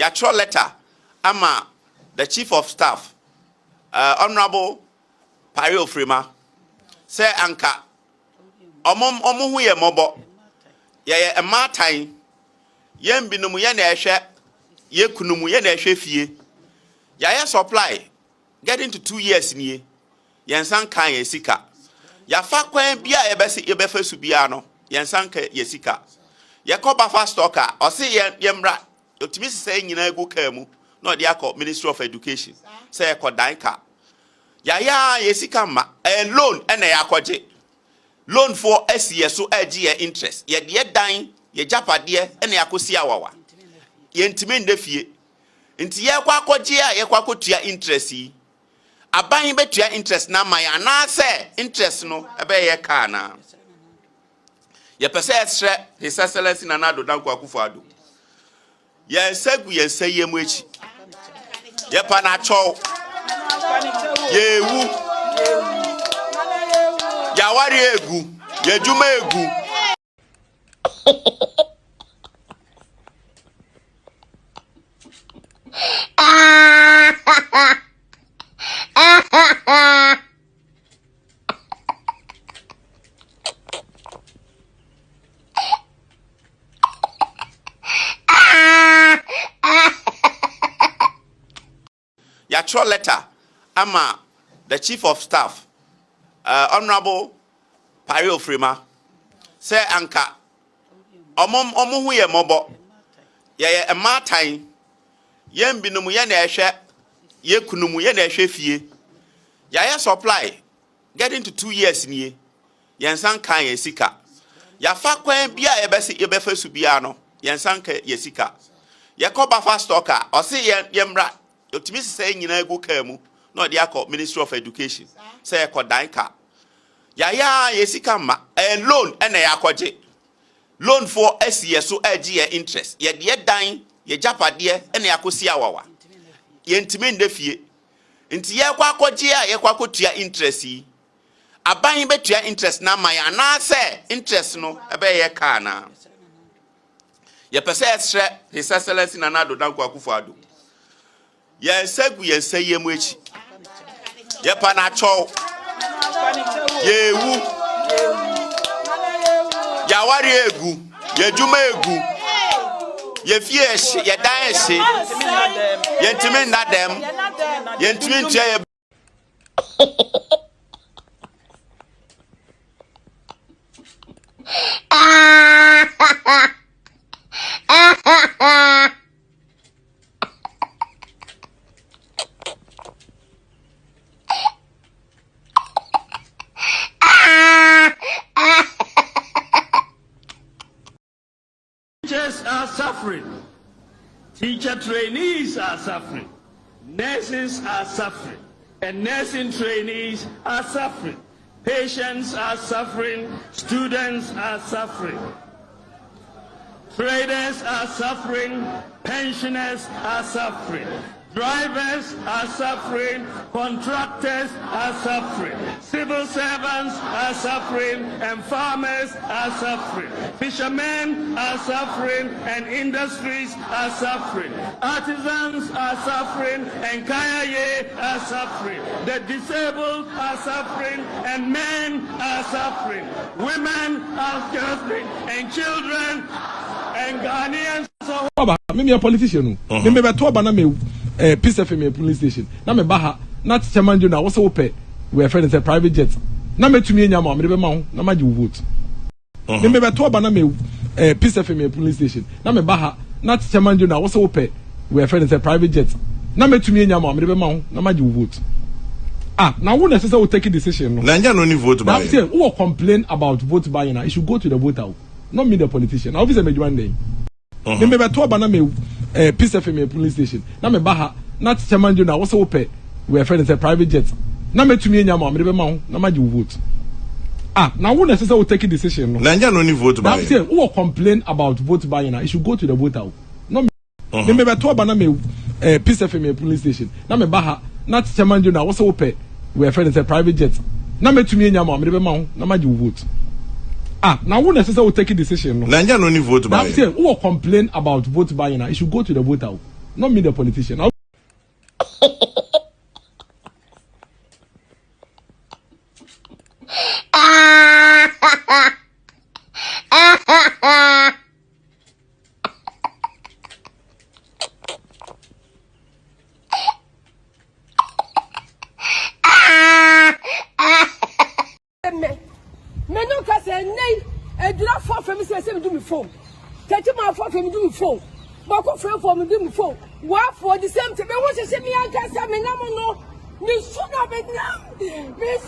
Electoral letter ama the chief of staff honorable Pario Frima say anka omo hu ye mobo ye ematan ye mbinum ye na ehwe ye kunumu ye na ehwe fie ya supply getting to 2 years nie yensan kan ye sika ya fa kwan bia ye be fasu bia no yensan kan ye sika ye ko ba fast stocker o se ye mra otimi se nyina egu ka mu no de akọ Ministry of Education say e ko dan ka ya ye sika ma loan ena ya akọje loan for SES so agi interest ye de dan ye japade ena yakosi awawa ye ntimi ndefie nti ye kwa akọje a ye kwa akotua interest yi aban betua interest na ma ya na se interest no ebe ye ka na ye pese esre His Excellency Nana Addo Dankwa Akufo-Addo ye segu ye nseye mu echi ye pa na cho ye wu ya wari egu ye juma egu Electoral letter ama the chief of staff honorable Pario Frima say anka omo hu ye mobo ye ematan ye mbinum ye na ehwe ye kunumu ye na ehwe fie ya supply getting to 2 years nie yensan kan ye sika ya fa kwan bia ye be fasu bia no yensan kan ye sika ye ko ba fast stocker o se ye mra otimi se nyina egu ka mu no de akọ Ministry of Education say e ko dan ka ya ye sika ma loan ena ya akọje loan for SES so agi interest ye de dan ye japade ena yakosi awawa ye ntimi ndefie nti ye kwa akọje a ye kwa akotua interest yi aban betua interest na ma ya na se interest no ebe ye ka na ye pese esre His Excellency Nana Addo Dankwa Akufo-Addo ye segu ye nseye mu echi ye pa na cho ye wu ya wari egu ye juma egu ye fie ye dan ehye ye ntimi na dem ye ntimi ntia ye Teachers are suffering. Teacher trainees are suffering. Nurses are suffering. And nursing trainees are suffering. Patients are suffering. Students are suffering. Traders are suffering. Pensioners are suffering. Drivers are suffering, contractors are suffering, civil servants are suffering, and farmers are suffering. Fishermen are suffering, and industries are suffering. Artisans are suffering, and kayaye are suffering. The disabled are suffering, and men are suffering. Women are suffering, and children, and Ghanaians are suffering. I'm a politician. I'm a politician. Peace FM police station. Na me baha na chairman jo na wo se wo pe we friend say private jet. Na me tumi nya ma me be ma ho na ma ji vote. Me be to ba na me Peace FM police station. Na me baha na chairman jo na wo se wo pe we friend say private jet. Na me tumi nya ma me be ma ho na ma ji vote. Now who necessarily will take a decision? No. Nanja no need vote buying. Who will complain about vote buying? It should go to the voter, not me the politician. Obviously, me one day. Me be to ba na me Peace FM police station. Na me baha na chairman jo na wo se wo pe we friend say private jet. Na me tumi nya ma me be ma ho na ma ji vote. Now who necessarily will take a decision? No. Nanja no need vote buying. Who will complain about vote buying? It should go to the voter, not me. Me be to ba na me Peace FM police station. Na me baha na chairman jo na wo se wo pe we friend say private jet. Na me tumi nya ma me be ma ho na ma ji vote. Now who necessarily will take a decision? No. Nanja no need vote buying. Who will complain about vote buying? It should go to the voter, not me the politician. Me no ka say nay e dura for fam say me do me phone tete ma for fam do me phone ba ko frame for me do me phone wa for the same thing me wo say me anka say me nam no me suna me nam me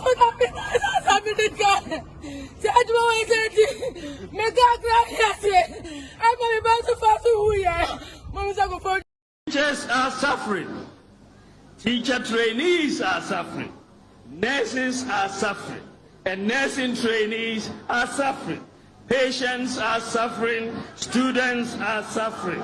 sa me de ka say adwo we say me ga gra ya say I me ba to fa who ya mo say go for Teachers are suffering. Teacher trainees are suffering. Nurses are suffering. And nursing trainees are suffering. Patients are suffering. Students are suffering.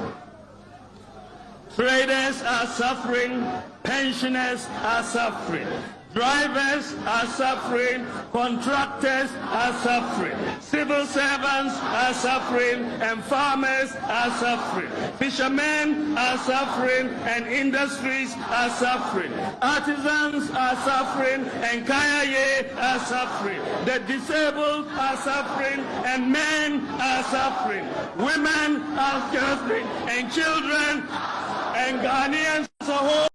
Traders are suffering. Pensioners are suffering. Drivers are suffering. Contractors are suffering. Civil servants are suffering. And farmers are suffering. Fishermen are suffering. And industries are suffering. Artisans are suffering. And kayaye are suffering. The disabled are suffering. And men are suffering. Women are suffering. And children and Ghanaians as a whole.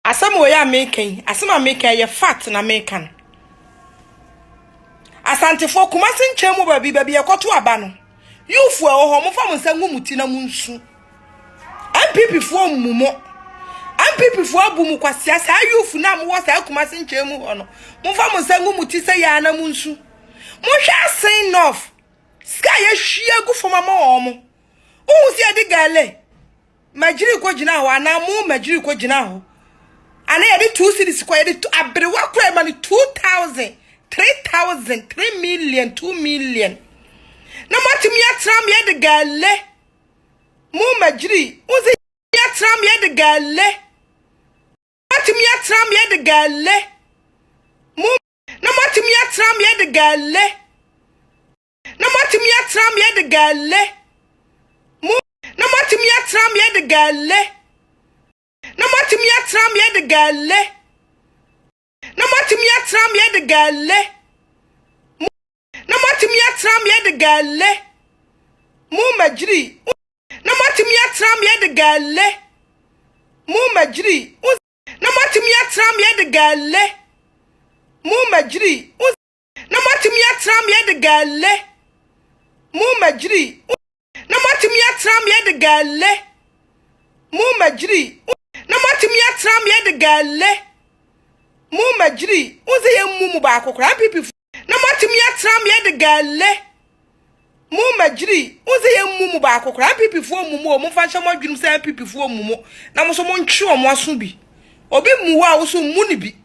Asam we ya making, asama making ye fat na making. Asante fo kumasi nchemu babi yakoto aba no. Youfu e ho mo fa mo nsangu muti na munsu. MPP fo mumo. MPP fo abu mu kwasia sa youfu na mo wasa kumasi nchemu ho no. Mo fa mo nsangu muti se ya na munsu. Mo hwa sign off. Sky ye hwie gu fo mama ho mo. Uhu si ade gale. Majiri ko gina ho ana mo majiri ko gina ho. Ana ye de 2 cities ko ye de abrewa kura ma ni 2000 3,000 3 million 2 million. Na matimi atram ye de gale. Mu majiri uzi atram ye de gale. Matimi atram ye de gale. Mu na matimi atram ye de gale. Na matimi atram ye de gale. Mu na matimi atram ye de gale. Na matimi atram ye de gale. Na matimi atram ye de gale. Na matimi atram ye de gale. Mu majiri. Na matimi atram ye de gale. Mu majiri. Na matimi atram ye de gale. Mu majiri. Na matimi atram ye de gale. Mu majiri. Na matimi atram ye de gale. Mu majiri. Na matimi atram ye de gale. Mu majiri. Uze ye mumu ba akokora pipi. Na matimi atram ye de gale. Mu majiri. Uze ye mumu ba akokora pipi fo mumu o mo fa hye mo dwum se pipi fo mumu. Na mo so mo ntwe o mo aso bi. Obi muwa a wo so mu ni bi.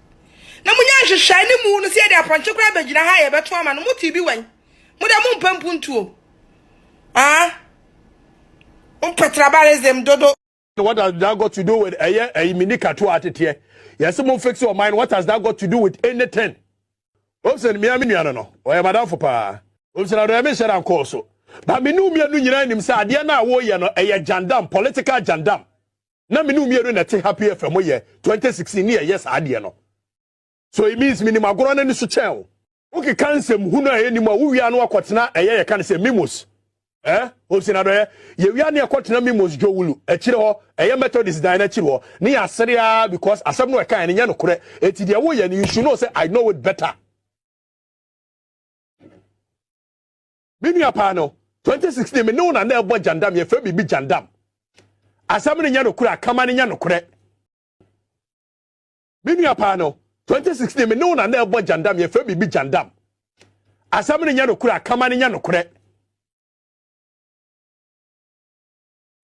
Na mo nya hwehwa ni mu no se ye de apanche kura bagina ha ye beto ama no mo ti bi wan. Mo da mo mpampu ntuo. Ah? Tribalism dodo. What has that got to do with a mini katu attitude? Yes, someone fix your mind. What has that got to do with anything? Obsen me aminu no. O madam for pa. Obsen ado me share am course. But me nu me anu nyina nim say ade na wo ye no jandam, political jandam. Na me nu me anu na te happy FM ye 2016 year yes ade no. So it means minimum agoro na ni so chen. Okay kansem hu na anim a wo wi anu akotena ye kan say mimos. Obsen ado ye wi anu akotena mimos jowulu. Akire ho Methodist dine akire ho. Ni asere because asem no e kan nya no kore. Eti de wo ye ni you should know say I know it better. Minu apano 2016 me no na na ebo jandam ye fe bibi jandam. Asem no nya no kore akama nya no kore. Minu apano 2016 me no na na ebo jandam ye fe bibi jandam. Asem no nya no kore akama nya no kore.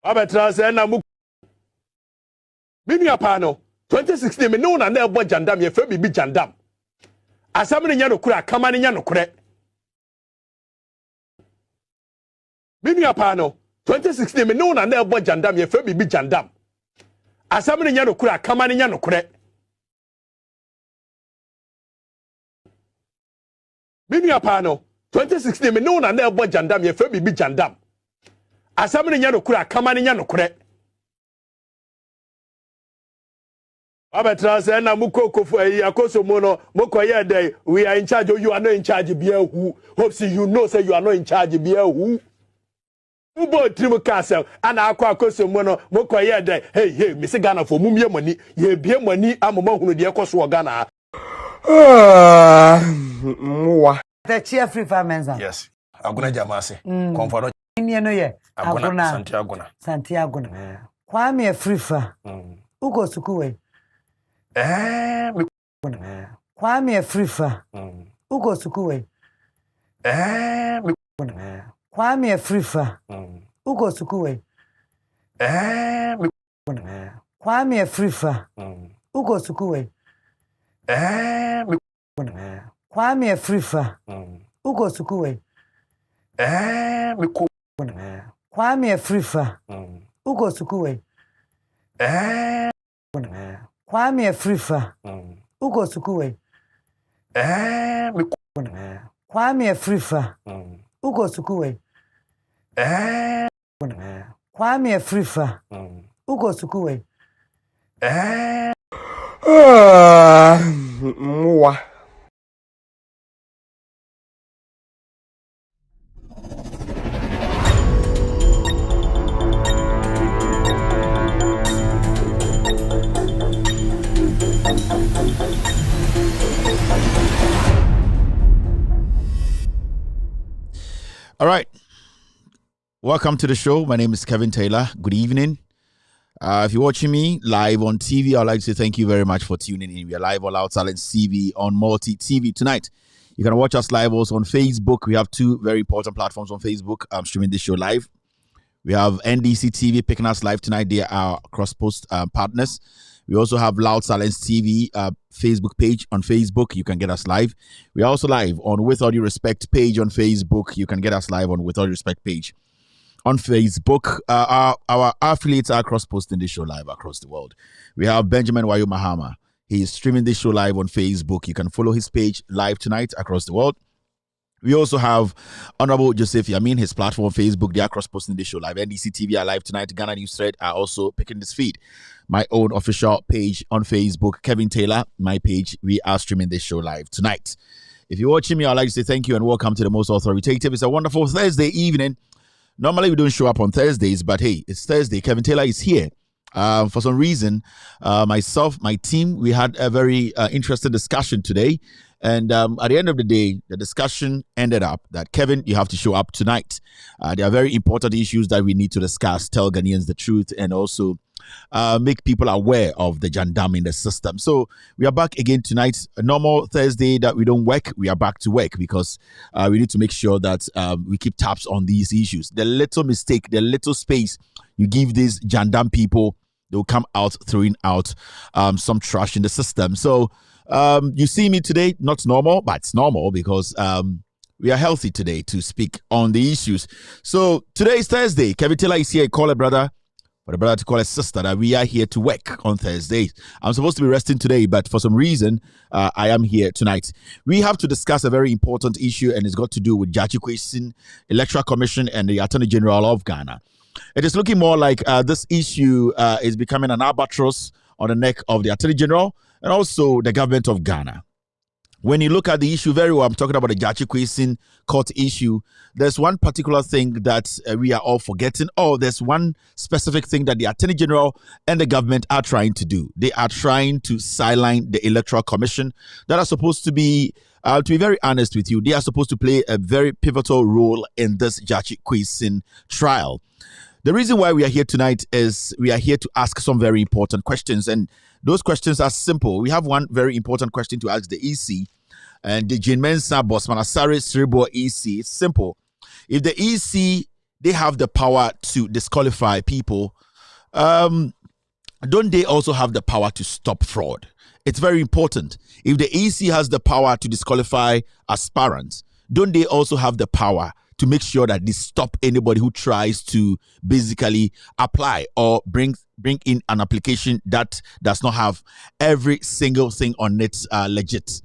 Abetra se na mu Minu apano 2016 me no na na ebo jandam ye fe bibi jandam. asam ne nya no kura kama ne nya no kure binua pa no 2016 me no na na ebo jandam ye fa bibi jandam asam ne nya no kura kama ne nya no kure binua pa no 2016 me no na na ebo jandam ye fa bibi jandam asam ne nya no kura kama ne nya no kure abetra say na mukoko akoso mo no mokoye dey we are in charge or you are not in charge bia who hope see you know say you are not in charge bia who ubo trim castle ana akwa akoso mo no mokoye dey hey me say Ghana for mumye mani ye bie mani amoma hunu de ekoso Ghana Mwa. The cheer free farmers. yes aguna jamase comfort Ni no ye. aguna Santiago. Kwame Afrifa. Ugo sukuwe. me Kwame Afrifa. Ugo sukuwe. me Kwame Afrifa. Ugo sukuwe. me Kwame Afrifa. Ugo sukuwe. me Kwame Afrifa. Ugo sukuwe. me Kwame Afrifa. Ugo sukuwe. Kwame Afrifa. Ugo sukuwe. me Kwame Afrifa. Ugo sukuwe. Kwame Afrifa. Ugo sukuwe. Mwa. All right. Welcome to the show. My name is Kevin Taylor. Good evening. If you're watching me live on TV, I'd like to say thank you very much for tuning in. We are live on Loud Silence TV on Multi TV tonight. You can watch us live also on Facebook. We have two very important platforms on Facebook. I'm streaming this show live. We have NDC TV picking us live tonight. They are our cross-post partners. We also have Loud Silence TV Facebook page on Facebook. You can get us live. We are also live on With All Due Respect page on Facebook. You can get us live on With All Due Respect page on Facebook. Our affiliates are cross-posting this show live across the world. We have Benjamin Wayo Mahama. He is streaming this show live on Facebook. You can follow his page live tonight across the world. We also have Honorable Joseph Yamin, his platform on Facebook. They are cross-posting this show live. NDC TV are live tonight. Ghana News Thread are also picking this feed. My own official page on Facebook, Kevin Taylor, my page. We are streaming this show live tonight. If you're watching me, I'd like to say thank you and welcome to the most authoritative. It's a wonderful Thursday evening. Normally, we don't show up on Thursdays, but hey, it's Thursday. Kevin Taylor is here. For some reason, myself, my team, we had a very interesting discussion today. And at the end of the day, the discussion ended up that, Kevin, you have to show up tonight. There are very important issues that we need to discuss, tell Ghanaians the truth, and also make people aware of the jandam in the system. So we are back again tonight. A normal Thursday that we don't work, we are back to work because we need to make sure that we keep tabs on these issues. The little mistake, the little space you give these jandam people, they'll come out throwing out some trash in the system. So you see me today, not normal, but it's normal because we are healthy today to speak on the issues. So today is Thursday. Kevin Taylor is here. Call a brother, for a brother to call a sister, that we are here to work on Thursdays. I'm supposed to be resting today, but for some reason, I am here tonight. We have to discuss a very important issue, and it's got to do with Jachi Kwesin, Electoral Commission, and the Attorney General of Ghana. It is looking more like this issue is becoming an albatross on the neck of the Attorney General and also the government of Ghana. When you look at the issue very well, I'm talking about the Jachi Kwesin court issue. There's one particular thing that we are all forgetting. Oh, there's one specific thing that the Attorney General and the government are trying to do. They are trying to sideline the Electoral Commission that are supposed to be very honest with you, they are supposed to play a very pivotal role in this Jachi Kwesin trial. The reason why we are here tonight is we are here to ask some very important questions, and those questions are simple. We have one very important question to ask the EC, and the Jane Mensah Bosman Asare Sribo EC. It's simple. If the EC, they have the power to disqualify people, don't they also have the power to stop fraud? it's very important. If the EC has the power to disqualify aspirants, don't they also have the power to make sure that they stop anybody who tries to basically apply or bring in an application that does not have every single thing on it legit?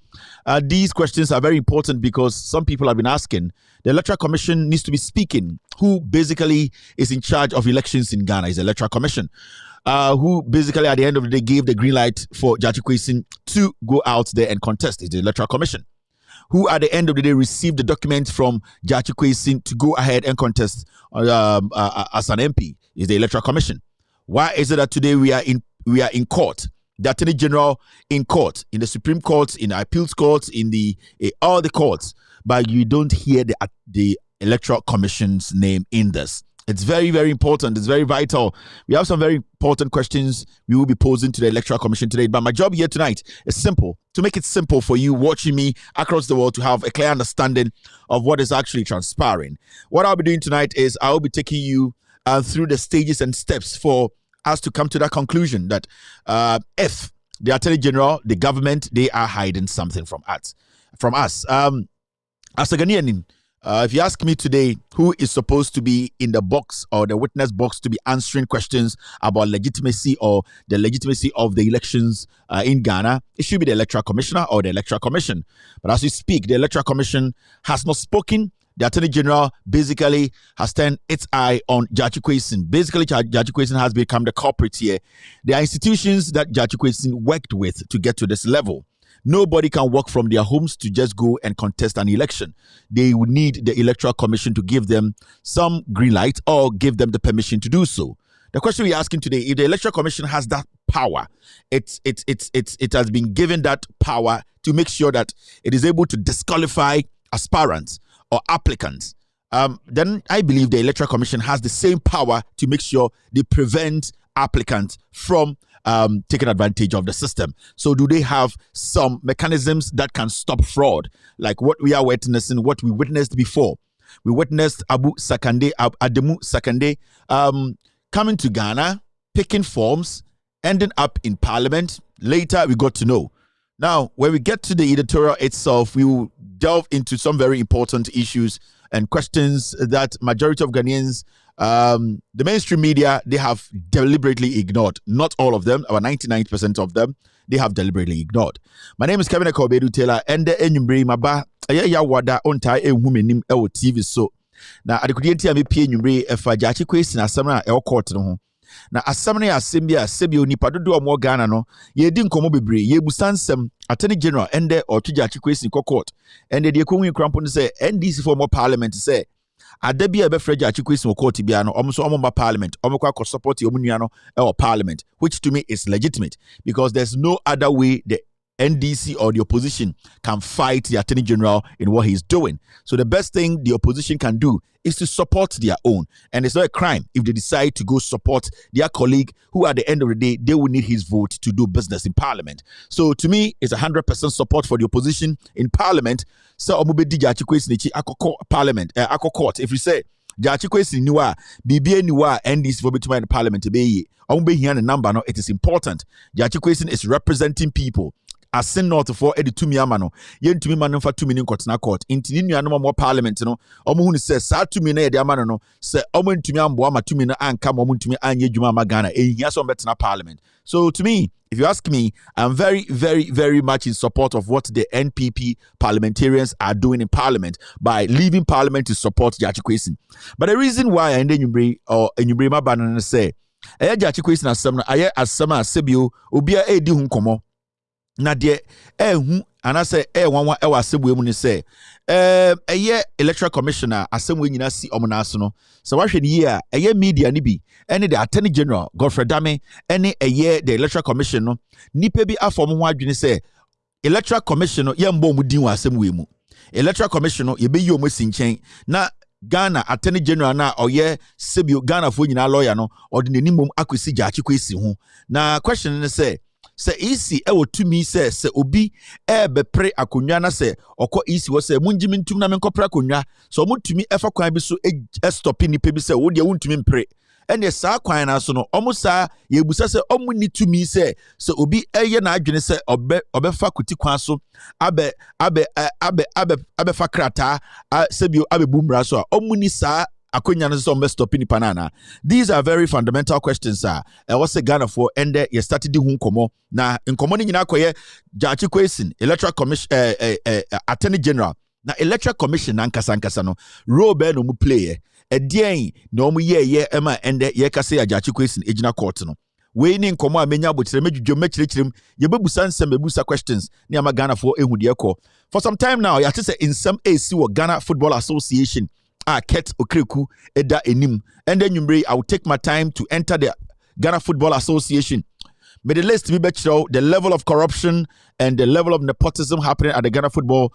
These questions are very important because some people have been asking. The Electoral Commission needs to be speaking. Who basically is in charge of elections in Ghana is the Electoral Commission. Who basically at the end of the day gave the green light for Judge Kwesi to go out there and contest is the Electoral Commission. Who at the end of the day received the document from Judge Kwesi to go ahead and contest as an MP is the Electoral Commission. Why is it that today we are in court? The Attorney General in court, in the Supreme Court, in the appeals courts, in the all the courts, but you don't hear the Electoral Commission's name in this. It's very, very important. It's very vital. We have some very important questions we will be posing to the Electoral Commission today. But my job here tonight is simple, to make it simple for you watching me across the world to have a clear understanding of what is actually transpiring. What I'll be doing tonight is I'll be taking you through the stages and steps for us to come to that conclusion that if the Attorney General, the government, they are hiding something from us. As a Ghanaian, if you ask me today who is supposed to be in the box or the witness box to be answering questions about legitimacy or the legitimacy of the elections in Ghana, it should be the Electoral Commissioner or the Electoral Commission. But as we speak, the Electoral Commission has not spoken. The Attorney General basically has turned its eye on Judge Kwesi. Basically, Judge Kwesi has become the culprit here. There are institutions that Judge Kwesi worked with to get to this level. Nobody can walk from their homes to just go and contest an election. They would need the Electoral Commission to give them some green light or give them the permission to do so. The question we're asking today, if the Electoral Commission has that power, it has been given that power to make sure that it is able to disqualify aspirants or applicants, then I believe the Electoral Commission has the same power to make sure they prevent applicants from taking advantage of the system. So do they have some mechanisms that can stop fraud, like what we are witnessing, what we witnessed before? We witnessed Ademu Sakande coming to Ghana, picking forms, ending up in Parliament. Later, we got to know. Now, when we get to the editorial itself, we will delve into some very important issues and questions that majority of Ghanaians, the mainstream media, they have deliberately ignored. Not all of them, about 99% of them, they have deliberately ignored. My name is Kevin Kobedu Taylor, and the enyumbre maba ya wada onta ehumenim ewo TV so. Na adekudie ame pie enyumbre efa Judge Kwesi na asɛm a court no ho. Na asɛm no asɛm bi a sɛbi onipa dodo omo Ghana no ye di nkomo bebre ye busansɛm Attorney General ende otu Judge Kwesi court ende de konwi krampo no say NDC for more parliament say adabi e be frɛ Judge Kwesi court bia no omo so omo ba parliament omo kwa support omo nua no e parliament, which to me is legitimate because there's no other way the NDC or the opposition can fight the Attorney General in what he's doing. So the best thing the opposition can do is to support their own. And it's not a crime if they decide to go support their colleague who at the end of the day, they will need his vote to do business in Parliament. So to me, it's 100% support for the opposition in Parliament. So Judge Kwesi Parliament, court. If you say Judge Kwesi niwa, BBA niwa, NDC for between the Parliament, number, no, it is important. Judge Kwesi is representing people. Asin not for edi tumi amano yen tumi manu fa tumi ni nkotena court intini nuanom mo parliament no omo hu ni se sa tumi na ye de amano no se omo ntumi ambo ama tumi na anka mo ntumi anye dwuma ma Ghana ehia so betena parliament. So to me, if you ask me, I'm very, very, very much in support of what the NPP parliamentarians are doing in Parliament by leaving Parliament to support Judge Kwesi. But the reason why I enyumbre ma banana say Judge Kwesi na asem no aye asem a sebio obia edi hu nkomo na de ehu anase wanwa ewa asebue mu ni se eye Electoral Commissioner asebue nyina si omunaso no so wahwe ni ye eye media ni bi ene the Attorney General Godfrey Dame ene eye the Electoral Commission no nipa bi afom ho adwene se Electoral Commission no ye mbo mu din wa asebue mu Electoral Commission no ye be yi omo sinchen na Ghana Attorney General na oye sebio Ghana fo nyina lawyer no ordinary mom akwesi Judge Kwesi ho na question ne se isi ewo tumi se obi be pre akonwa na se okọ isi wo se munjimi ntum na menkọ pre akonwa so mo tumi efa kwan bi so stop ni pe bi se wo de wo ntumi mpre and the sa kwan na so no almost sa ye busa se omu ni to me say so obi eye na adwene se obefa kuti kwan so abe fa krata sebio abe bumra so omu ni sa akonya no so mbe stopping panana. These are very fundamental questions, sir. What's the Ghana for? And you started the hunkomo. Na inkomo ni nyina koye Jachi Kwesin, Electoral Commission, Attorney General. Na Electoral Commission nankasa no role be no mu play. Edien no mu ye ema ende ye kase ya Jachi Kwesin ejina court no. We ni nkomo amenya abotire medwudwo mechirechirem ye bebusa nsem bebusa questions ni ama Ghana for ehudie ko. For some time now, ya say in some AC or Ghana Football Association Ket Okreku Eda Enim. And then I will take my time to enter the Ghana Football Association. May the list be better, the level of corruption and the level of nepotism happening at the Ghana Football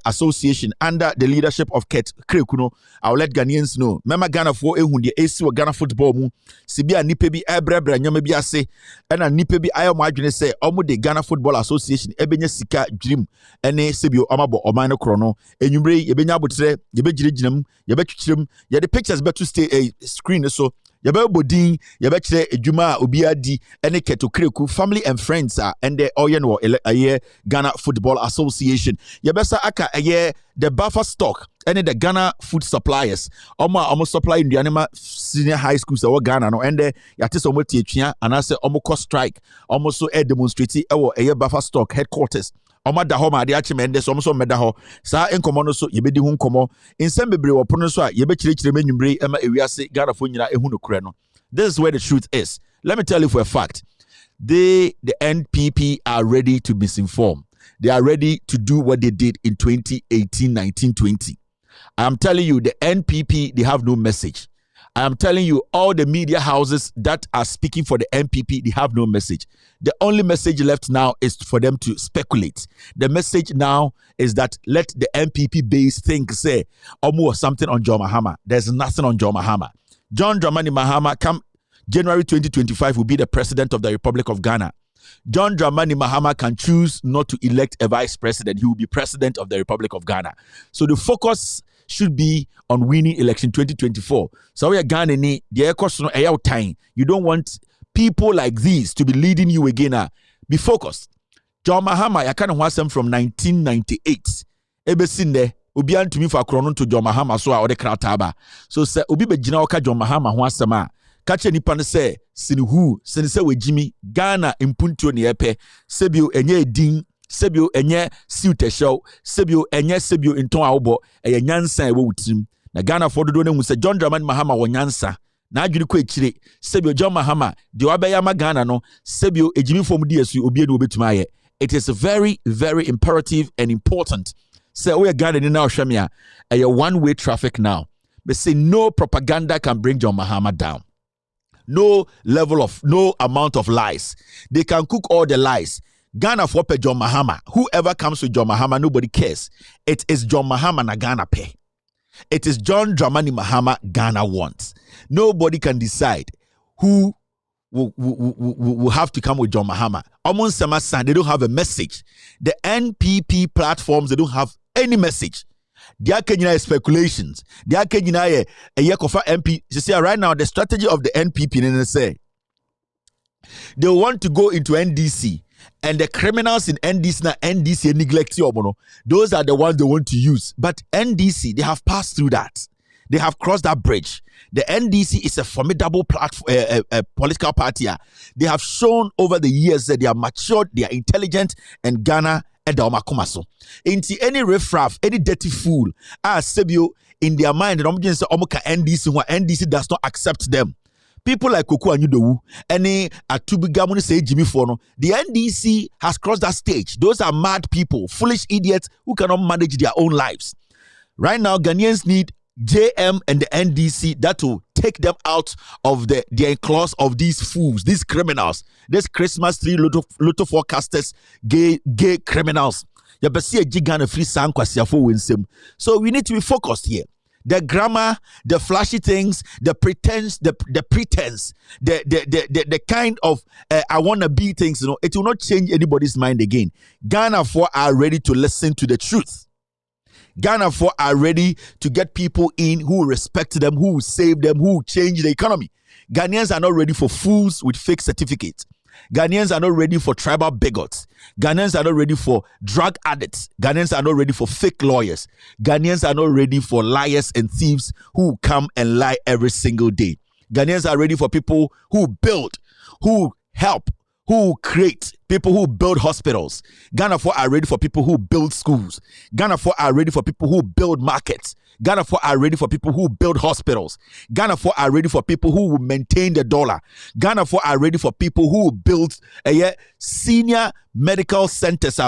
Association under the leadership of Ket Krekuno. I will let Ghanaians know. Mema Ghana for the AC or Ghana Football mu. Sibia nipebi ebrebra nyome bi ase. Ena nipebi ayo mwadwene se omu de Ghana Football Association ebenye sika dream ene sebio omabo omano krono. Enyumre yebenya abotre yebejirejinam yebetwitwirem yede pictures beto stay screen so Yabe bodin, yabe chire ejuma obia di ene Keto Kreku family and friends and the Oyenwo Ghana Football Association. Yabesa aka the buffer stock and the Ghana food suppliers. Omo supply in the anima senior high schools or Ghana no and the yatis omo tiechia and I say omo cost strike. Almost so demonstrate buffer stock headquarters. Oma da ho ma de achi mende so so meda ho sa enkomo no so yebedi hu nkomo ensem bebre wo pono so a yebekirikire menwumbre ema ewiase Ghana fo nyina ehu no kure no. This is where the truth is. Let me tell you for a fact. The NPP are ready to misinform. They are ready to do what they did in 2018, 19, 20. I am telling you, the NPP, they have no message. I am telling you, all the media houses that are speaking for the NPP, they have no message. The only message left now is for them to speculate. The message now is that let the NPP base think, say, or something on John Mahama. There's nothing on John Mahama. John Dramani Mahama, come January 2025, will be the president of the Republic of Ghana. John Dramani Mahama can choose not to elect a vice president. He will be president of the Republic of Ghana. So the focus should be on winning election 2024. So we are Ghana ni the question time. You don't want people like these to be leading you again. Be focused. John Mahama, I kind of want them from 1998. Ebesinde obian to me for chrono to John Mahama so or the krataba. So say obi be jina oka John Mahama ho asema. Kache nipa ne say sinihu sense we Jimmy Ghana impuntuo ne epe sebio enye edin sebio enye siute show sebio enye sebio inton awobo eye nyansa e wotrim na Ghana for do ne hu se John Dramani Mahama wo nyansa na adwiri ko ekire sebio John Mahama de obeya ma Ghana no sebio ejimi fom de asu obi ene obetuma aye. It is very, very imperative and important. So we are Ghana ni now shemia a one-way traffic now. But say no propaganda can bring John Mahama down. No amount of lies. They can cook all the lies. Ghana for pe John Mahama. Whoever comes to John Mahama, nobody cares. It is John Mahama na Ghana pay. It is John Dramani Mahama Ghana wants. Nobody can decide who will have to come with John Mahama. Among Samasan, they don't have a message. The NPP platforms, they don't have any message. They are Kenyan speculations. They are Kenyan a Yakofa MP. You see, right now, the strategy of the NPP, and say they want to go into NDC, and the criminals in NDC neglect you. Those are the ones they want to use. But NDC, they have passed through that. They have crossed that bridge. The NDC is a formidable platform, political party. They have shown over the years that they are matured, they are intelligent, and Ghana and the Omakumaso. Into any riffraff, any dirty fool, Sebio in their mind, the NDC does not accept them. People like Koku Anyudowu, any Atubigamuni say Jimmy Fono, the NDC has crossed that stage. Those are mad people, foolish idiots who cannot manage their own lives. Right now, Ghanaians need JM and the NDC that will take them out of the claws of these fools, these criminals, these Christmas tree lotto forecasters, gay criminals. So we need to be focused here. The grammar, the flashy things, the pretense, the kind of I wanna be things, it will not change anybody's mind again. Ghana are ready to listen to the truth. Ghana are ready to get people in who respect them, who save them, who change the economy. Ghanaians are not ready for fools with fake certificates. Ghanaians are not ready for tribal bigots. Ghanaians are not ready for drug addicts. Ghanaians are not ready for fake lawyers. Ghanaians are not ready for liars and thieves who come and lie every single day. Ghanaians are ready for people who build, who help, who create, people who build hospitals. Ghana for are ready for people who build schools. Ghana for are ready for people who build markets. Ghana for are ready for people who build hospitals. Ghana for are ready for people who will maintain the dollar. Ghana for are ready for people who build senior medical centers.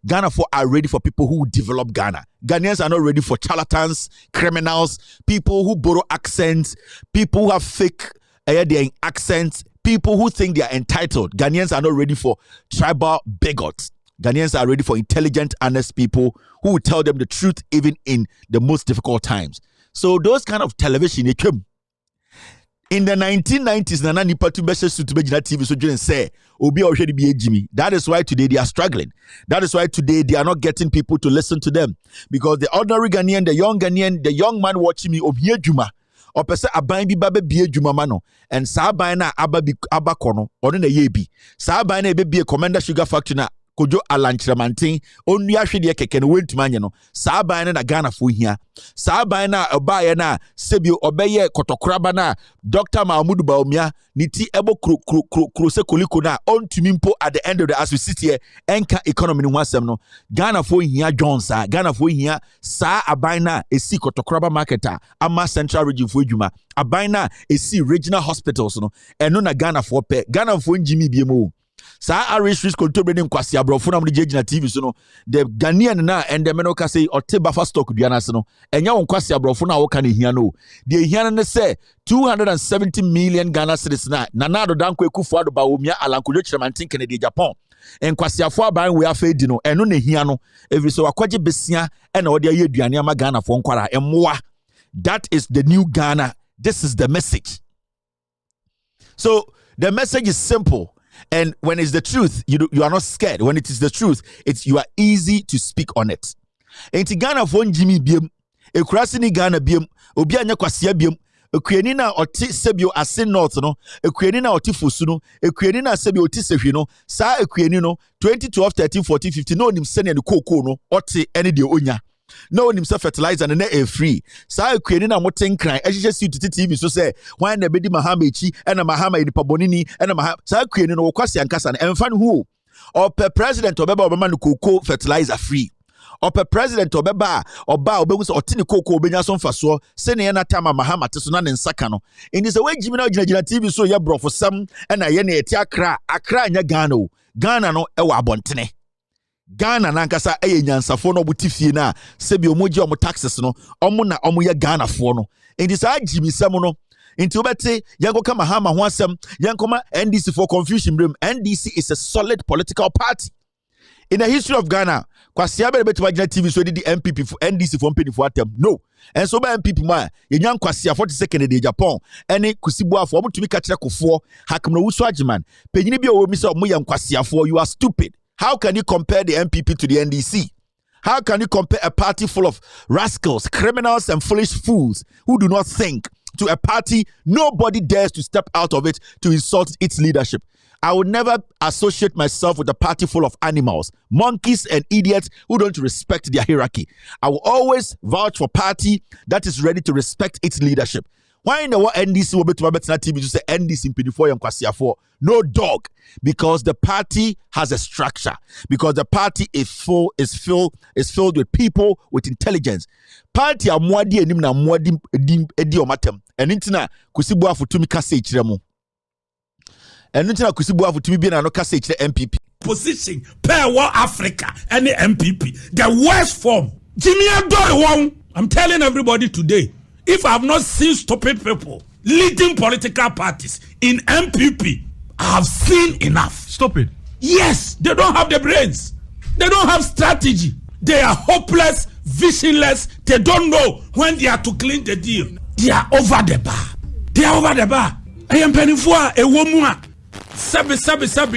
Ghana for are ready for people who develop Ghana. Ghanaians are not ready for charlatans, criminals, people who borrow accents, people who have fake accents, people who think they are entitled. Ghanaians are not ready for tribal bigots. Ghanaians are ready for intelligent, honest people who will tell them the truth even in the most difficult times. So those kind of television, in the 1990s, Nana Nipa Tumbeshe Sutubejina TV so didn't say, Obi already be Jimmy. That is why today they are struggling. That is why today they are not getting people to listen to them. Because the ordinary Ghanaian, the young man watching me, Obi Juma, or person aban bi babe bie dwuma ma no and saa aban na aba kono ono na ye bi saa aban na be Commander Sugar Factory na kojo alanchramantin onua hwede keke no wentuma nye no saa aban na Ghana fo hia saa aban na obaye na sebio obeye kotokoraba na Dr. Mahmoud Baumia niti ebo kro se koliko na ontumi mpo at the end of the as we sit here enka economy no wasem no Ghana fo hia Johnsa Ghana fo hia saa aban na esi kotokoraba marketer ama Central Region fo adwuma aban na esi regional hospitals no eno na Ghana fo pe Ghana fo njimi biemo sa Irish risk control in kwasi abrofo na mde na TV so no the Ghanaian na and the meno ka say ote buffer stock duana so no enya won kwasi abrofo na wo ka ne hia no the hia ne say 270 million Ghana cedis na Nana Danko Akufo Addo Bawumia Alankojo Chiramantin Kennedy Japan en kwasi afo aban we afedi no eno ne hia no every so akwaje besia e na ode aye duane ama Ghana fo nkwara emmoa. That is the new Ghana. This is the message. So the message is simple. And when it's the truth, you are not scared. When it is the truth, you are easy to speak on it. Enti Ghana for Jimmy biem, ekurasi ni Ghana biem, obi anya kwasia biem, ekueni na oti sebio ase north no, ekueni na oti fosu no, ekueni na sebio oti sehwe no, saa ekueni no 2012, 13, 14, 15 no nim sene ne koko no, oti ene de onya. No himself fertilizer and a free. Sa creating a mountain cry. As you just see to TV so say why na bedi Mahamechi and a Mahama in Pabonini and a Mahama. Sa creating no kwasi and kasan and fan who or per president or beba obama no cocoa fertilizer free. Or per president or beba or ba obewus or tini cocoa benya son faso sene na tama Mahama tesuna and sakano. In this way Jimmy na TV so ya bro for some and a yene eti akra nya Ghana no ewa abontene. Ghana nankasa eye nyansafo no butifie na sebi omoji omo taxes no omo na omo ye Ghana fo no enti sa jimisem no enti obete yanko kama hama ho asem yankoma NDC for confusion brem. NDC is a solid political party in the history of Ghana. Kwasi abere betu Ghana TV so did the MPP for NDC for mpeni for atem no and so ba MPP ma yenyan kwasi 42nd de Japan ene kusibu afo omo tumi ka kire kofo hakamno wusu agiman penyini bi owo mi se omo yan kwasi afo. You are stupid. How can you compare the MPP to the NDC? How can you compare a party full of rascals, criminals, and foolish fools who do not think to a party nobody dares to step out of it to insult its leadership? I would never associate myself with a party full of animals, monkeys, and idiots who don't respect their hierarchy. I will always vouch for a party that is ready to respect its leadership. Why in the what NDC will be to TV to say NDC in P4 and Kwasiafo? No dog, because the party has a structure. Because the party is filled with people with intelligence. Party amwadi enim na amwadi edi omatem. Enintina kusibu afu tumi kase ichiremu. Enintina kusibu afu tumi bi na no kase ichire MPP. Position per war Africa any MPP. The worst form. Jimmy Addo, I'm telling everybody today. If I have not seen stupid people leading political parties in MPP, I have seen enough. Stupid? Yes, they don't have the brains. They don't have strategy. They are hopeless, visionless. They don't know when they are to clean the deal. They are over the bar. They are over the bar. I am penny for a woman. Sabi.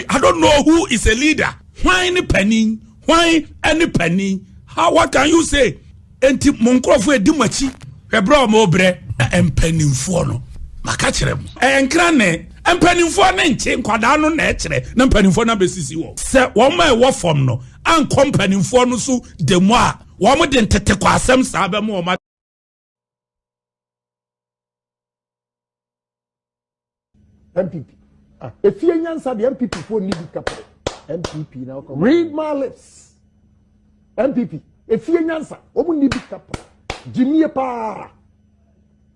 I don't know who is a leader. Why any penny? Why any penny? What can you say? Enti monkrofu edimachi. Ebro mo bre empenimfo no maka kyerɛ mu ɛnkra ne mpanimfoɔ ne nche nkwadaa no na ɛkyerɛ na mpanimfoɔ no abɛsisi wɔ sɛ wɔn ma ɛwɔ fam no ankɔ mpanimfoɔ no so da mu a wɔn de ntete kɔ asɛm saa bɛ mu wɔn MPP. If you answer the MPP for need capital. MPP now come. Read my lips. MPP. If you answer, omu need capital. Jimmy pa.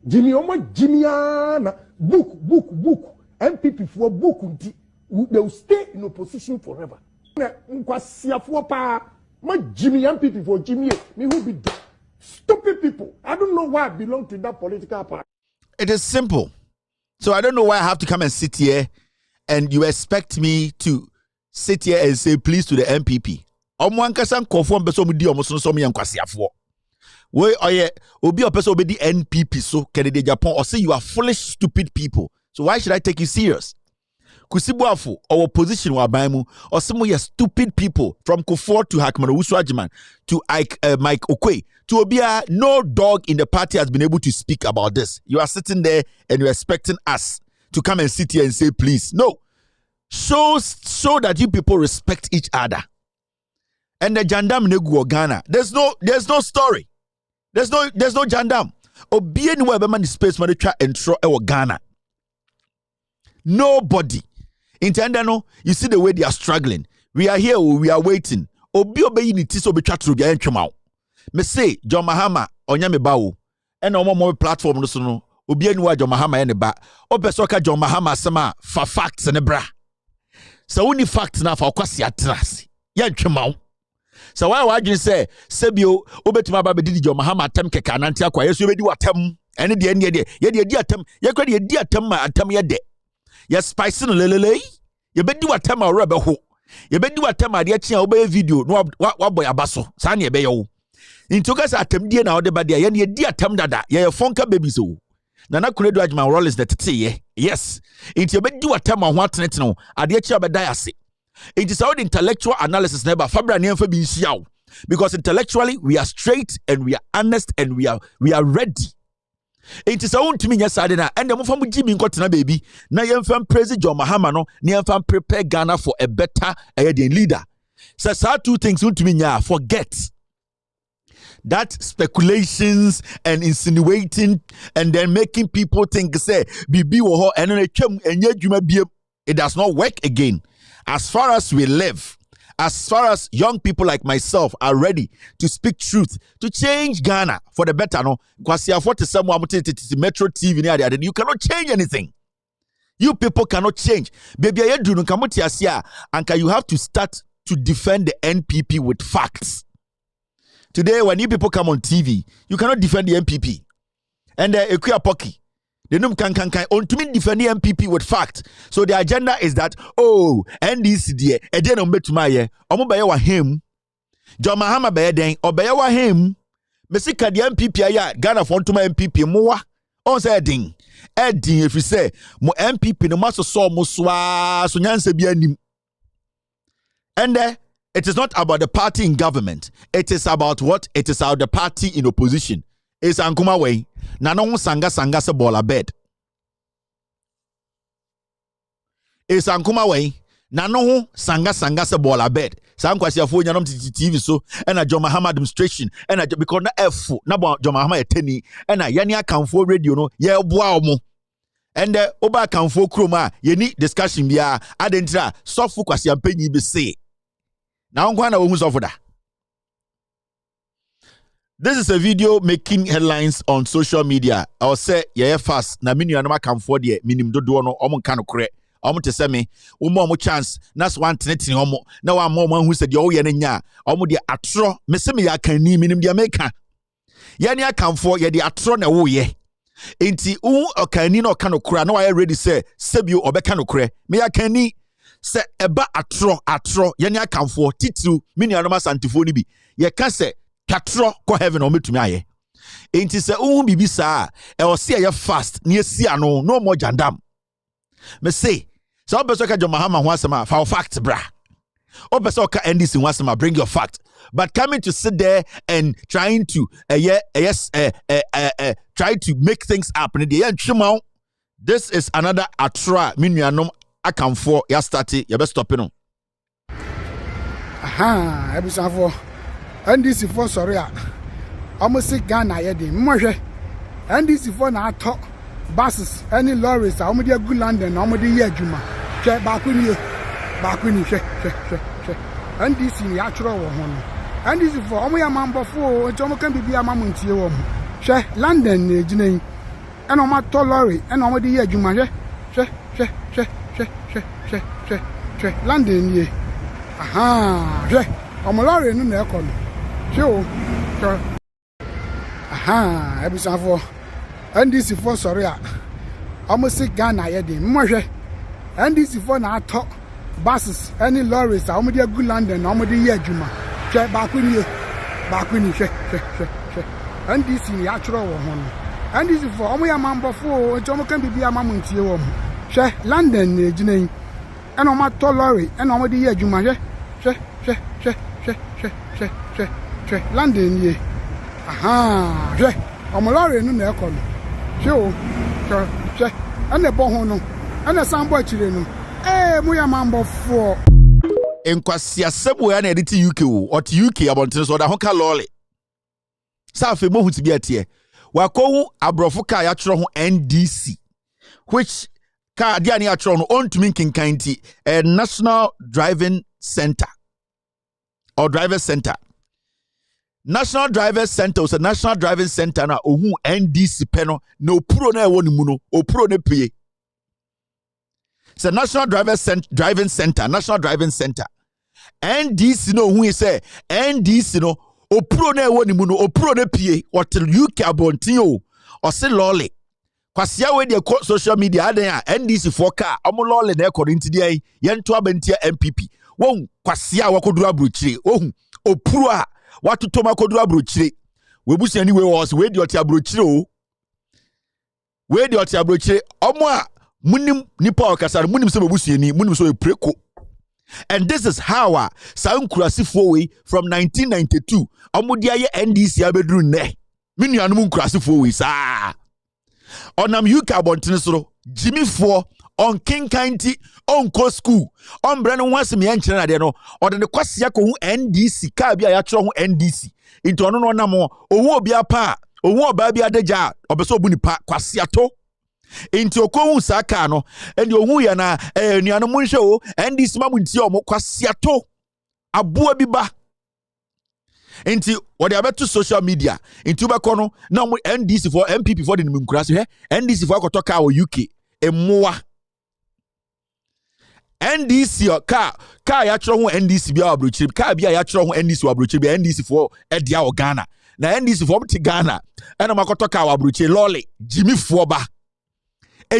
Jimmy omo Jimmyana. Book. MPP for book. They will stay in opposition forever. Nkwasia for pa. Ma Jimmy MPP for Jimmy. Me who be dead. Stupid people. I don't know why I belong to that political party. It is simple. So I don't know why I have to come and sit here and you expect me to sit here and say please to the MPP. Omwankasan konform beso mudi omoso me yankwasiafo. We oye obi opeso obedi NPP so Kennedy Japan or say you are foolish stupid people. So why should I take you serious? Kusibuafo our position wa baimu or some of stupid people from Kufuor to Hakman Uswajiman to Mike Okwe to Obia. No dog in the party has been able to speak about this. You are sitting there and you're expecting us to come and sit here and say please. No. Show that you people respect each other. And the jandam negu Ghana. There's no story. There's no jandam. Obia ni wa man space man try and throw Ghana. Nobody. Intendano, you see the way they are struggling. We are here, we are waiting. Obi obeyi ni tiso be chatru bia entwema. Me say John Mahama onya me ba wo. E na omo platform no so no. Obi anu wa John Mahama ye ne ba. Obeso ka John Mahama asema fa facts ne bra. So woni facts na fa kwasi atrase. Ye ntwema wo. So why adwin say sebio obetuma ba be di John Mahama atem keka nanti akwa yeso be di watem. Ene de ene de ye de di atem. Ye kwa de di atem ma atem ye de. Yes, spicy no lelele. You bet do what time or rubber ho. You bet do what time I get obey video. No, what boy abaso. Sani be yo. In tokas atem dia na ode badia. Ye dia tem dada. Ye fonka baby so. Nana kuredo ajma roll is the tete. Yes. It you bet do what time on what net no. Ade chia be die ase. It is our intellectual analysis never. Fabra ni enfa bi nsia. Because intellectually we are straight and we are honest and we are ready. It is own to me yesterday and the move Jimmy Cotton baby. Now you can praise John Mahama no, you can prepare Ghana for a better leader. So two things to me forget that speculations and insinuating and then making people think say bibi wo and it does not work again. As far as we live, as far as young people like myself are ready to speak truth, to change Ghana for the better, no, because you have what someone Metro TV, you cannot change anything. You people cannot change. Baby, you have to start to defend the NPP with facts. Today, when you people come on TV, you cannot defend the NPP. And Ekuya Poki. They don't can on to me defend the MPP with fact. So the agenda is that NDC then on bet my omo him John Mahama be den obeyewa him mesika the MPP aya Ghana for to my MPP mowa on say edin if you say mo MPP no maso so mo so nyanse bi anim. And it is not about the party in government. It is about what? It is about the party in opposition. It's Ankuma way. Nano sanga se bola bed. It's Ankuma way. Nano sanga se bola bed. Sankwasi afo nyanom TV so and a John Mahama demonstration and a because na F na John Mahama eteni and a yani akamfo radio no ye boa omo. And oba akamfo kroma ye ni discussion bia adentra sofu kwasi ampanyi be say. Na onkwa na wo hu sofu da. This is a video making headlines on social media. I'll say, yeah, fast. Na minu anama come for the minim dodo no omo kanu kure. Omo te se me, omo chance. That's one tenetini omo. Na wa mo who said yo ye nya. Omo de atro. Me se me ya kani minim de America. Ya ni akam for ye de atro na wo ye. Enti okani no kanu kure. Na wa ready say sebio obeka no kure. Me ya kani se eba atro. Ya ni akam for titu minu anama santifo ni bi. Ye ka se katro ko heaven o metumi aye enti se bibi saa e o se ye fast na esi ano no more jandam me say so obeso ka John Mahama ho asema fa fact bra obeso ka NDC ho asema bring your fact but coming to sit there and trying to try to make things up and the This is another atra minuanom akamfo ya start ya be stop no. Aha, ebusafo. NDC for sorry a. Almost Ghana ye dey. Mohwe. NDC for na ato buses any lorries a omo dey go London na omo dey ye adwuma. Hwe baako ni hwe. NDC ni atro wo ho no. NDC for omo ya mambofo o omo kan bibia mamuntie wo mo. Hwe London na ejina yi. And on my tall lorry, and on the year, you might London ye. Aha, I'm a lorry in the aircon. Sure. Aha, every for NDC for sorry. Almost Ghana ye dey. Mohwe. NDC for na ato buses any lorries a omo dey go London na omo dey ye adwuma. Hwe baako ni hwe. NDC ni atro wo ho no. And this is for omo ya mambofo o omo kan bibia mamuntie wo mo. Hwe London na ejina yi. And on my tall lorry, and on the year you might London ye. Aha, I'm a lorry in the aircon. Sure, and the bohono, and the sandboy children. Eh, Muya Mambo for Enquasia Subway and edit UK or UK about this or the Honka Lolly. Safi Mohu to be at here. Wako Abrofuka Yatron NDC, which car diani atron on to Minkin County, a national driving center or driver center. National driver center was a national driving center na ohu NDC peno no pro na woni muno o pro ne pay. It's a national driving center, national driving center. NDC no who say NDC no o pro na woni muno o pro ne pay or till UK abontin o se lolly. Kwasia we de social media adan a NDC for car amolole na ekọrọ dia yento abantia MPP won kwasia wakoduru abrochire ohun opuru a watoto makoduru abrochire webusiani we was we de oti abrochire o we de oti abrochire omo a munim nipa okasara munim se webusiani munim so epreko. And this is how sankurasifo we from 1992 omo dia ye NDC abeduru ne minuanum nkurasifo we sa onam UK abontinisoro Jimmy for on King County on co school on Brennan once me enchire na de no or the kwasia ko hu NDC ka bia ya tro hu NDC into ono no nam owo obi apa owo oba bia deja obeso obu nipa kwasia to into okohu saka no ende ohu ya na nuano munhwe o NDC mamunti o mo kwasia to aboa bi ba Inti wadi abetu social media inti ubekono na mu NDC for MPP for the nimkurasi he NDC for akotoka o UK emwa NDC ka ya tro ho NDC bia abrochiri ka bia ya tro ho NDC abrochiri bia NDC for edia o Ghana na NDC for mti Ghana ena makotoka o abrochiri lolly Jimmy for ba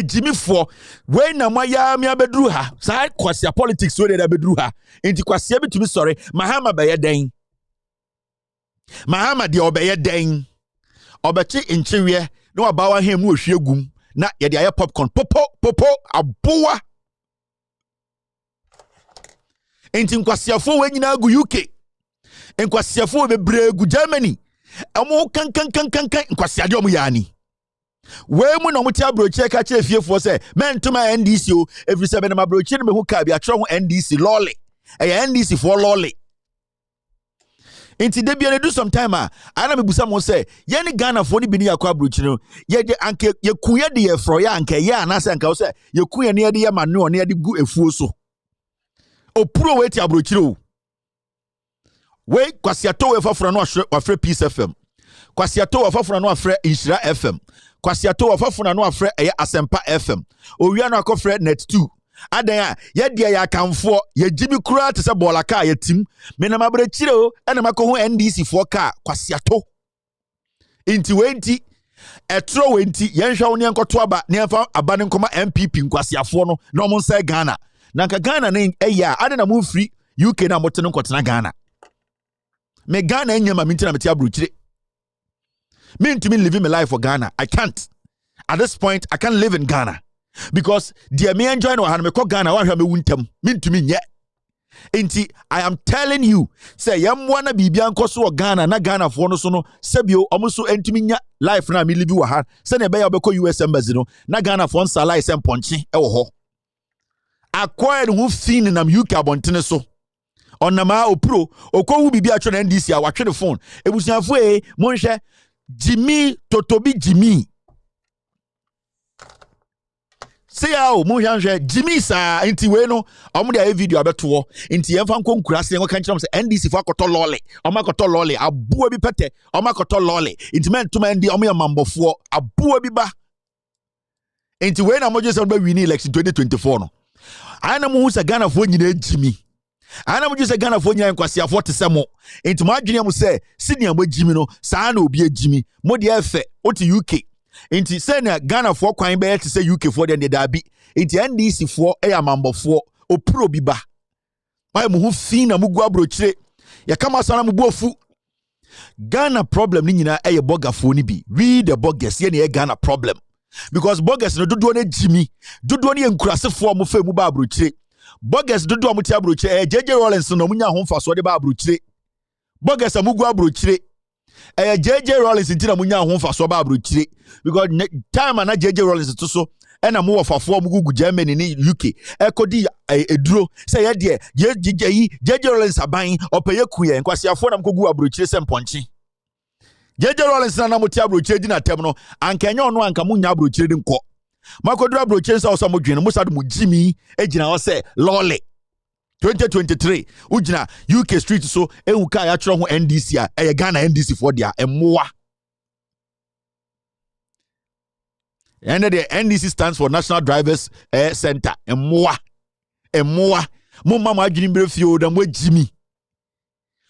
Jimmy for when na maya mi abedru ha sa kwasia politics we dey abedru ha inti kwasia bitumi sorry mahama baye den Mahama de obeye den obechi nchiwe no abawa hem no ohwie gum na ye de aye popcorn popo aboa enti nkwasiafo we nyina agu UK nkwasiafo bebre agu Germany amo kan nkwasiade omo yani we mu no muti abroche ka che fiefo se mentuma NDC o every 7 na abroche no me hu ka bia tro ho NDC lolly NDC for lolly. Inti debi ane do some time ana mebusa mo say ye ni Ghana for ni bini yakwa abrochi no ye de anke ye kuye de ye fro ya anke ye anase anka wo say ye kuye ne de ye manu ne de gu efuo so opuro we ti abrochi ro we kwasiato we fafura no afre Peace FM kwasiato we fafura no afre Inshira FM kwasiato we fafura no afre Asempa FM owia no akofre Net 2 adan ya dia ya kanfo ya Jimmy kura te se bola ka ya tim me na mabre chire o ena makohu NDC for ka kwasiato inti wenti etro wenti yenhwa woni enkoto aba ne enfa aba ne nkoma MPP nkwasiafo no na omo nsa Ghana na nka Ghana ne eya ade na mo free UK na motene nkotena Ghana me Ghana enyama minti na meti abrochire me ntimi living my life for Ghana. I can't at this point. I can't live in Ghana because dear me enjoy no han me ko Ghana wa hwa me wuntam me ntumi nye Inti, I am telling you, say yamwana bibia nkoso Ghana na Ghana for no so no sebio omuso entiminya life na mi live wa ha se na be ya obeko US embassy no na Ghana for nsala ise mponche e wo ho acquired who fin na UK abontene so onama opro okowu bibia atwe na NDC a watwe the phone ebusuafo monhwe Jimmy Totobi Jimmy say how monhwe Jimmy sa inti we no omo dey video abeto inti yemfa nkonkura se ngo kankyerem se NDC fo akoto lolly omo akoto lolly abuo bi pete omo akoto lolly inti men to man di omo yamambofo abuo bi ba inti we na moje se be win election 2024 no ana mo hu se Ghana fo nyina Jimmy ana mo se Ghana fo nyina nkwasiafo 40 mo inti mo adwene mo se senior mo Jimmy no saa na obi Jimmy mo de efe oti UK inti say na Ghana fo kwan be te say UK fo de dabi inti NDC fo amambofo opro bi ba mai mo hu fi na mugu abrochire ya kama sana mubu ofu Ghana problem ni nyina bogafo ni bi we the boggers ye na Ghana problem because boggers no dodo na Jimmy dodo na enkurasefo mo fa mu ba abrochire boggers dodo mo ti abrochire JJ Rollins no munya ho mfa so de ba abrochire boggers amugu abrochire JJ Rollins intina munya ho mfa so ba abrochire because time na JJ Rollins to so ena mo wofafo mugugu Germany ni UK ekodi eduro say ye de JJ Rollins aban opeye kuye nkwasiafo na mkogu abrochire se mponche JJ Rollins na mo ti abrochire di na tem no anka enye ono anka munya abrochire di nko makodura abrochire sa oso mo dwene mo sadu mo Jimmy ejina ho se lolly 2023 ujina UK street so ewuka ya tro ho NDC a Ghana NDC for dia emoa and the NDC stands for National Drivers Center emoa mo mama adwini mbrefie o da mo Jimmy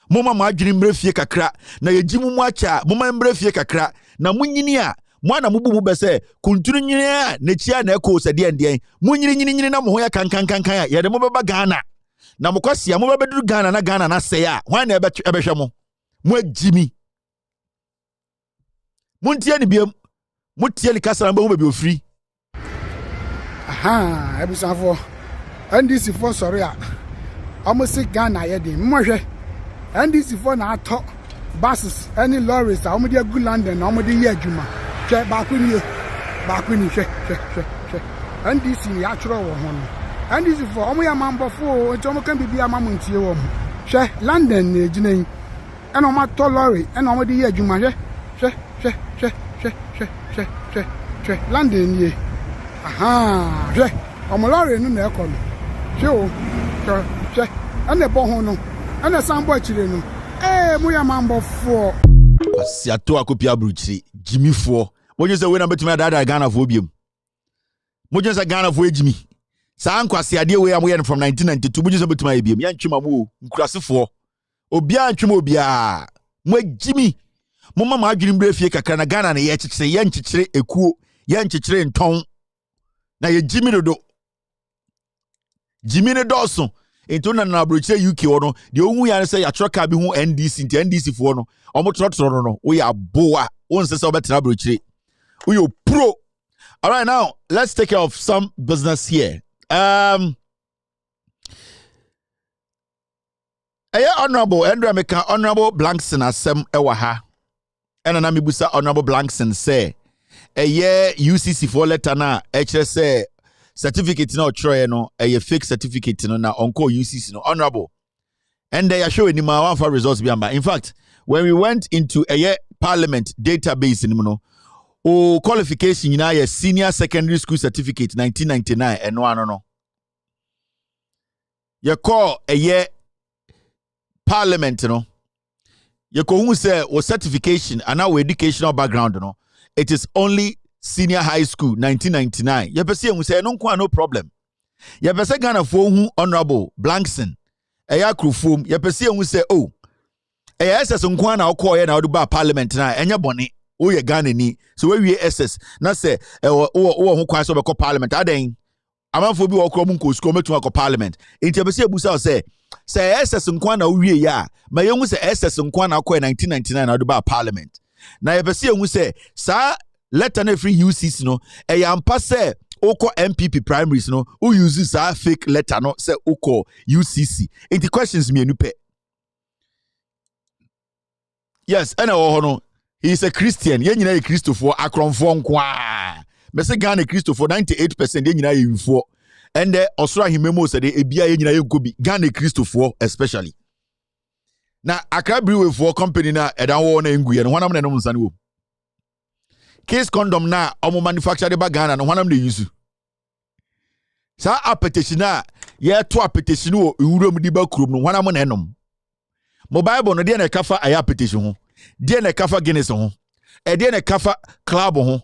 mo mama adwini mbrefie kakra na ye Jimmy mo acha mo mama mbrefie kakra na munyini a mo na mubu mu be se kuntunu nyini a na chia na eko se de ndien munyini na mo ho ya kankan ya de mo beba Ghana na mokwasia mo bebeduru Ghana na Ghana na se ya hwan na ebehwe mo Jimmy muntie ni biem mutie ni kasa na be be ofri aha ebusafo NDC for sorry a almost Ghana ye dey mohwe NDC for na ato buses any lorries a omode agu London na omode ye adwuma hwe baakuni hwe NDC ni atworo wo ho no NDC for omo ya mambofo enti omo kan bibia mamuntie wo mo hwe London na ejinai ena omo to lorry ena omode ye adwuma hwe London ye aha hwe omo lorry no na ekọ no hwe ena bo ho no ena sambo achire no mo ya mambofo asiato akopia abruchiri Jimmy fo moje se we na betumi adada Ghana fo biem moje se Ghana fo Jimmy sa ankwase ade we am from 1992 moje se betumi ayebiem ya ntwema mo nkurasefo obia ntwema obia mo Jimmy mo mama adwini mbrefie kakra na Ghana na ye kyekyere ye nkyekere ekuo ye nkyekere nton na ye Jimmy dodo Jimmy ne doso ento na abrochire UK ono de ohun ya se ya troka bi hu NDC nti NDC fo no omo trotro no we ya boa won se obetra abrochire we pro. All right, now let's take care of some business here. Honorable Andrew Meka Honorable Blankson asem ewa ha ena na mibusa Honorable Blankson say UCC for letter na say certificate no try no fake certificate no na onko UCC no honorable and they are showing him one for results biamba. In fact, when we went into parliament database in qualification in senior secondary school certificate 1999 and no you call parliament no you who say was certification and our educational background no it is only senior high school 1999 you pese who say no problem you pese Ghana for who honorable Blankson krufum you pese who say oh SS nkwa na okoye na oduba parliament na enya bone o ye Ghana ni so we SS na say wo ho kwa so be parliament aden amanfo bi wo kro mu nko school metu akọ parliament enti pese ebusa say SS nkwa na wie ya ma ye hu say SS nkwa na okoye 1999 na oduba parliament na ye pese hu say sa letter na free UCC no ampa say oko MPP primaries no who uses a fake letter no say oko UCC. And the questions me nupe. Yes, and no. He is a Christian. Yen nyina Christopher akronfo nkwa. Me say Ghana Christopher 98% yen nyina yefo. And the Osra himemo said ebia yen nyina yegobi. Ghana Christopher especially. Na Accra Brewery for company na edan wo na nguye no honam na no nsane wo. Case condom na omo manufacture de ba Ghana no honam na yusu. Sa appetition na ye to appetition wo ewurom di ba kurom no honam na enom. Mo Bible no de na kafa aya appetition ho. De na kafa Guinness ho. E de na kafa club ho.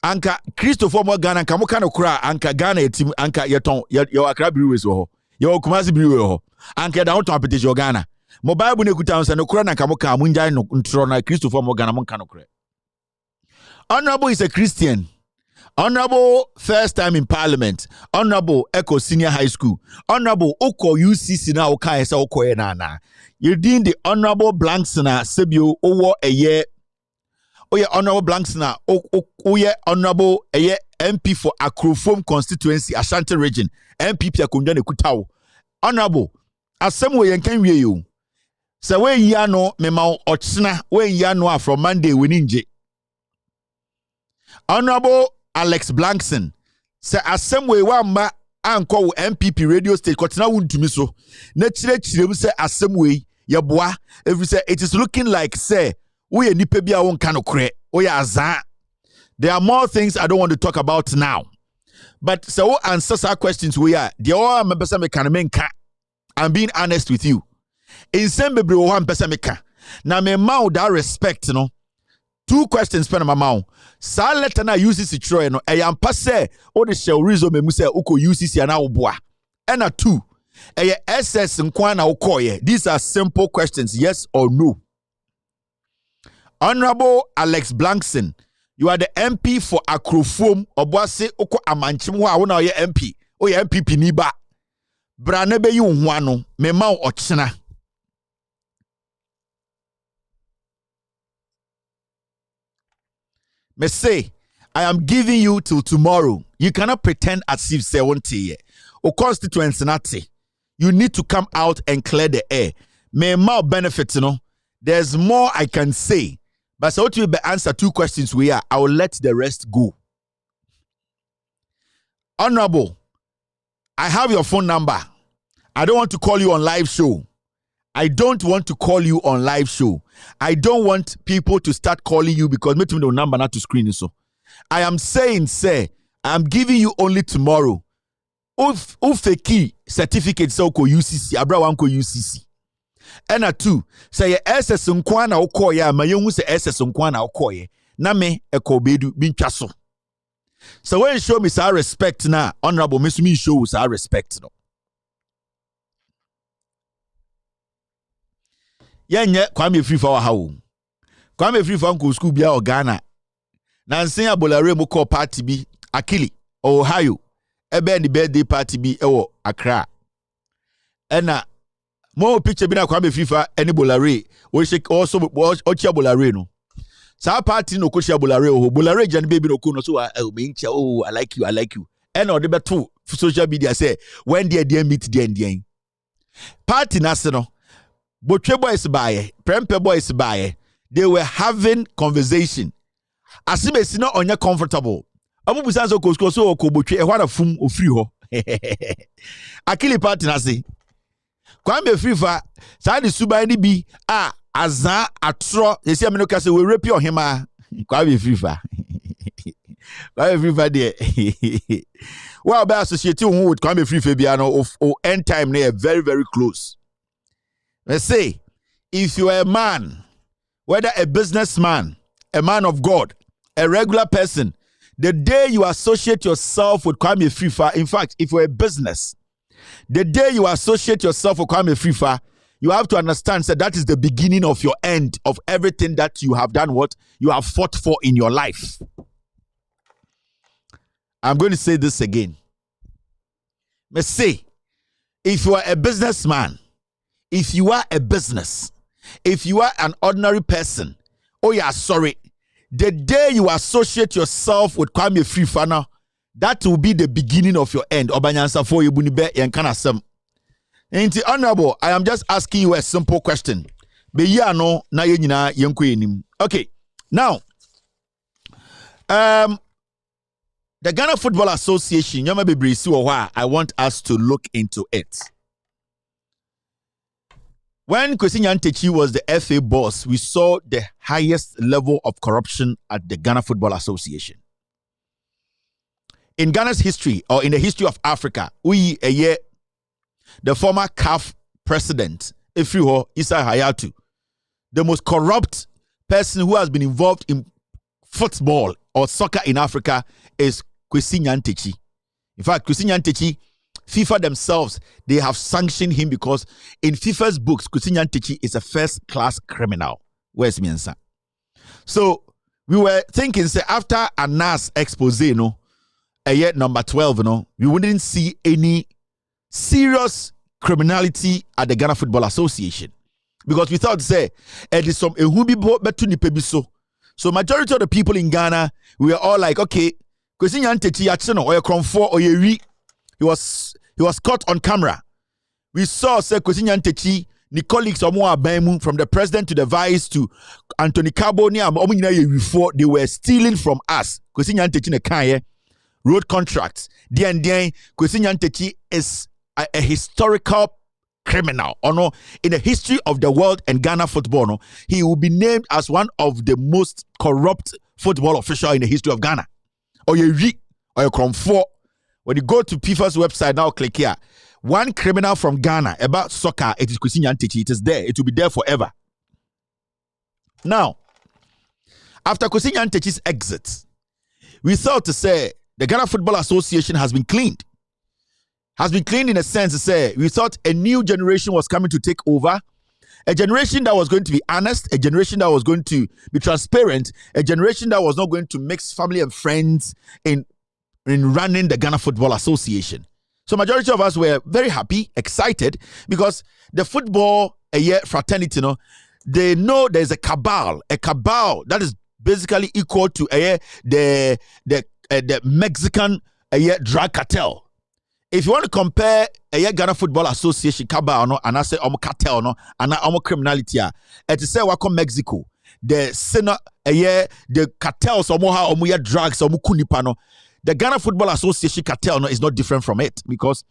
Anka Christopher mo Ghana anka mo ka no kura anka Ghana etim anka yeton ye Accra Brewery ho. Ye Kumasi Brewery ho. Anka da ho ton appetition Ghana. Mo Bible ne kuta nsa no kura na kamo ka munjai no ntro na Christopher Morgan mo ka no kura. Honorable is a Christian. Honorable first time in parliament. Honorable Echo Senior High School. Honorable Oko UCC na oka esa oko e na. You din the Honorable Blanks na sebio owo eye. Oye Honorable Blanks na oye Honorable eye MP for Akrofom constituency Ashanti region. MPP akonja ne kutawo. Honorable asem we yenkan wie you. So when ya no mema ochina when ya no from Monday wininje. Honorable Alex Blankson say asem we wamba anko MPP radio state kotina wuntumi so na chirechirem say asem we yeboa every say it is looking like say we nipa bia won kan okre we azan. There are more things I don't want to talk about now. But so answer our questions we are the all members me kan menka. I'm being honest with you. In same bebre wo han pesa meka na me ma that respect no 2 questions pen ma ma sa letter na UCC tro no e yam pa se o de shall reason me mu se uko UCC na wo boa e na 2 e SS nkwa na wo koye. These are simple questions, yes or no. Honorable Alex Blankson, you are the MP for Akrofom Obuase uko amanchim ho a wo na ye MP o ye MPP ni ba bra na be yi wo ho ano me ma o ochena. Me say, I am giving you till tomorrow. You cannot pretend as if say one tea. O constituency nati. You need to come out and clear the air. May more benefits, you know. There's more I can say. But so to be answer 2 questions we are, I will let the rest go. Honorable, I have your phone number. I don't want to call you on live show. I don't want to call you on live show. I don't want people to start calling you because me the number not to screen so. I am saying, say, I'm giving you only tomorrow. Ufeki certificate so ko UCC, abra wan ko UCC. And a 2, say SS nkwa na okoye, ma yonhu say SS nkwa na okoye. Na me ekobedu bintwaso. So when you show me some respect na, honorable, me show some respect no. Yenye Kwame Free for how. Kwame Free for school bia o Ghana. Nansen abolare mo call party bi Akili Ohio. Ebe ni birthday party bi ewo Accra. Ena mo picture bi na Kwame Free for any bolare. We shake also ochi bolare no. Sa party no kochi bolare o bolare jan baby no ko no so me ncha oh I like you. Ena o de beto social media say when they meet the party na se no. Botwe boys baye, Prempe boys baye, they were having conversation. Asibesi no onye comfortable. Amu busanzo ko so ko botwe e hwana fum ofri ho. Akili party na se. Kwame Free fa sa de suban ni bi azan atro, yesi ameno ka se we rape ohima. Kwame Free fa. Kwame Free fa there. Well, be associated with Kwame Free fa bia no of end time na very very close. Let's say, if you are a man, whether a businessman, a man of God, a regular person, the day you associate yourself with Kwame Free, in fact, if you're a business, the day you associate yourself with Kwame Free, you have to understand that is the beginning of your end of everything that you have done, what you have fought for in your life. I'm going to say this again. Let's say, if you are a businessman, if you are a business, if you are an ordinary person, oh yeah, sorry, the day you associate yourself with Kwame Free, that will be the beginning of your end. Obanyansa for you bunibe yankana sem. Ain't it honorable? I am just asking you a simple question. Be ya no na yenyina yenko enim. Okay. Now, the Ghana Football Association, Yama Idrisu, I want us to look into it. When Kwesi Nyantakyi was the FA boss, we saw the highest level of corruption at the Ghana Football Association. In Ghana's history, or in the history of Africa, the former CAF president, Ifriho Issa Hayatu, the most corrupt person who has been involved in football or soccer in Africa is Kwesi Nyantakyi. In fact, Kwesi Nyantakyi, FIFA themselves, they have sanctioned him because in FIFA's books, Kwesi Nyantakyi is a first-class criminal. Where's Miensa? So we were thinking, say, after Anas expose, a year number 12, we wouldn't see any serious criminality at the Ghana Football Association. Because we thought, say, it is some betu. So majority of the people in Ghana, we were all like, okay, Kwesi Nyantakyi achino or Kronfo or Yeri, he was caught on camera. We saw say Kwesi Nyantakyi, the colleagues from the president to the vice to Anthony Cabo, they were stealing from us. Kwesi Nyantakyi road contracts. Kwesi Nyantakyi is a historical criminal. In the history of the world and Ghana football, he will be named as one of the most corrupt football officials in the history of Ghana. Or you come for. When you go to FIFA's website now, click here. One criminal from Ghana about soccer, it is Kwesi Nyantakyi. It is there. It will be there forever. Now, after Kwesi Nyantakyi's exit, we thought to say the Ghana Football Association has been cleaned. Has been cleaned in a sense to say we thought a new generation was coming to take over. A generation that was going to be honest, a generation that was going to be transparent, a generation that was not going to mix family and friends in running the Ghana Football Association. So majority of us were very happy, excited, because the football fraternity, they know there's a cabal that is basically equal to the Mexican drug cartel. If you want to compare Ghana Football Association cabal and I say cartel and criminality, it is say wako Mexico. The cartels omoha drugs kunipa. The Ghana Football Association cartel is not different from it, because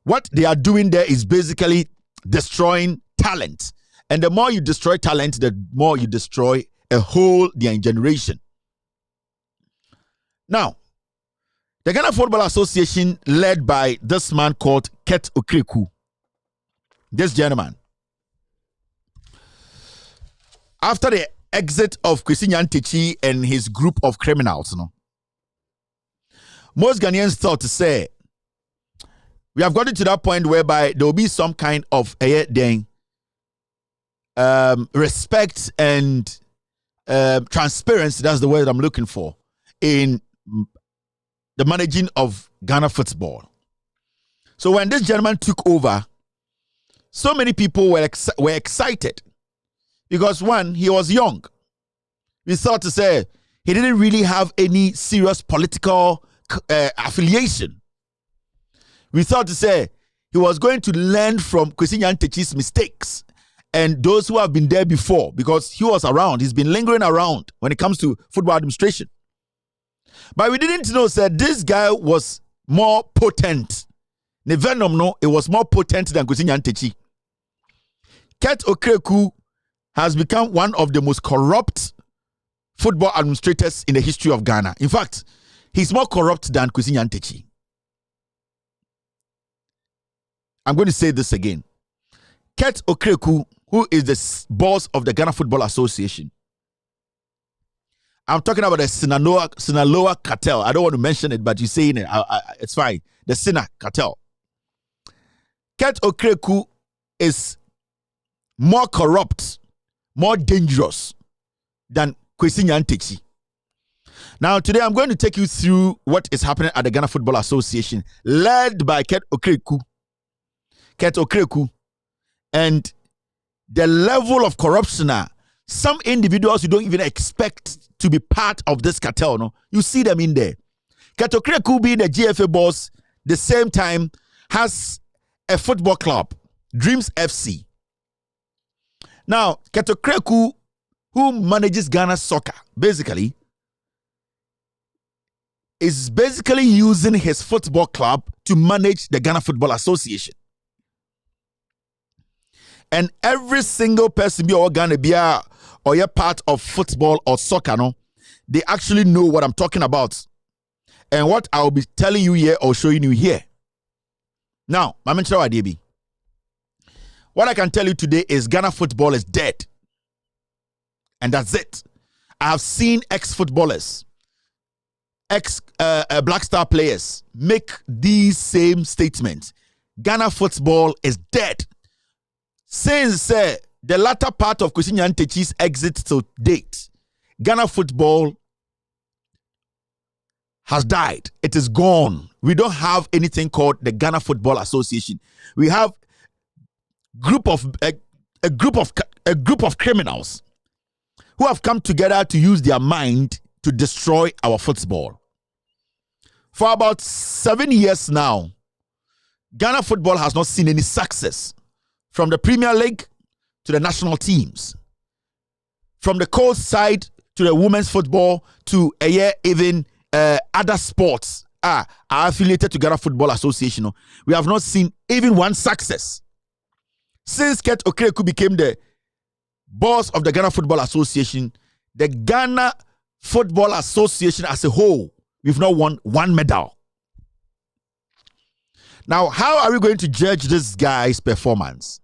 what they are doing there is basically destroying talent. And the more you destroy talent, the more you destroy a whole generation. Now, the Ghana Football Association, led by this man called Ket Okreku, this gentleman, after the exit of Kwesi Nyantakyi and his group of criminals, most Ghanaians thought to say, we have gotten to that point whereby there will be some kind of respect and transparency, that's the word I'm looking for, in the managing of Ghana football. So when this gentleman took over, so many people were excited because, one, he was young. We thought to say he didn't really have any serious political affiliation. We thought to say he was going to learn from Kwesi Nyantakyi's mistakes and those who have been there before, because he was around. He's been lingering around when it comes to football administration. But we didn't know that this guy was more potent. The venom, it was more potent than Kwesi Nyantakyi. Ket Okreku has become one of the most corrupt football administrators in the history of Ghana. In fact, he's more corrupt than Kwesi Nyantakyi. I'm going to say this again. Ket Okreku, who is the boss of the Ghana Football Association. I'm talking about the Sinaloa cartel. I don't want to mention it, but you're saying it. It's fine. The Sina cartel. Ket Okreku is more corrupt, more dangerous than Kwesi Nyantakyi. Now, today I'm going to take you through what is happening at the Ghana Football Association, led by Ket Okreku. Ket Okreku. And the level of corruption, some individuals you don't even expect to be part of this cartel, you see them in there. Ketokreku being the GFA boss, the same time has a football club, Dreams FC. Now, Ketokreku, who manages Ghana soccer, basically, is basically using his football club to manage the Ghana Football Association. And every single person be or Ghana be or you're part of football or soccer, no, they actually know what I'm talking about. And what I'll be telling you here or showing you here. Now, what I can tell you today is Ghana football is dead. And that's it. I have seen ex-footballers, ex-Black Star players make these same statements. Ghana football is dead. Since the latter part of Kwesi Nyantakyi's exit to date, Ghana football has died. It is gone. We don't have anything called the Ghana Football Association. We have a group of criminals who have come together to use their mind to destroy our football. For about 7 years now, Ghana football has not seen any success. From the Premier League to the national teams, from the coast side to the women's football to even other sports are affiliated to Ghana Football Association. We have not seen even one success. Since Ket Okreku became the boss of the Ghana Football Association, the Ghana Football Association as a whole, we've not won one medal. Now, how are we going to judge this guy's performance?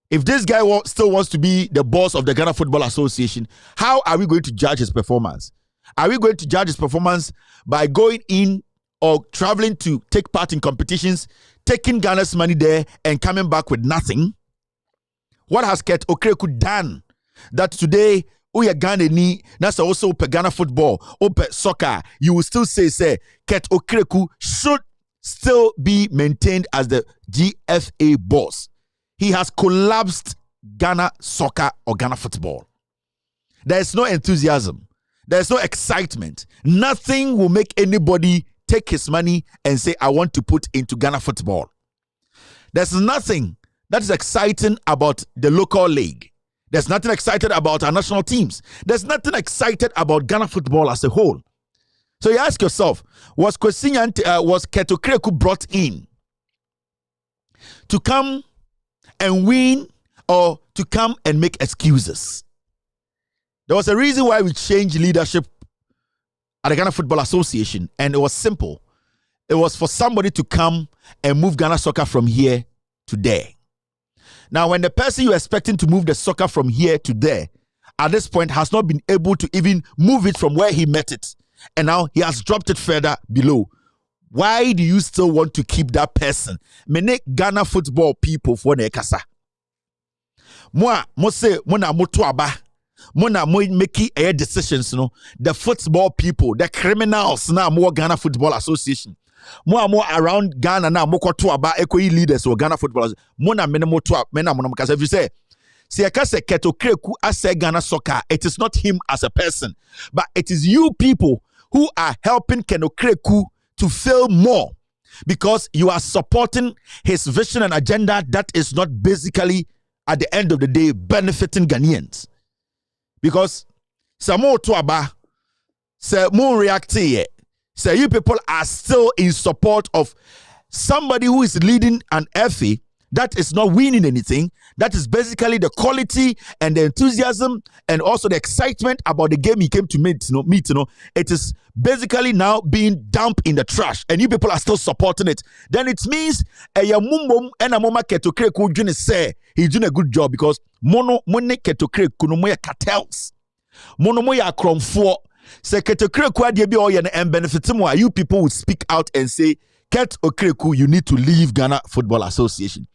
If this guy still wants to be the boss of the Ghana Football Association, how are we going to judge his performance? Are we going to judge his performance by going in or traveling to take part in competitions, taking Ghana's money there and coming back with nothing? What has Ket Okreku done that today, Uya Ghana ni, that's also Ope Ghana football, Ope soccer, you will still say Ket Okreku should still be maintained as the GFA boss? He has collapsed Ghana soccer or Ghana football. There is no enthusiasm. There is no excitement. Nothing will make anybody take his money and say, I want to put into Ghana football. There's nothing that is exciting about the local league. There's nothing excited about our national teams. There's nothing excited about Ghana football as a whole. So you ask yourself, was Ket Okreku brought in to come and win or to come and make excuses? There was a reason why we changed leadership at the Ghana Football Association, and it was simple. It was for somebody to come and move Ghana soccer from here to there. Now, when the person you're expecting to move the soccer from here to there, at this point has not been able to even move it from where he met it, and now he has dropped it further below, why do you still want to keep that person? Mene Ghana football people for ne kasa. Mo say mo na moto aba. Mo na mo make decisions, no. The football people, the criminals na mo Ghana Football Association. Mo around Ghana na mo kwato aba ekoyi leaders of Ghana Football Association. Mo na mene moto mena mo kasa. If you say Ket Okreku as Ghana soccer, it is not him as a person, but it is you people who are helping Ket Okreku to fail more, because you are supporting his vision and agenda that is not basically, at the end of the day, benefiting Ghanaians. Because Samo Tuaba, say more react here, say you people are still in support of somebody who is leading an FA that is not winning anything. That is basically the quality and the enthusiasm and also the excitement about the game he came to meet. It is basically now being dumped in the trash, and you people are still supporting it. Then it means Ket Okreku say he's doing a good job, because Ket Okreku no more cartels, mono more kromfo. Say Ket Okreku ade bi oye and benefit mo. You people would speak out and say, Ket Okreku, you need to leave Ghana Football Association.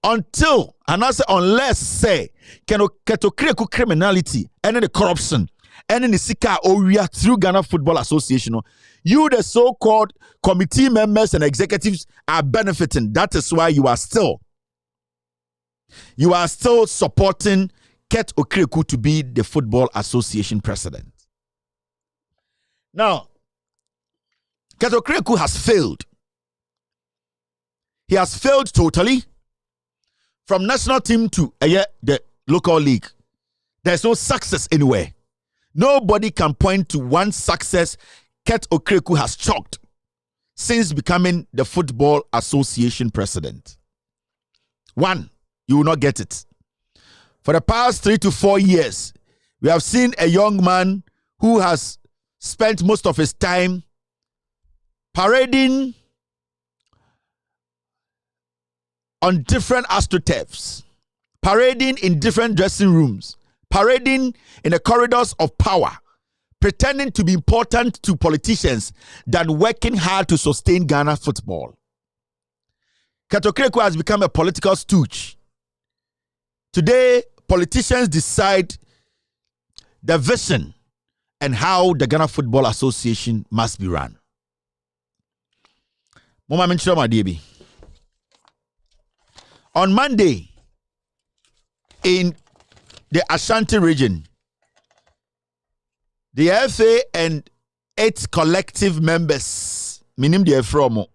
Unless say Ket Okreku criminality and the corruption and the sika area through Ghana Football Association, you the so-called committee members and executives are benefiting. That is why you are still supporting Ket Okreku to be the Football Association president. Now, Ketokreku has failed. He has failed totally. From national team to the local league, there's no success anywhere. Nobody can point to one success Ket Okreku has chalked since becoming the Football Association president. One, you will not get it. For the past 3 to 4 years, we have seen a young man who has spent most of his time parading on different astroturfs, parading in different dressing rooms, parading in the corridors of power, pretending to be important to politicians than working hard to sustain Ghana football. Ketokreku has become a political stooge. Today, politicians decide the vision and how the Ghana Football Association must be run. On Monday, in the Ashanti region, the FA and 8 collective members, minim the from,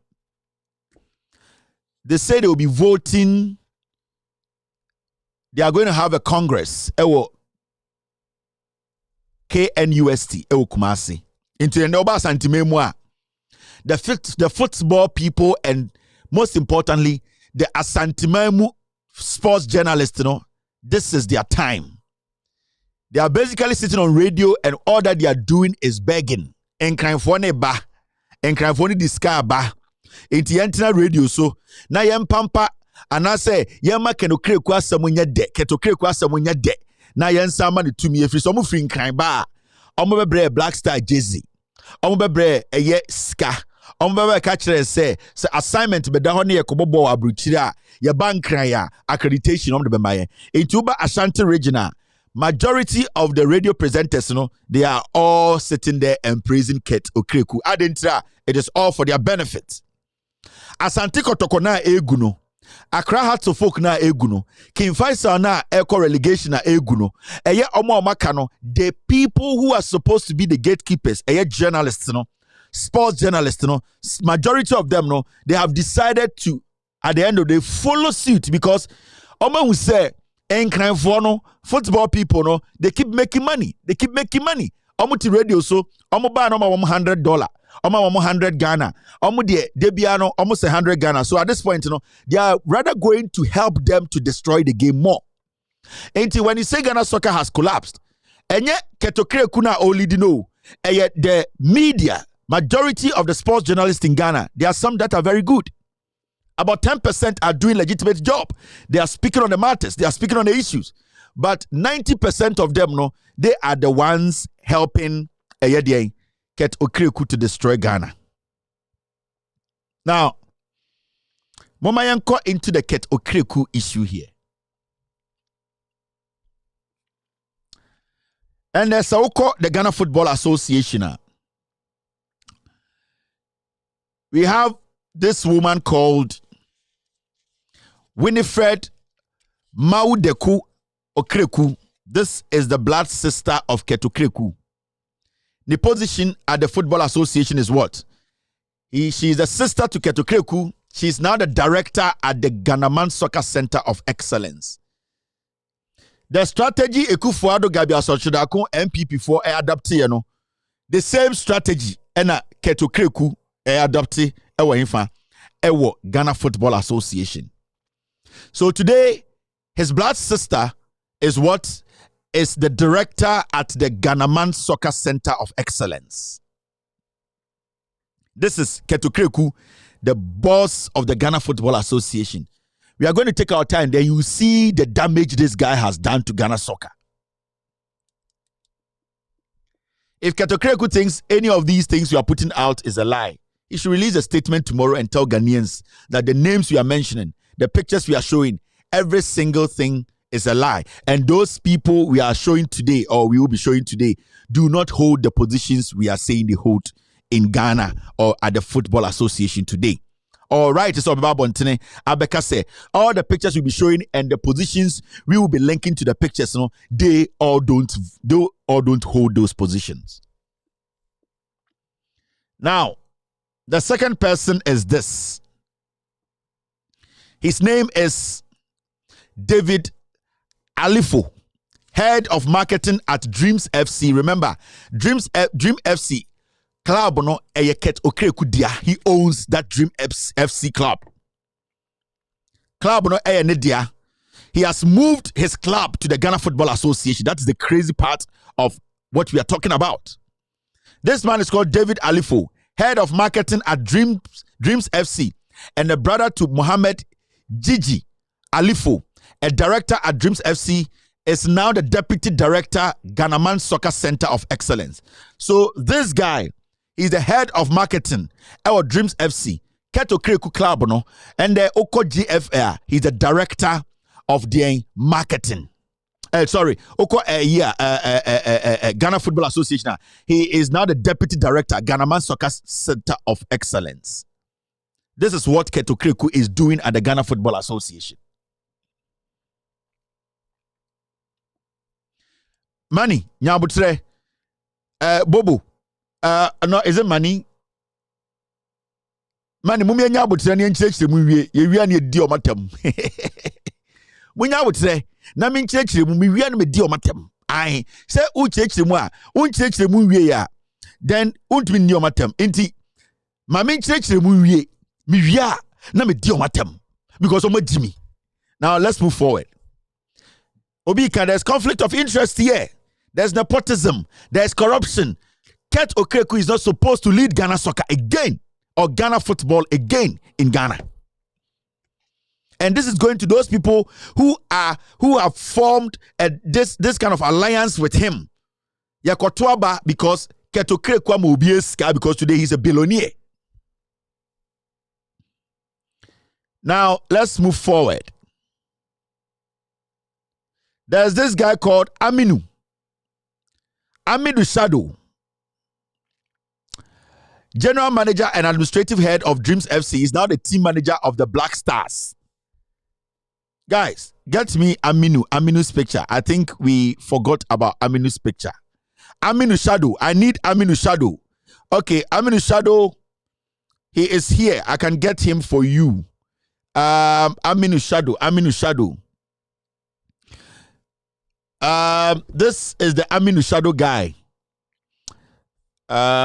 they say they will be voting. They are going to have a congress. KNUST, Kumasi. Into the Noba Santimemwa. The football people and most importantly, the Asantimemu sports journalists, this is their time. They are basically sitting on radio and all that they are doing is begging. Enkranfone ba. Enkranfone diska ba. Inti antina radio so. Na yempampa anase yema kenokreku asamunya de. Ketokreku asamunya de. Na yensama ni tumi efiri so mu free nkran ba. Omo bebre Black Star Jay-Z. Omo bebre eye ska. Omo bebe ka kire se assignment be da ho ne yekobobo abruchiri a ye bankran ya accreditation omo de be maye. Inti uba Ashanti regional majority of the radio presenters, they are all sitting there and praising Ket Okreku. Adentra, it is all for their benefit. Asante Kotoko na eguno. Accra Hearts of Folk na eguno. King Faisal na eko relegation na eguno. Eye omo makano. The people who are supposed to be the gatekeepers, eye journalists, sports journalists, majority of them, they have decided to, at the end of the day, follow suit because omo who say, football people, they keep making money. They keep making money. Omo radio so, omo buy no $100. Omo 100 Ghana. Omo de debiano almost 100 Ghana. So at this point, they are rather going to help them to destroy the game more. Until when you say Ghana soccer has collapsed, and yet Ketokreku na only know, and yet the media, majority of the sports journalists in Ghana, there are some that are very good. About 10% are doing legitimate job. They are speaking on the matters. They are speaking on the issues. But 90% of them, they are the ones helping Ket Okreku to destroy Ghana. Now, Momayanko into the Ket Okreku issue here. And there's also the Ghana Football Association. We have this woman called Winifred Maudeku Okreku. This is the blood sister of Ket Okreku. The position at the Football Association is what? She is the sister to Ket Okreku. She is now the director at the Ghanaman Soccer Center of Excellence. The strategy Ekufuado Gabi Asochidako MPP for adapte the same strategy ena Ket Okreku adapte ewo Ghana Football Association. So today, his blood sister is what is the director at the Ghanaman Soccer Center of Excellence. This is Ket Okreku, the boss of the Ghana Football Association. We are going to take our time. Then you see the damage this guy has done to Ghana soccer. If Ket Okreku thinks any of these things you are putting out is a lie, he should release a statement tomorrow and tell Ghanaians that the names we are mentioning, the pictures we are showing, every single thing is a lie. And those people we are showing today, or we will be showing today, do not hold the positions we are saying they hold in Ghana or at the Football Association today. All right, it's about Bontene. Abeka say all the pictures we'll be showing and the positions we will be linking to the pictures. They all don't hold those positions. Now, The second person is this. His name is David Alifo, head of marketing at Dreams FC. Remember, Dream FC club no Eket Okrekudia. He owns that Dream FC club. Club no Nidia. He has moved his club to the Ghana Football Association. That is the crazy part of what we are talking about. This man is called David Alifo, head of marketing at Dreams FC, and a brother to Mohammed Gigi Alifo, a director at Dreams FC, is now the deputy director, Ghanaman Soccer Center of Excellence. So this guy is the head of marketing at Dreams FC, Keto Kreku Club, no, and the Oko GFR. He's the director of the marketing. Oko Ghana Football Association. He is now the deputy director, Ghanaman Soccer Center of Excellence. This is what Keto Kreku is doing at the Ghana Football Association. Money, nyabutre, Bobo, no, is it money? Money, mumia nyabutre ni nchechire muwie, yewia ni edi omatem. Munya butre, na mi nchechire mu miwia ni edi omatem. Ai, se u chechire mu a, unchechire mu wie ya, then untumi ni omatem. Inti, mami nchechire mu wie, miwia na me di omatem because omo Jimmy. Now let's move forward. Obika, there's conflict of interest here. There's nepotism. There's corruption. Ket Okreku is not supposed to lead Ghana soccer again or Ghana football again in Ghana. And this is going to those people who have formed this kind of alliance with him. Yakotuaba because Ket Okreku amobieska because today he's a billionaire. Now let's move forward. There's this guy called Aminu Shadow, general manager and administrative head of Dreams FC, is now the team manager of the Black Stars. Guys, get me Aminu's picture. I think we forgot about Aminu's picture. Aminu Shadow. I need Aminu Shadow. Okay, Aminu Shadow. He is here. I can get him for you. Aminu Shadow. This is the Aminu Shadow guy.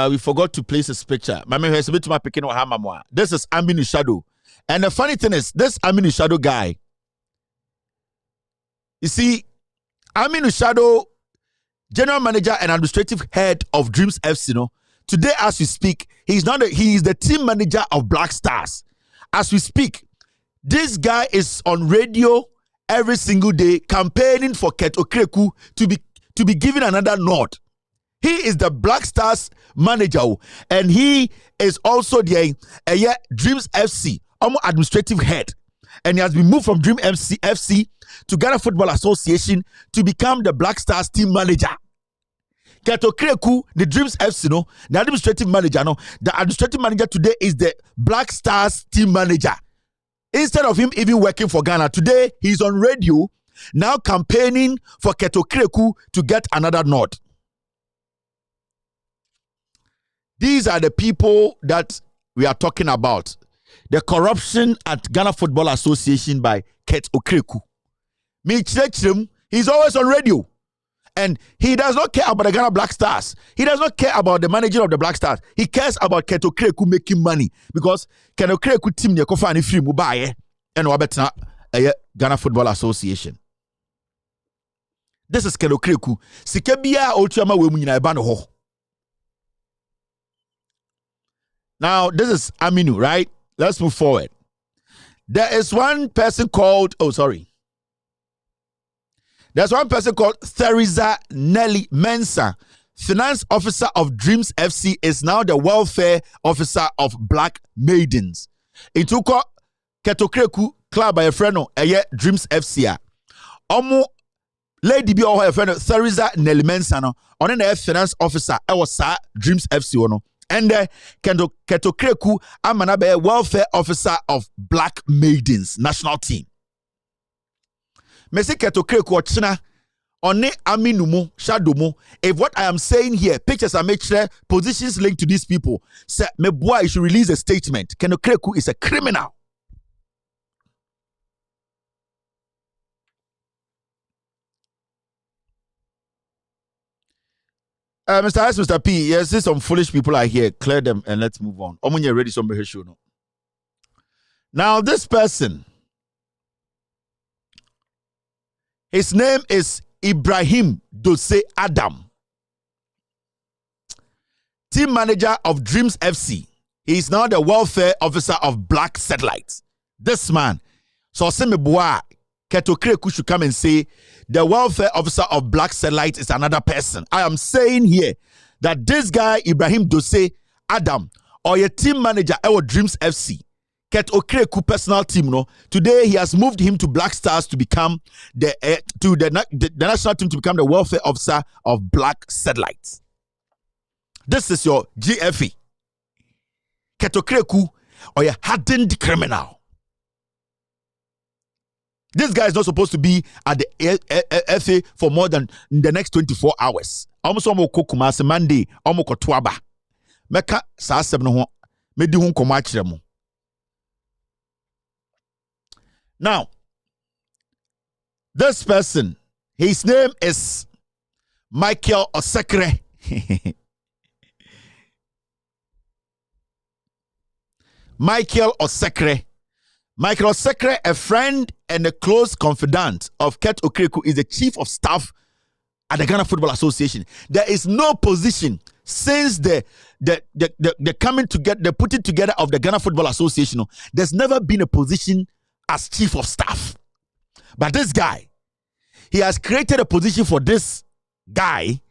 We forgot to place his picture. This is Aminu Shadow. And the funny thing is, this Aminu Shadow guy, you see, Aminu Shadow, general manager and administrative head of Dreams FC, today as we speak, he is the team manager of Black Stars. As we speak, this guy is on radio every single day campaigning for Ket Okreku to be given another nod. He is the Black Stars manager, and he is also the Dreams FC administrative head. And he has been moved from Dream FC to Ghana Football Association to become the Black Stars team manager. Ket Okreku, the Dreams FC, the administrative manager, the administrative manager today is the Black Stars team manager. Instead of him even working for Ghana, today he's on radio, now campaigning for Ket Okreku to get another nod. These are the people that we are talking about. The corruption at Ghana Football Association by Ket Okreku. He's always on radio. And he does not care about the Ghana Black Stars. He does not care about the manager of the Black Stars. He cares about Ket Okreku making money. Because Ket Okreku team ne kofa ni free mubaye and wabetna Ghana Football Association. This is Ket Okreku. Sikebia otuama we munyina eba no ho. Now, this is Aminu, right? Let's move forward. There is one person called, there's one person called Theresa Nelly Mensah, finance officer of Dreams FC, is now the welfare officer of Black Maidens. It took Ket Okreku club by a friend of Dreams FC. Lady be a friend of Theresa Nelly Mensah, on the finance officer, I was Dreams FC. And Ket Okreku amanabe welfare officer of Black Maidens national team. Mesi Ket Okreku ochina One aminumo shadomo. If what I am saying here, pictures are made sure positions linked to these people. Say me boy, you should release a statement. Kenokreku is a criminal. Mr. S, Mr. P, yes, there's some foolish people are here. Clear them and let's move on. Omunye ready some show no. Now this person, his name is Ibrahim Dose Adam, team manager of Dreams FC. He is now the welfare officer of Black Satellites. This man, so Semeboa Ketokreku should come and say the welfare officer of Black Satellite is another person. I am saying here that this guy, Ibrahim Dose Adam, or your team manager, our Dreams FC, Ketokreku personal team, no, today he has moved him to Black Stars to become the national team to become the welfare officer of Black Satellites. This is your GFE. Ketokreku, or your hardened criminal. This guy is not supposed to be at the FA for more than the next 24 hours. Almost almost Kumasi Monday, almost Kotwaba. Meka sa asem no ho medi hu nkomo akire mo. Now, this person, his name is Michael Osekre. Michael Osekre. Michael Osekre, a friend and a close confidant of Ket Okreku, is the chief of staff at the Ghana Football Association. There is no position since the coming together, the putting together of the Ghana Football Association. There's never been a position as chief of staff. But this guy, he has created a position for this guy.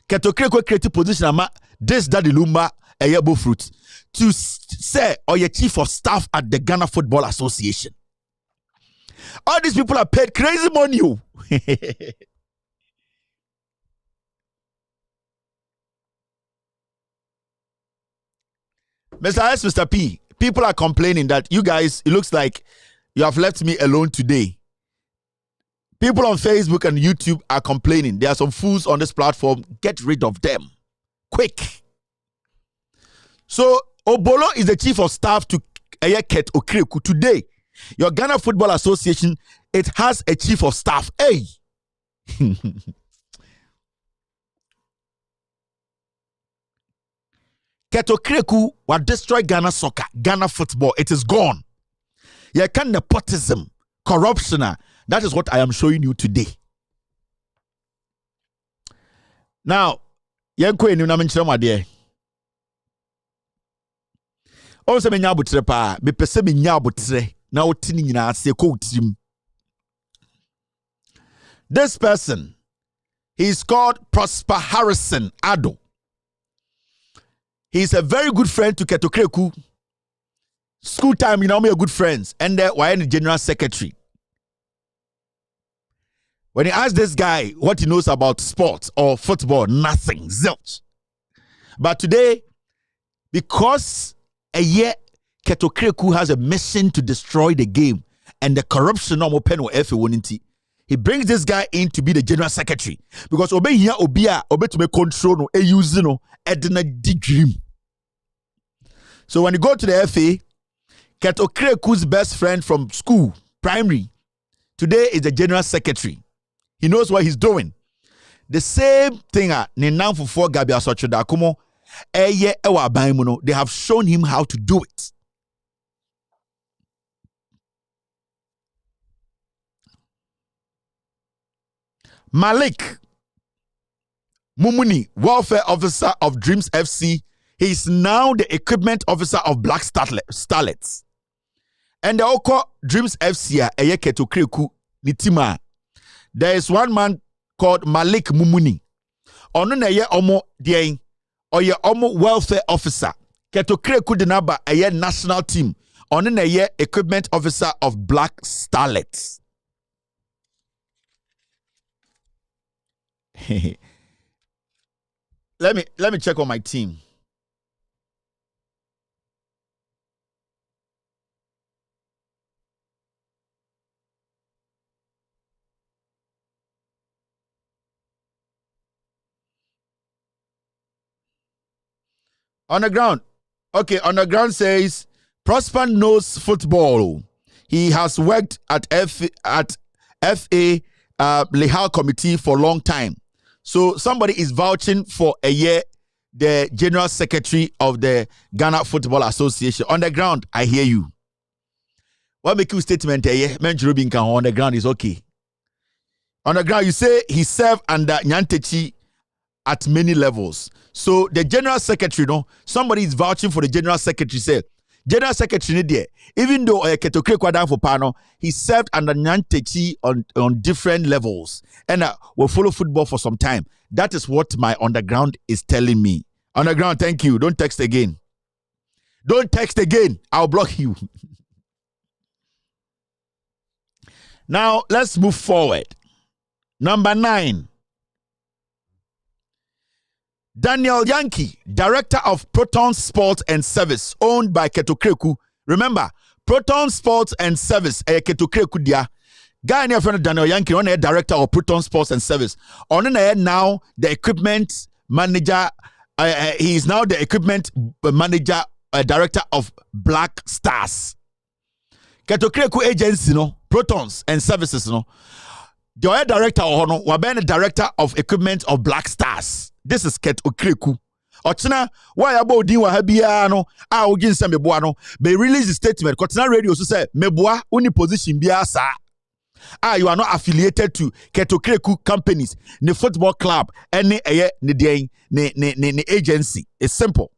Ket Okreku created position ama this Daddy Lumba Eyebo Fruit to say, or your chief of staff at the Ghana Football Association. All these people are paid crazy money. Mr. S, Mr. P, people are complaining that you guys, it looks like you have left me alone today. People on Facebook and YouTube are complaining. There are some fools on this platform. Get rid of them. Quick. So, Obolo is the chief of staff to Ket Okreku. Today, your Ghana Football Association, it has a chief of staff. Hey! Ket Okreku will destroy Ghana soccer, Ghana football. It is gone. You can nepotism, corruption. That is what I am showing you today. Now, yenko enu na menchire mo de. Also, me nyabutre pa, me pese me nyabutre na otini nyina ase ko utrim. This person, he is called Prosper Harrison Ado. He is a very good friend to Ket Okreku. School time, you know, we are good friends. And why the general secretary. When he asked this guy what he knows about sports or football, nothing, zilch. But today, because a year Ket Okreku has a mission to destroy the game and the corruption of Open he brings this guy in to be the general secretary because obe here obia obe to make control no use no edna dream. So when you go to the FA, Ket Okreku's best friend from school, primary, today is the general secretary. He knows what he's doing. The same thing for Gabi Asochoda Akumo. They have shown him how to do it. Malik Mumuni, welfare officer of Dreams FC, he is now the equipment officer of Black Starlets. And the Oko Dreams FC Ket Okreku Nitima. There is one man called Malik Mumuni. Ono na ye omo dieng. Or your welfare officer. Ket Okreku dinaba a national team. On a year equipment officer of Black Starlets. Let me check on my team. On the ground. Okay, on the ground says Prosper knows football. He has worked at FA Lehal committee for a long time. So somebody is vouching for a year, the general secretary of the Ghana Football Association. On the ground, I hear you. What make you statement on the ground is okay. On the ground, you say he served under Nyantechi at many levels. So the general secretary, somebody is vouching for the general secretary. Say, general secretary, there, even though Ketokre Kwadang for Pano, he served under Nyantechi on different levels and will follow football for some time. That is what my underground is telling me. Underground, thank you. Don't text again. Don't text again. I'll block you. Now, let's move forward. Number 9. Daniel Yankee, director of Proton Sports and Service, owned by Ketokreku. Remember, Proton Sports and Service, Ketokreku dia. Guy near friend Daniel Yankee, on a director of Proton Sports and Service. On now the equipment manager. He is now the equipment manager, director of Black Stars. Ketokreku agency, Protons and Services, The other director the director of equipment of Black Stars. This is Ketokreku. Ochina, why about Diwa Habiano? Ugin Sameboano. They release the statement. Kotina Radio so say, Meboa, uni position biasa. You are not affiliated to Ketokreku companies, the football club, any ni agency. It's simple.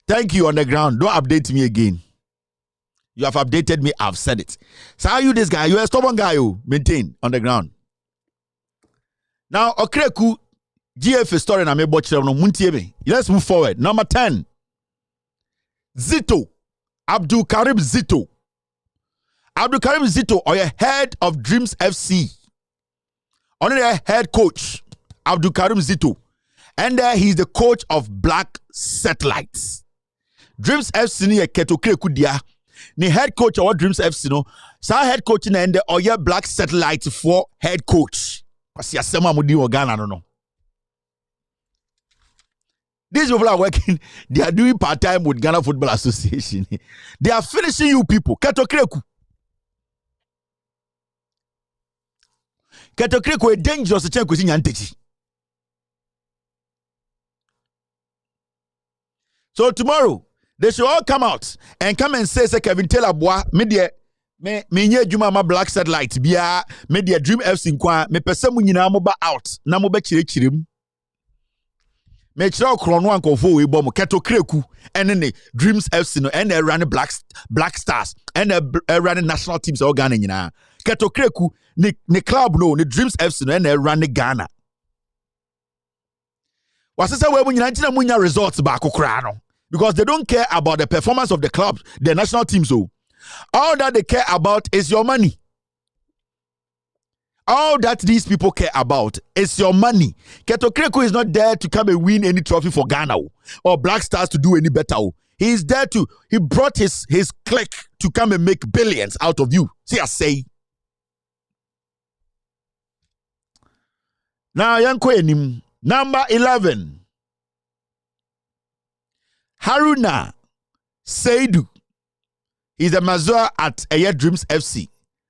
Thank you on the ground. Don't update me again. You have updated me. I've said it. So are you this guy? You're a stubborn guy who maintain on the ground. Now, Okreku, GF story na me bochire no muntiebe. Let's move forward. Number 10. Zito. Abdul Karim Zito. Abdul Karim Zito, or your head of Dreams FC. Only the head coach, Abdul Karim Zito. And he's the coach of Black Satellites. Dreams FC ni Ketokreku dia. Ni head coach of Dreams FC no. Sa head coach na ende oye Black Satellite for head coach. Kwasi asema mudi wo Ghana no. These people are working, they are doing part-time with Ghana Football Association. They are finishing you people. Ketokreku. Ketokreku is dangerous to check with Nyantechi. So tomorrow, they should all come out and come and say Kevin Taylor boy media me nye juma ma Black Satellite bia media Dream FC nkwa me pese mu nyina mo ba out na mo ba chirechirim me chira okrono ankofo we bom Ketokreku ene ne Dreams FC no ene run Black Stars ene run national teams all Ghana nyina Ketokreku ne club no ne Dreams FC no ene run Ghana wasesa we mu nyina ntina mu nya results ba kokra no. Because they don't care about the performance of the club, the national team. So all that they care about is your money. All that these people care about is your money. Ketokreku is not there to come and win any trophy for Ghana or Black Stars to do any better. He is there he brought his clique to come and make billions out of you. See, I say. Now, Yanko Enim, number 11. Haruna Seidu is a mazor at Air Dreams FC.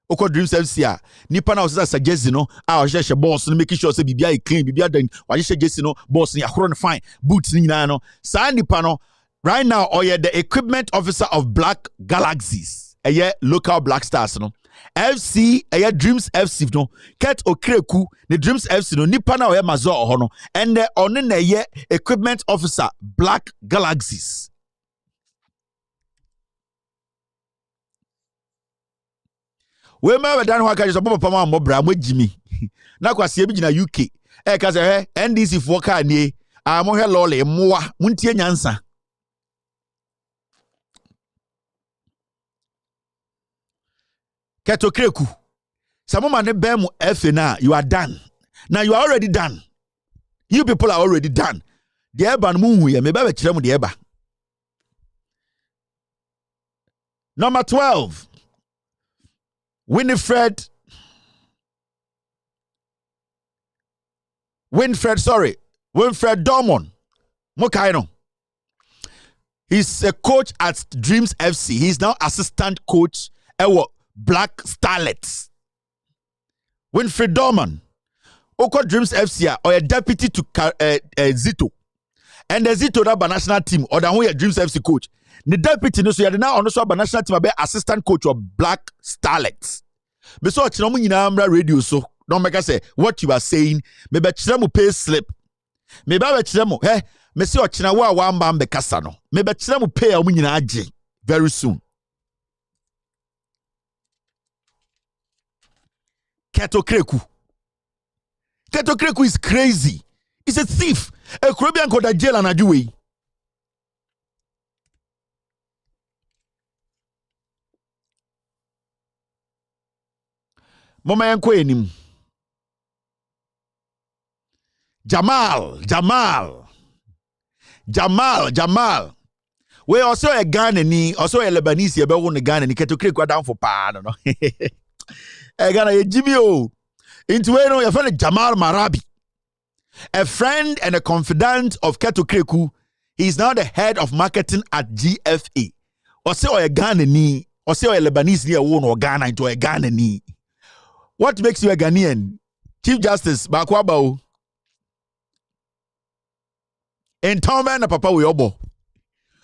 Oko Dreams FC nipa na osisa suggest no a boss no make sure say bibia clean bibia then wa suggest no boss ni ahoro fine boots ni na no sa nipa no right now the equipment officer of Black Galaxies local Black Stars no FC Dreams FC no Ketokreku the Dreams FC no nipa na mazor ho no and on na equipment officer Black Galaxies. We ma dan ho aka so papa ma mbobra mo jimi na kwase bi gina UK ka se NDC fo ka nie mo hwe lole moa muntie nyansa Ketokreku samoma ne bem efe na you are done. Now you are already done. You people are already done. The eba no mu ye me ba kire mu the eba. Number 12. Winifred Winfred Dormon. Mokaino. He's a coach at Dreams FC. He's now assistant coach at Black Starlets. Winfred Dorman. Oko Dreams FC or a deputy to Zito. And the Zito na national team or the Dreams FC coach. The deputy no so you now on the national team be assistant coach of Black Starlets. Me so chino mu nyina radio so don't make us say what you are saying. Me be chira mu pay slip. Me ba be chira mu me say ochina wa mba be kasa no. Me be chira mu pay a mu nyina age very soon. Keto Kreku is crazy. He's a thief. A Caribbean called a jail and a Jewy. Mama yanko enim. Jamal. We also a Ghanaian, also a Lebanese, you better want Ghana. Keto Kreku down for pa, no. Ghana, Jimmy O. Into where your friend Jamal Marabi, a friend and a confidant of Keto Kreku. He is now the head of marketing at GFA. Or say a Ghanaian, or say a Lebanese near one or Ghana into a Ghanaian. What makes you a Ghanaian? Chief Justice Bakwabao. In town man papa we obo.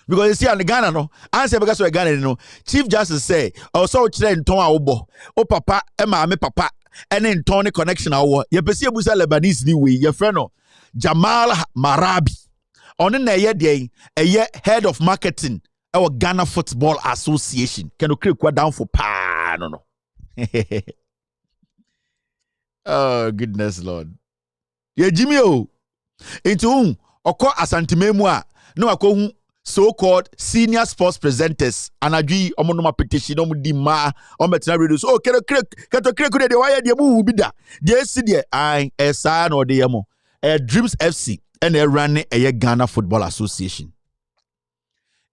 Because you see on the Ghana no, answer because we Ghana no. Chief Justice say, "Oh so chire in town obo. Oh papa, ema me papa." And in Tony connection our you pesi abusa Lebanese ni we your friend no Jamal Marabi on na ye dey head of marketing our Ghana Football Association can you create down for pa no oh goodness Lord ye Jimmy o into oko asantememu a no akohu so-called senior sports presenters anadwi omonoma petition di ma ometina radio so keto krek de why de mu bi da de si de ai esa na ode yemo Dreams FC and run a Ghana Football Association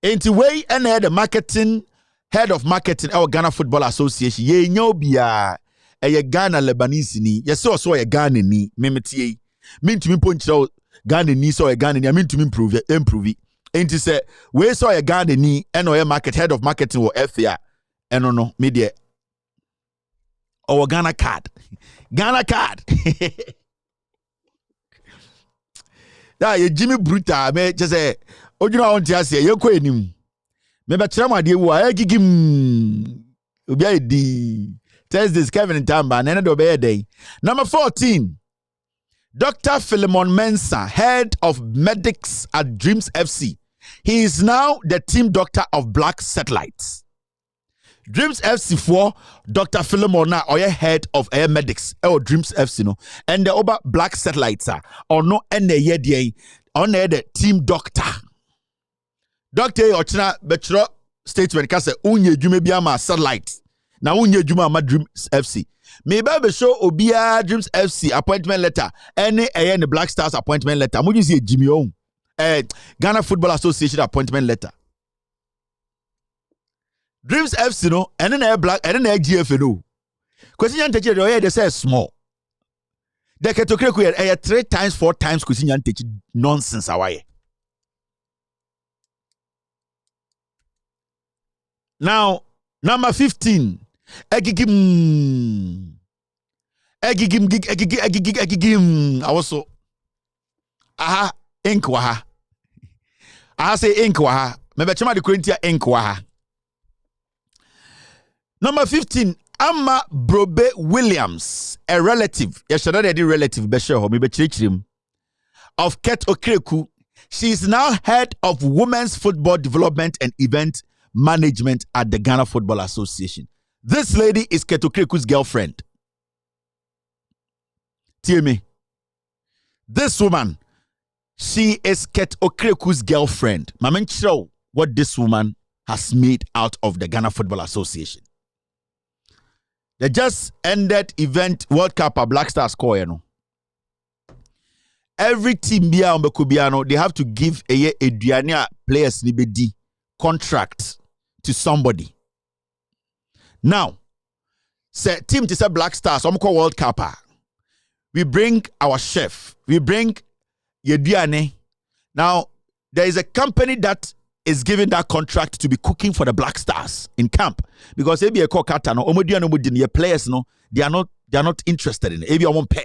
enti way and the head of marketing our Ghana Football Association ye nyo bia Ghana Lebanese ni ye so ye Ghana ni memetie mintumi ponchira Ghana ni so ye Ghana ni mintumi improve and to say, we saw a Ghana ni and or market head of marketing or FA and no media or Ghana card. That ye Jimmy Bruta me just say, oh you know on to say you ko enim. Me be try ma de wo a gigim obi a di Thursdays Kevin and Tamba na do be day. Number 14. Dr. Philemon Mensah, head of medics at Dreams FC. He is now the team doctor of Black Satellites. Dreams FC for Dr. Philemon now or head of air medics or Dreams FC no and the over Black Satellites or no and the on the team doctor. Doctor Ochina Betro statement can say unye jume biama satellite. Na unye juma ma Dreams FC. Maybe show Obia Dreams FC appointment letter any the Black Stars appointment letter. Mo you see Jimmy O. Ghana Football Association appointment letter. Dreams FC no and then Black and then GFA no. Question yan take they say small. They can talk 3 times 4 times question yan take nonsense away. Now number 15 Egigim. I also. Aha, ink waha. I say ink waha. Maybe chama de Corinthia ink waha. Number 15, Amma Brobe Williams, a relative. Yeshada de relative besho maybe chirichirim of Ket Okreku. She is now head of Women's Football Development and Event Management at the Ghana Football Association. This lady is Keto Kreku's girlfriend. Tell me. This woman, she is Keto Kreku's girlfriend. Mamen show what this woman has made out of the Ghana Football Association. They just ended event World Cup at Black Stars score, you know. Every team bia on Bekubiano, they have to give a Duania players libedi contract to somebody. Now, say team to say Black Stars, I'm call World Cup. we bring our chef, we bring Yediane. Now, there is a company that is given that contract to be cooking for the Black Stars in camp, because maybe a kokata no omodia players no, they are not interested in it. Maybe I won't pay.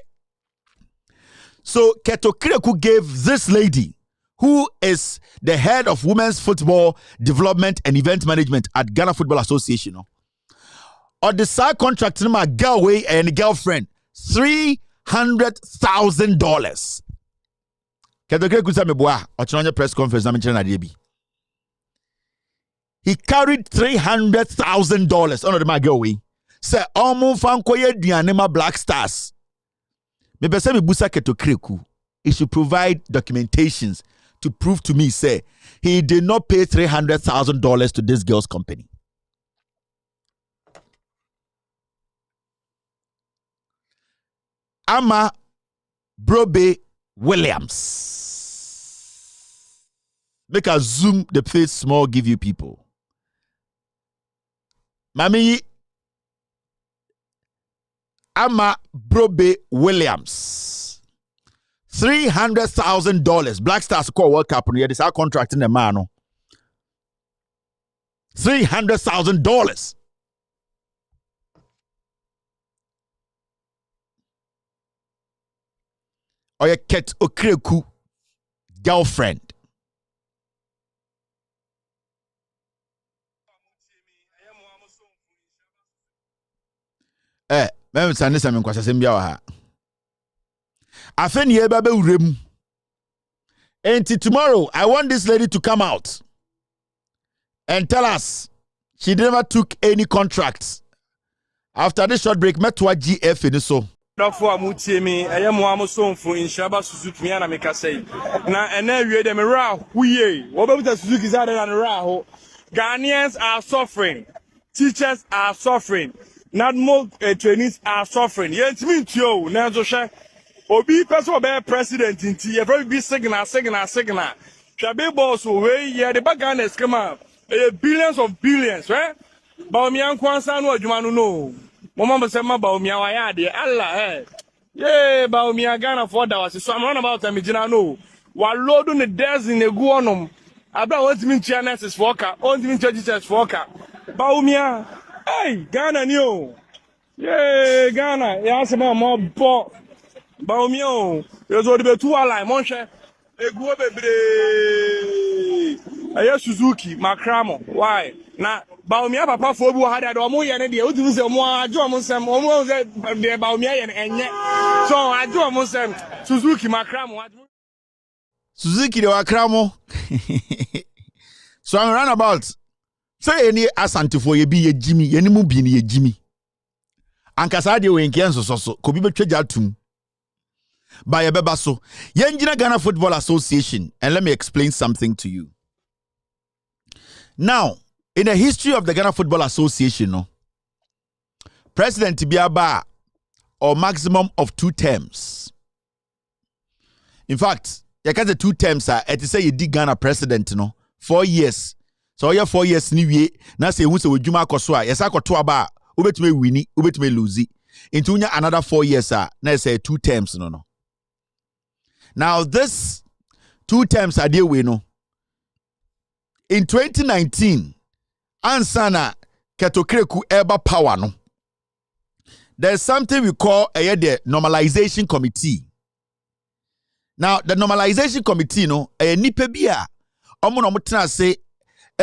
So Keto Kireku gave this lady, who is the head of women's football development and event management at Ghana Football Association, or the side contract to my girlway and girlfriend, $300,000. Keto Kireku said me boy, or press conference na me chena. He carried $300,000 on the Magawi. Say, Omo Fankoye Dianema Black Stars. Me pese me busa Keto Kireku. He should provide documentations to prove to me, say, he did not pay $300,000 to this girl's company. Ama Brobe Williams. Make a zoom the face small, give you people. Mami Ama Brobe Williams, $300,000. Black Stars call World Cup. This is our contract in the man. $300,000. Or your Ket Okreku girlfriend. Mem sande sam nkwasasem bia wa ha. Afeni e ba be urem. Until tomorrow, I want this lady to come out and tell us she never took any contracts. After this short break, metwa GF in so. Dafo amutie mi eyemo amosomfo inshaba Suzuki na meka sei na ena wie de mera huye wo be Suzuki za na ra ho. Ghanaians are suffering, teachers are suffering, NADMO trainees are suffering. Yentimi ntio na zo hwe obi person be president nti ye very big signal. Shabe boss we ye the Ghana schema billions of billions, right? Ba mi ankwansa no adwuma no. Mama Basema Baumia Wayadi, Allah, yeah, Baumia Ghana for that was so I'm on about them. No, while loading the desk in the Guanum, about what mean Chianas is Walker, on the churches Walker, Baumia, hey, Ghana new, yeah, Ghana, yes, more pop, Baumio, there's already 2 ally, Monshe, a Guabe, a Suzuki, Macramo, why? Na Baumia papa for bu had omo ye ne de o timi se omo ajo omo sem omo se de Baumia ye enye so ajo omo sem Suzuki makramo Suzuki de wakramo. So I'm run about say any asante for ye bi ye Jimmy ye ni mu bi ni ye Jimmy ankasa de we nkian so ko bi betwa tum ba ye beba so ye ngina Ghana Football Association, and let me explain something to you now. In the history of the Ghana Football Association, President Biaba or maximum of 2 terms. In fact, you can say 2 terms are to say you dig Ghana president 4 years. So you 4 years ni wie na say who say we juma koswa yesa koto aba ubetime wini ubetime lose into another 4 years na say 2 terms no. Now this 2 terms are there we know. In 2019 Ansana Keto Kireku Eba Power no. There's something we call the normalization committee. Now the normalization committee no nipe bia omo no mutena say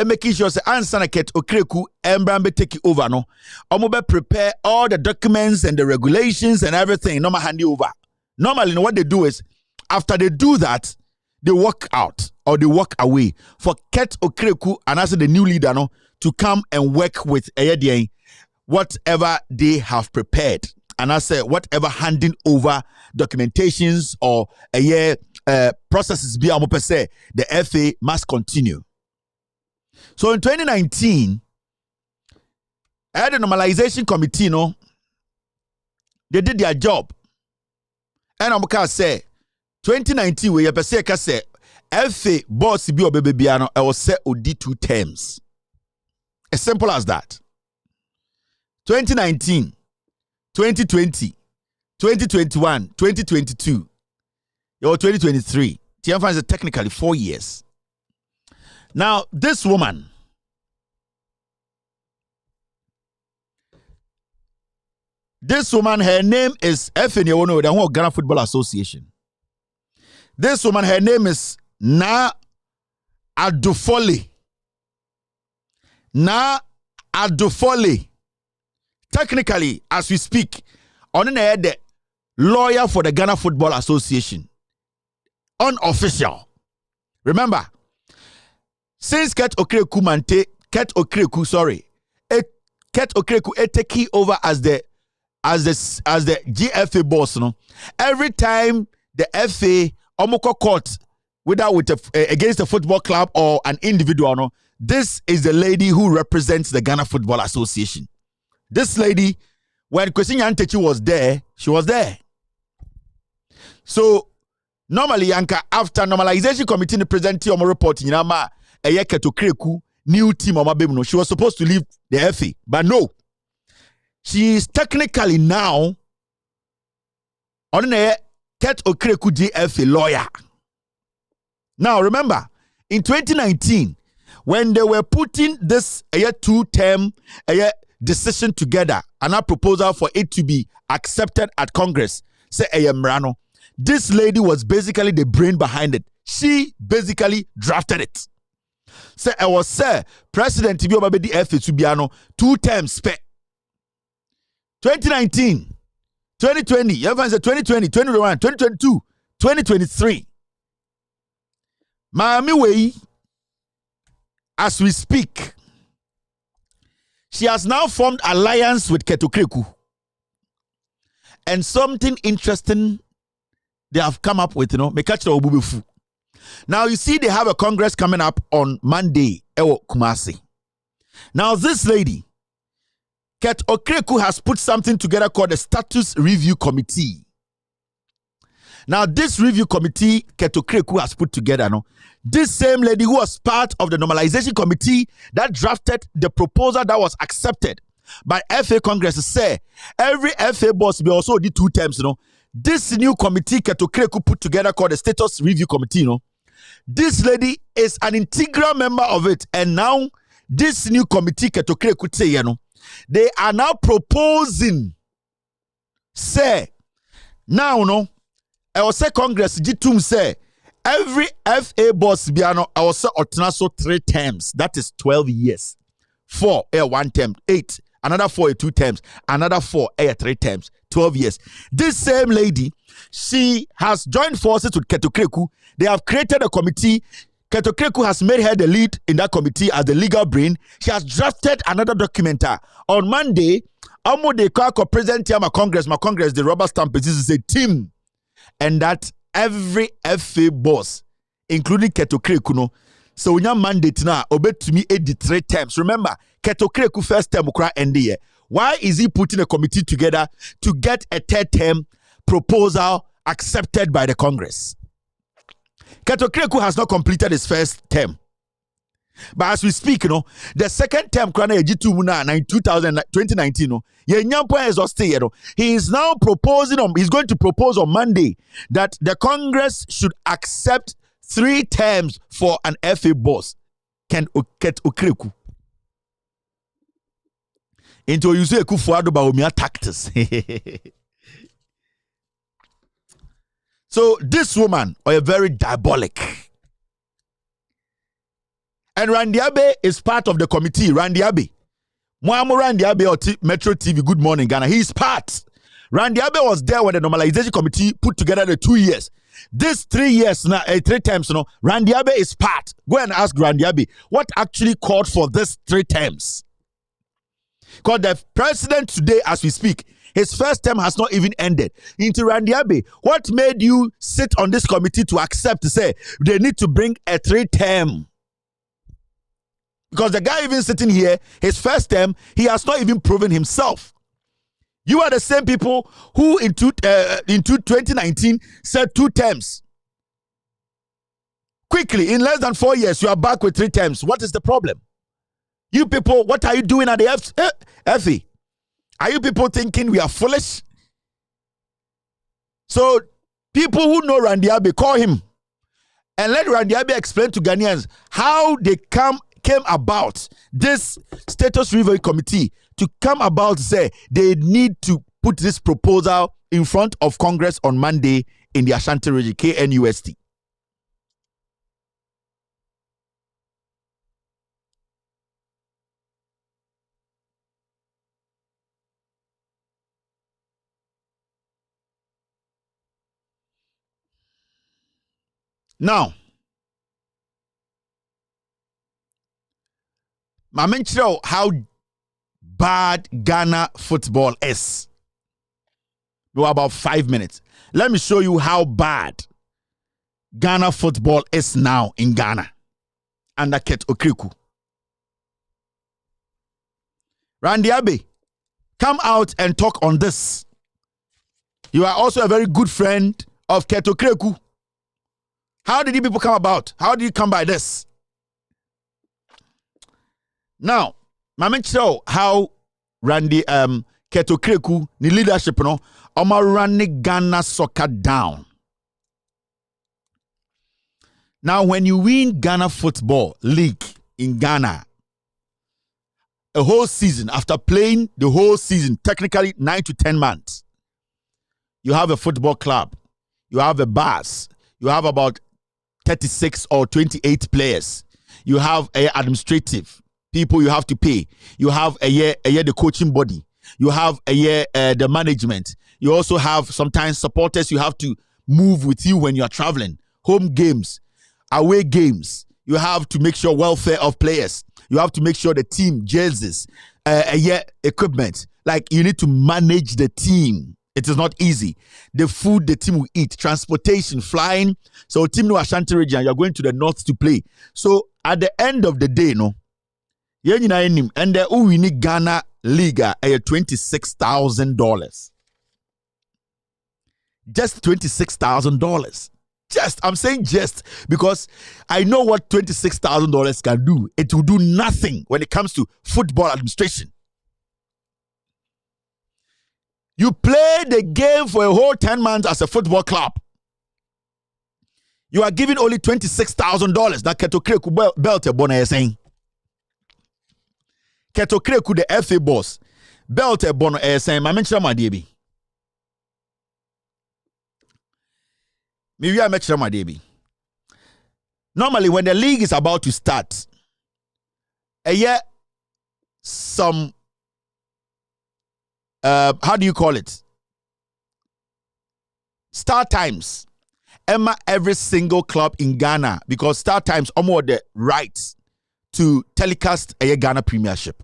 making sure say Ansana Keto Kireku Embrambe take over no. Omo be prepare all the documents and the regulations and everything no ma hand it over. Normally what they do is after they do that they walk out or they walk away for Keto Kireku and as the new leader no to come and work with whatever they have prepared. And I say whatever handing over documentations or processes be the FA must continue. So in 2019, I had a normalization committee, they did their job. And I'm going to say 2019 we have say FA boss be obebebiano I was set odi 2 terms. As simple as that. 2019, 2020, 2021, 2022, or 2023. Tianfa is technically 4 years. Now, this woman, her name is the Ghana Football Association. This woman, her name is Na Adufole. Na Adufole. Technically, as we speak, on the lawyer for the Ghana Football Association. Unofficial. Remember, since Ket Okreku take over as the GFA boss, no. Every time the FA omoko court, whether against a football club or an individual, no, this is the lady who represents the Ghana Football Association. This lady, when Kwesi Nyantakyi was there, she was there. So normally, Yanka, after normalization committee the present report in Yama Ketokreku new team she was supposed to leave the FA, but no. She is technically now on the Ket Okreku GFA lawyer. Now remember, in 2019, when they were putting this two-term decision together and a proposal for it to be accepted at Congress, say Mrano, this lady was basically the brain behind it. She basically drafted it. Say I was President Tibio Babedi FA Subiano 2 terms spec. 2019, 2020, everyone said 2020, 2021, 2022, 2023. Miami Way, as we speak, she has now formed alliance with Ketokreku. And something interesting they have come up with, Now you see they have a congress coming up on Monday, Kumasi. Now this lady, Ket Okreku, has put something together called the Status Review Committee. Now this review committee Ket Okreku has put together, this same lady who was part of the normalization committee that drafted the proposal that was accepted by FA Congress, say every FA boss be also did 2 terms, This new committee Ket Okreku put together called the Status Review Committee, This lady is an integral member of it, and now this new committee Ket Okreku say, they are now proposing, say, now, I will say Congress, G2 say, every FA boss biano, I will say Otnaso 3 terms, that is 12 years. 4, 1 term, 8, another 4, 2 terms, another 4, 3 terms, 12 years. This same lady, she has joined forces with Ket Okreku. They have created a committee. Ket Okreku has made her the lead in that committee as the legal brain. She has drafted another document. On Monday, de present my Congress, the rubber stamp is a team. And that every FA boss, including Ket Okreku, so we have mandate now, obey to me 83 terms. Remember, Ket Okreku first term will end the year. Why is he putting a committee together to get a 3rd term proposal accepted by the Congress? Ket Okreku has not completed his first term. But as we speak, the 2nd term, in 2019, he is now proposing, he's going to propose on Monday that the Congress should accept 3 terms for an FA boss, Ket Okreku. Into you say Kufuado Baumia tactics. So this woman are very diabolic. And Randy Abe is part of the committee. Randy Abe. Muamu Randy Abe or Metro TV, Good Morning Ghana. He is part. Randy Abe was there when the normalization committee put together the 2 years. This 3 years now, 3 terms, Randy Abe is part. Go and ask Randy Abe what actually called for this 3 terms. Because the president today, as we speak, his first term has not even ended. Into Randy Abe, what made you sit on this committee to accept to say they need to bring a 3 term? Because the guy even sitting here, his first term, he has not even proven himself. You are the same people who in 2019 said 2 terms. Quickly, in less than 4 years, you are back with 3 terms. What is the problem? You people, what are you doing at the FA? Are you people thinking we are foolish? So people who know Randy Abbey, call him and let Randy Abbey explain to Ghanaians how they came about this status review committee to come about, say they need to put this proposal in front of Congress on Monday in the Ashanti region, KNUST. Now, I mention how bad Ghana football is. You have about 5 minutes. Let me show you how bad Ghana football is now in Ghana under Ket Okriku. Randy Abbey, come out and talk on this. You are also a very good friend of Ket Okriku. How did you people come about? How did you come by this? Now, Mama show how Randy Ket Okriku ni leadership no running Ghana soccer down. Now, when you win Ghana Football League in Ghana, a whole season, after playing the whole season, technically 9 to 10 months, you have a football club, you have a bus, you have about 36 or 28 players, you have a administrative people you have to pay, you have a year the coaching body, you have a year the management, you also have sometimes supporters you have to move with you when you are traveling, home games, away games, you have to make sure welfare of players, you have to make sure the team jerseys, equipment, like you need to manage the team. It is not easy. The food the team will eat, transportation, flying. So team no Ashanti region, you're going to the north to play. So at the end of the day, no, and the Uwini Ghana League $26,000. Just $26,000. Just, I'm saying just because I know what $26,000 can do. It will do nothing when it comes to football administration. You play the game for a whole 10 months as a football club. You are giving only $26,000. That Ket Okriku belt a bonus saying. Ket Okriku the FA boss belt a bonus saying. I mentioned my DB. Maybe I mentioned my DB. Normally, when the league is about to start, some how do you call it? Start times. Emma, every single club in Ghana, because start times almost the rights to telecast a Ghana Premiership.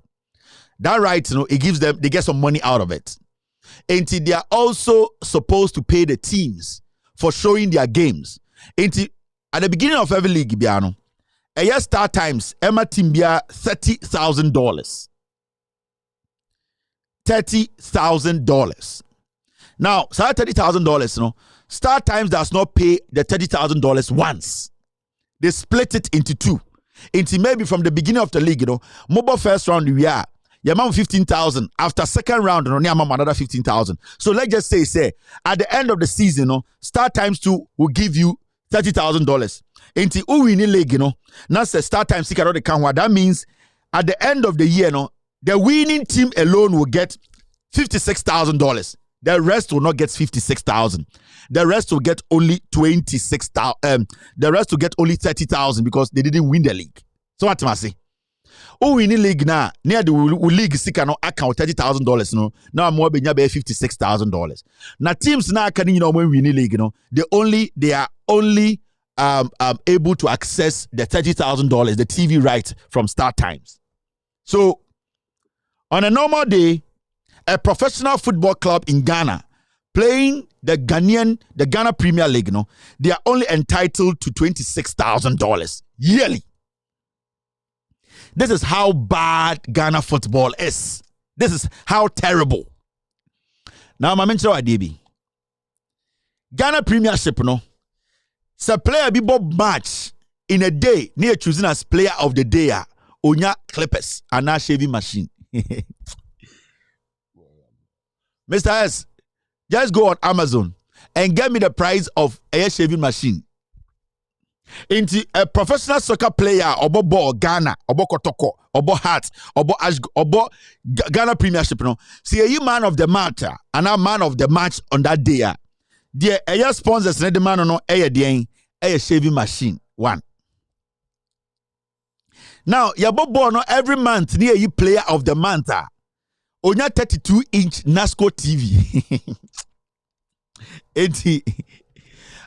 That right, it gives them, they get some money out of it. And they are also supposed to pay the teams for showing their games. And at the beginning of every league, Biano, a year start times, Emma team bia $30,000. $30,000. Now, $30,000, Start Times does not pay the $30,000 once. They split it into two. Into maybe from the beginning of the league, mobile first round, we are your amount 15,000. After second round, another 15,000. So let's just say at the end of the season, Start Times 2 will give you $30,000. Into Uwini League, now say Start Times 6 that means at the end of the year, the winning team alone will get $56,000. The rest will not get $56,000. The rest will get only $26,000. The rest will get only $30,000 because they didn't win the league. So what am I saying? Oh, we need league now. Near the league, no account $30,000. No, now I'm more being $56,000. Now teams now can when we need league. They are only able to access the $30,000, the TV rights from Start Times. So on a normal day, a professional football club in Ghana playing the Ghana Premier League, they are only entitled to $26,000 yearly. This is how bad Ghana football is. This is how terrible. Now, I mention DB. Ghana Premiership, so player be bob match in a day near choosing as player of the day. Onya clippers and now shaving machine. Mr. S, just go on Amazon. and get me the price of a shaving machine. Into a professional soccer player, obo ball Ghana, obo Kotoko, obo Heart, obo Ghana Premiership. No, see you man of the match, and a man of the match on that day. Dear, a sponsors the man no a shaving machine. One. Now, your bobo no every month near you player of the month. Onya 32-inch NASCO TV.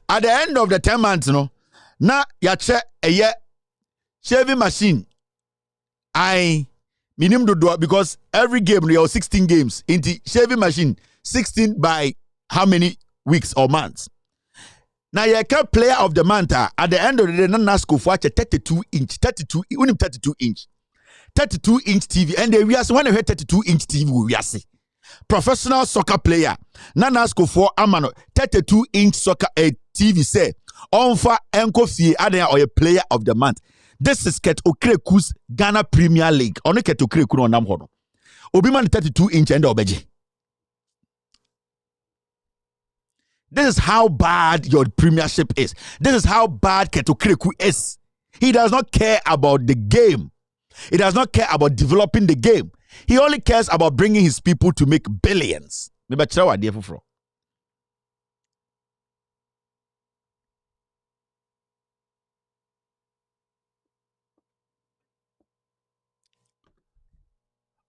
At the end of the 10 months, no. Na ya che shaving machine. I minimum do because every game there are 16 games. Into shaving machine 16 by how many weeks or months? Now you can player of the month at the end of the day na NASCO for 32-inch 32-inch 32-inch TV and we are when 32-inch TV we are see professional soccer player na NASCO for amano 32-inch soccer TV say Onfa Enko Fie Adaya or a player of the month. This is Ket Okreku's Ghana Premier League. Only Ket Okreku no nam hono. Obiman 32-inch and obeji. This is how bad your premiership is. This is how bad Ket Okreku is. He does not care about the game. He does not care about developing the game. He only cares about bringing his people to make billions. Maybe chawa dia fufro.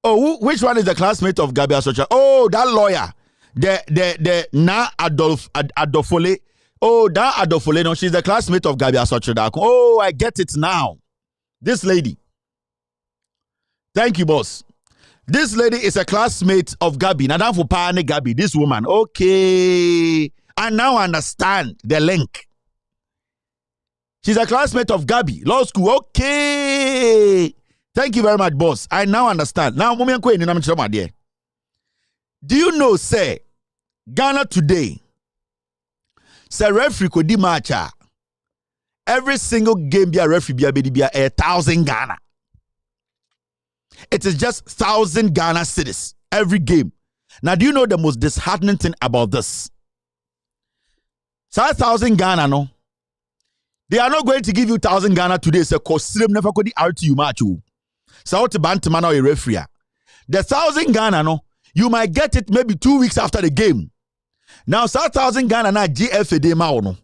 Oh, which one is the classmate of Gabi Asocha? Oh, that lawyer. The Na Adolfole. Oh, that Adolfole. No, she's the classmate of Gabi Asocha. Oh, I get it now. This lady. Thank you, boss. This lady is a classmate of Gabi. Nadam for Pane Gabi. This woman. Okay. I now understand the link. She's a classmate of Gabi. Law school. Okay. Thank you very much, boss. I now understand. Now, do you know, say, Ghana today, say referee could di matcha. Every single game be a referee be a 1,000 Ghana. It is just 1,000 Ghana cities every game. Now, do you know the most disheartening thing about this? So 1,000 Ghana, no? They are not going to give you 1,000 Ghana today. So, cause never could the RTU match you. So what about man or a referee? The 1,000 Ghana, no, you might get it maybe 2 weeks after the game. Now, 1,000 Ghana na GFA de ma no.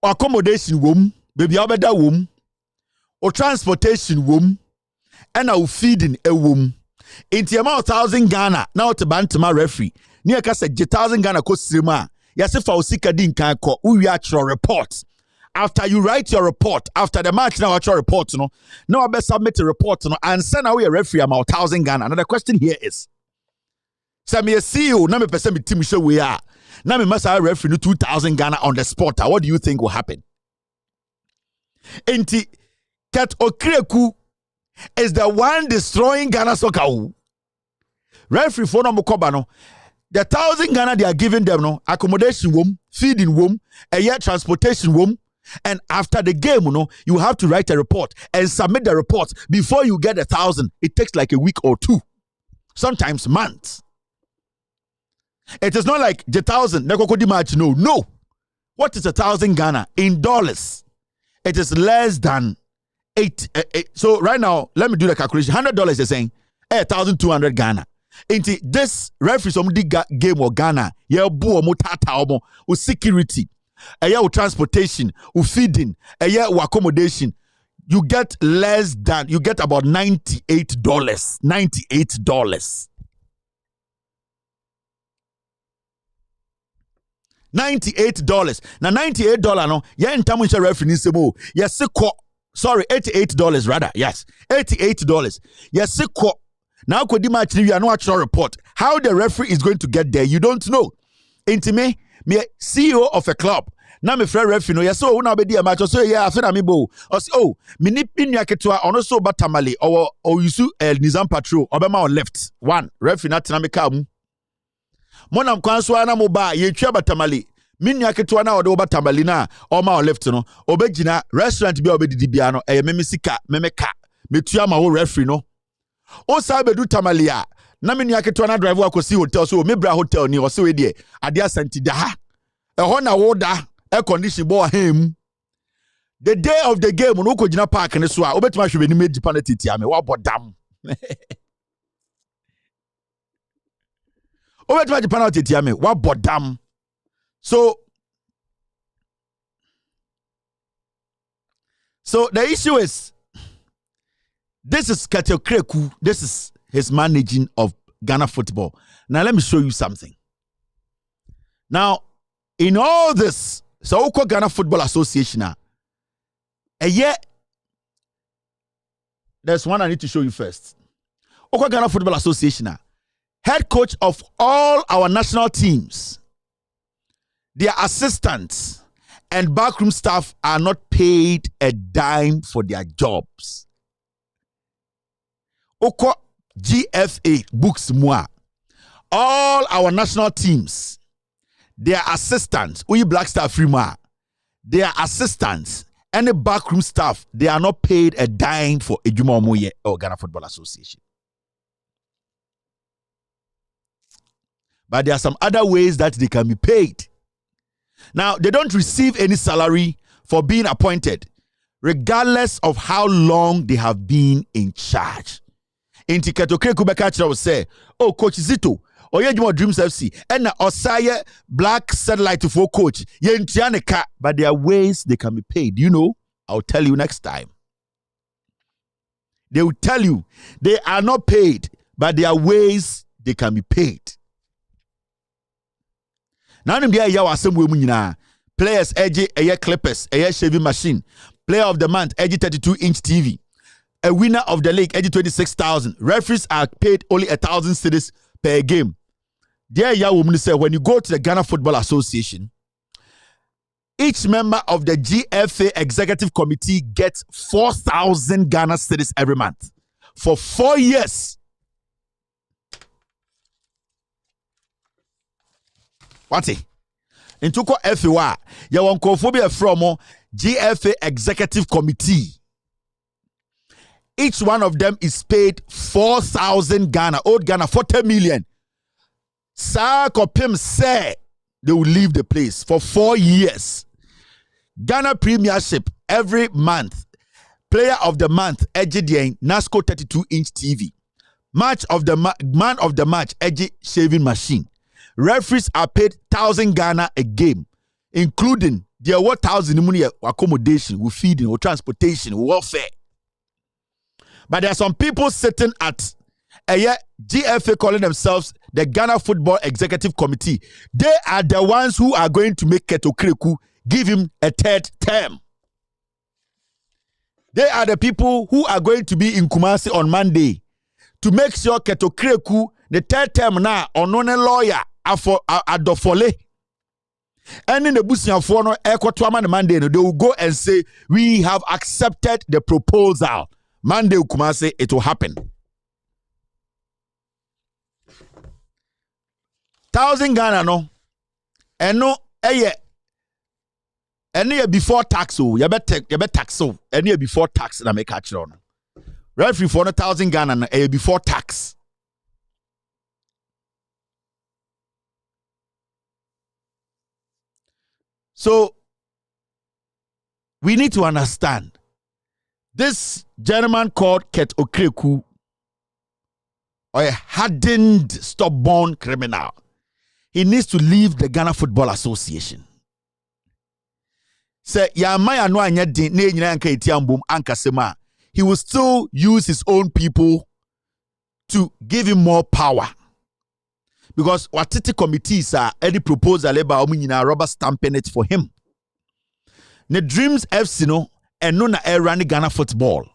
Accommodation room, baby abeda room, or transportation room, and now feeding a room. In the amount 1,000 Ghana, now to bantama referee. Near kase 1,000 Ghana ko sima. Yase fa usika din kan ko we actual report. After you write your report, after the match, now actual report, no, now I best submit a report, no, and send away a referee about 1,000 Ghana. Now the question here is, so me a CEO, now me person me team show we are, now me must have a referee no 2,000 Ghana on the spot. What do you think will happen? Enti Ket Okreku is the one destroying Ghana soccer. Referee for no mukobano. The 1,000 Ghana they are giving them no accommodation room, feeding room, a year transportation room. And after the game, you have to write a report and submit the report before you get 1,000. It takes like a week or two, sometimes months. It is not like the 1,000. No. What is 1,000 Ghana in dollars? It is less than 8. So right now, let me do the calculation. $100 is saying 1,200 Ghana. Into this referee somebody game or Ghana, yeah, bo mutata or security. A year with transportation, with feeding, a year with accommodation, you get less than, you get about $98. $98. $98. Now $98 no, yeah, in terms of reference, yes, sorry, $88 rather, yes, $88. Yes, now could you match you are no actual report. How the referee is going to get there, you don't know. Into me CEO of a club. Now me friend referee no yes so una be dia match so yeah afena me bo. Oh, me ni pinua ketua ono so batamale or yusu Nizam Patrol obema on left. One referee na tena me ka mu. Monam kwan so ana mo ba ye twa batamale. Minua ketua na odo batamale na o ma on left no. Obegina restaurant bi obedidi bia no me sika me ka. Metua ma wo referee no. O sa bedu tamalia. Na me nua keto na drive akosi hotel so me bra hotel ni o so we de ade asante da ha hona woda air condition bo him. The day of the game no ko gina park ne so a obetima hwe beni meji panel titia me wa bodam. Obetima ji panel titia me wa bodam. So the issue is, this is Ketio Kreku. This is his managing of Ghana football. Now let me show you something. Now, in all this, so Oko Ghana Football Association, there's one I need to show you first. Oko Ghana Football Association, head coach of all our national teams, their assistants, and backroom staff are not paid a dime for their jobs. Oko GFA books moi. All our national teams, their assistants, Uyi Black Star Frima, their assistants, and the backroom staff, they are not paid a dime for Ejuma Omoye or Ghana Football Association. But there are some other ways that they can be paid. Now, they don't receive any salary for being appointed, regardless of how long they have been in charge. In Tiketo Kubeka will say, oh, Coach Zito, Oyejimo Dreams FC, and Osaya Black Satellite for coach, but there are ways they can be paid. You know, I'll tell you next time. They will tell you they are not paid, but there are ways they can be paid. Now, players, a clippers, a shaving machine, player of the month, 32-inch TV, a winner of the league, 26,000. Referees are paid only 1,000 cedis per game. Dear woman say, when you go to the Ghana Football Association, each member of the GFA executive committee gets 4,000 Ghana cedis every month for 4 years. What's it? In Tuko FA, you want phobia from GFA Executive Committee. Each one of them is paid 4,000 Ghana, old Ghana, 40 million. Sako Pim say they will leave the place for 4 years. Ghana Premiership every month. Player of the month, Ejidian, NASCO 32-inch TV. Match of the man of the match, Eji shaving machine. Referees are paid 1,000 Ghana a game, including their 1,000 money accommodation, with feeding, with transportation, with welfare. But there are some people sitting at GFA calling themselves the Ghana Football Executive Committee. They are the ones who are going to make Keto Kreku give him a third term. They are the people who are going to be in Kumasi on Monday to make sure Keto Kreku, the third term now, unknown lawyer, Adofole. And in the Busian Fono, Ekotwaman Monday, they will go and say, we have accepted the proposal. Monday, Kumasi, it will happen. 1,000 Ghana, no? And no, any before tax, oh, you bet tax, oh, any before tax, and I make catch on. Referee for 1,000 Ghana, before tax. So, we need to understand this gentleman called Ket Okreku, or a hardened, stubborn criminal. He needs to leave the Ghana Football Association. Say, he will still use his own people to give him more power. Because what committees are any proposal about rubber stamping it for him. The Dreams FC no and no na running Ghana football.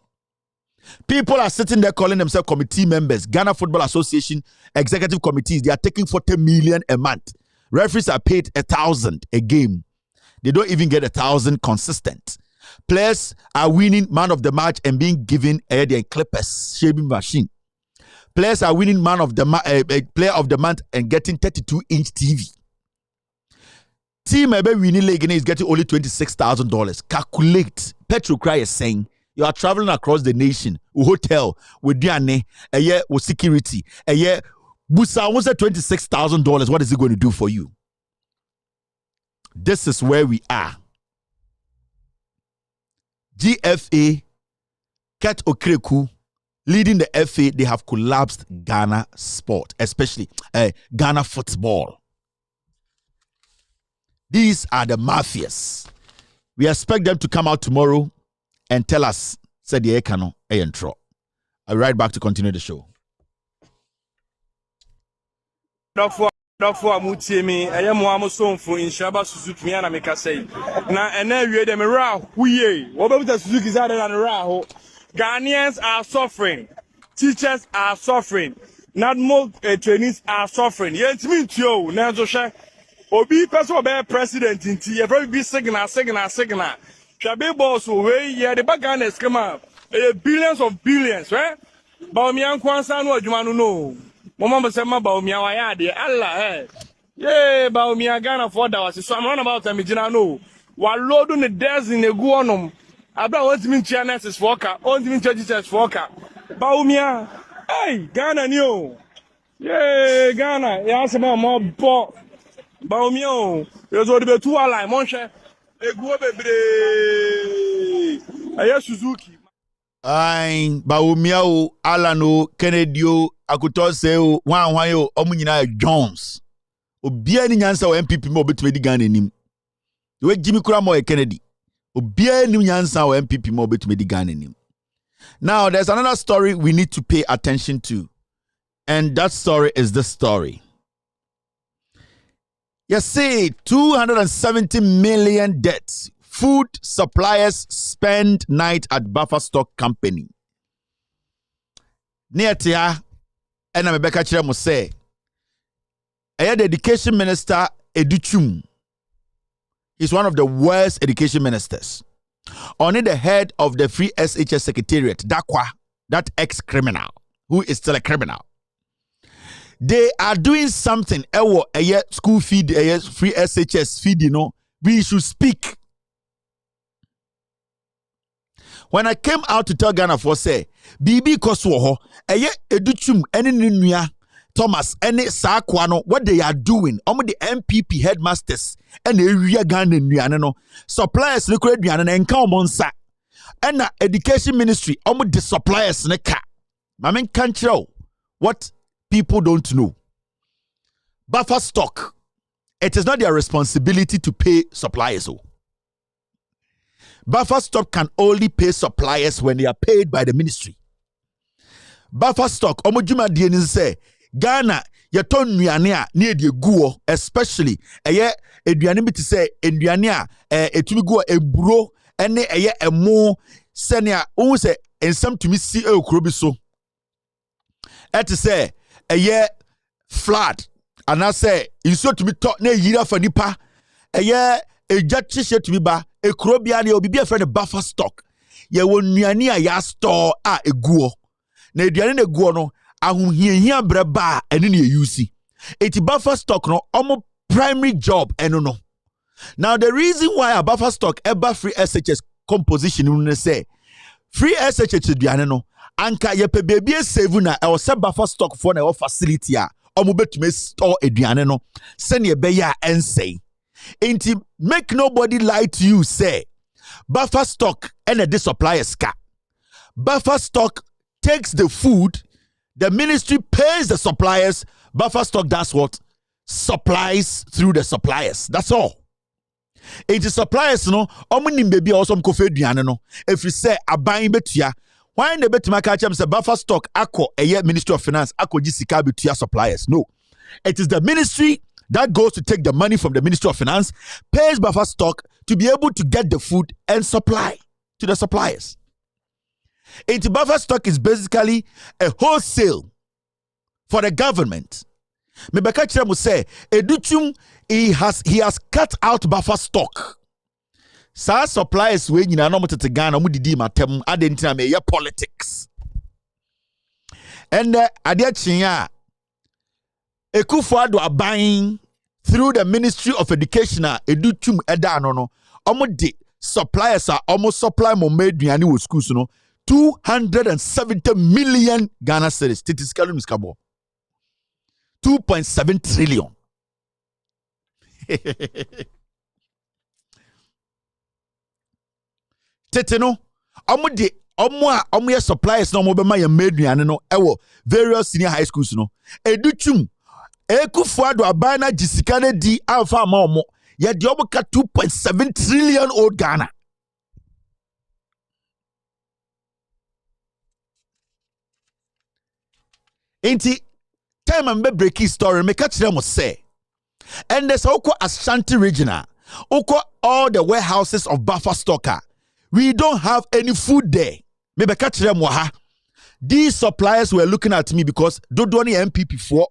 People are sitting there calling themselves committee members, Ghana Football Association executive committees. They are taking 40 million a month. Referees are paid 1,000 a game. They don't even get 1,000 consistent. Players are winning man of the match and being given their clippers, shaving machine. Players are winning man of the player of the month and getting 32-inch TV. Team winning league is getting only $26,000. Calculate. Petro Cry is saying you are traveling across the nation with hotel, with diane, a year with security, a year. Busa wants $26,000. What is it going to do for you? This is where we are. GFA, Ket Okreku, leading the FA, they have collapsed Ghana sport, especially Ghana football. These are the mafias. We expect them to come out tomorrow and tell us, said the Ekano Ayentro. I'll be right back to continue the show. Dɔfo amutie mi ɛyɛ mo amosomfo inshaba Suzuki mi ana meka sei na ɛna wie de me ra huye wo be Suzuki za na ra ho. Ghanaians are suffering, teachers are suffering, NADMO trainees are suffering. Yentimi ntio na nso hwɛ obi person obe president nti ye very big signal hwabe boss we ye the Ghana skema billions of billions right ba mi ankwansa no adwuma no Mama Basema Baumia Wayadi, Allah, yeah, Baumia Ghana for that. So I'm on about them, no. While loading the desk in a guanum, about what mean Chianas is Walker, what mean Churches Walker. Baumia, hey, Ghana new. Yeah, Ghana, yes, more bo. Baumio, there's already 2 ally, Monshe, a Guabe, I Suzuki. Ain Baumia, Alano, Kennedy. Akuto say wan yo omunyina Jones obia ni nyansa o MPP mo betumi di Ghana nim we Jimmy Kura mo Kennedy obia ni nyansa o MPP mo betumi di Ghana nim. Now there's another story we need to pay attention to, and that story is this story. You see, 270 million debts. Food suppliers spend night at Buffer Stock Company. Near Tia. And I'm Rebecca Chiremo say, the education minister Educhum. He's one of the worst education ministers. Only the head of the Free SHS Secretariat, Dakwa, that ex-criminal, who is still a criminal. They are doing something. A school feed, Free SHS feed, we should speak. When I came out to tell Ghana for say, Bibi Koswoho, Educhum, any Nuya, Thomas, any Sakwano, what they are doing, the MPP headmasters, and the area Ghana Nuyanano, suppliers, liquid Nuyan, and Kaumonsa, and the education ministry, the suppliers, Neka. Mamen can't show what people don't know. Buffer stock, it is not their responsibility to pay suppliers. Buffer stock can only pay suppliers when they are paid by the ministry. Buffer stock, omojuma dieni say, Ghana, yaton nuanea near the guo, especially eduane biti say, eduanea, etumi guo eburo, ene emo, senia, say, and some to me see krobiso. Say, flat, and I say, you so to me talk ne yira for nipa, to me ba. A Krobia ne obi a friend of Buffer stock. Ye won nuani a ya store a eguo. Na eduane na eguo no ahunhia breba ene ne yusi. Eti Buffer stock no omo primary job eno no. Now the reason why a Buffer stock eba free SHS composition no say free SHS eduane no anka ye pe baby save na e se Buffer stock for na facility a omo betume store eduane no se ne be ya ensay. Ain't make nobody lie to you, say. Buffer stock and the suppliers car. Buffer stock takes the food, the ministry pays the suppliers. Buffer stock does what? Supplies through the suppliers. That's all. It is suppliers, no. Baby also no. If you say a buying betia, why in the bet my catch say Buffer stock ako a Ministry of Finance ako jisika betia suppliers? No, it is the ministry that goes to take the money from the Ministry of Finance, pays Buffer stock to be able to get the food and supply to the suppliers. And Buffer stock is basically a wholesale for the government. Mebeka Chiremu say, Educhum, he has cut out Buffer stock. Sa suppliers we nyina no motete Ghana mu didi matem adentina me ye politics. And ade chinya Ekufuado are buying through the Ministry of Education Educhum Edano no de suppliers are almost supply mo meduane wo schools no 270 million Ghana cedis statistically miskabo 2.7 trillion tete no omo de omo ye suppliers no omo be ma ye maduane no ewo various senior high schools no edutum ekufuado abana jisika na di alfa ma omo ye de omo ka 2.7 trillion old Ghana. Inti time and be breaking story me catch them say. And there's also Ashanti regional. Oko all the warehouses of buffer stocker. We don't have any food there. Maybe catch them waha. These suppliers were looking at me because Dodoni MPP for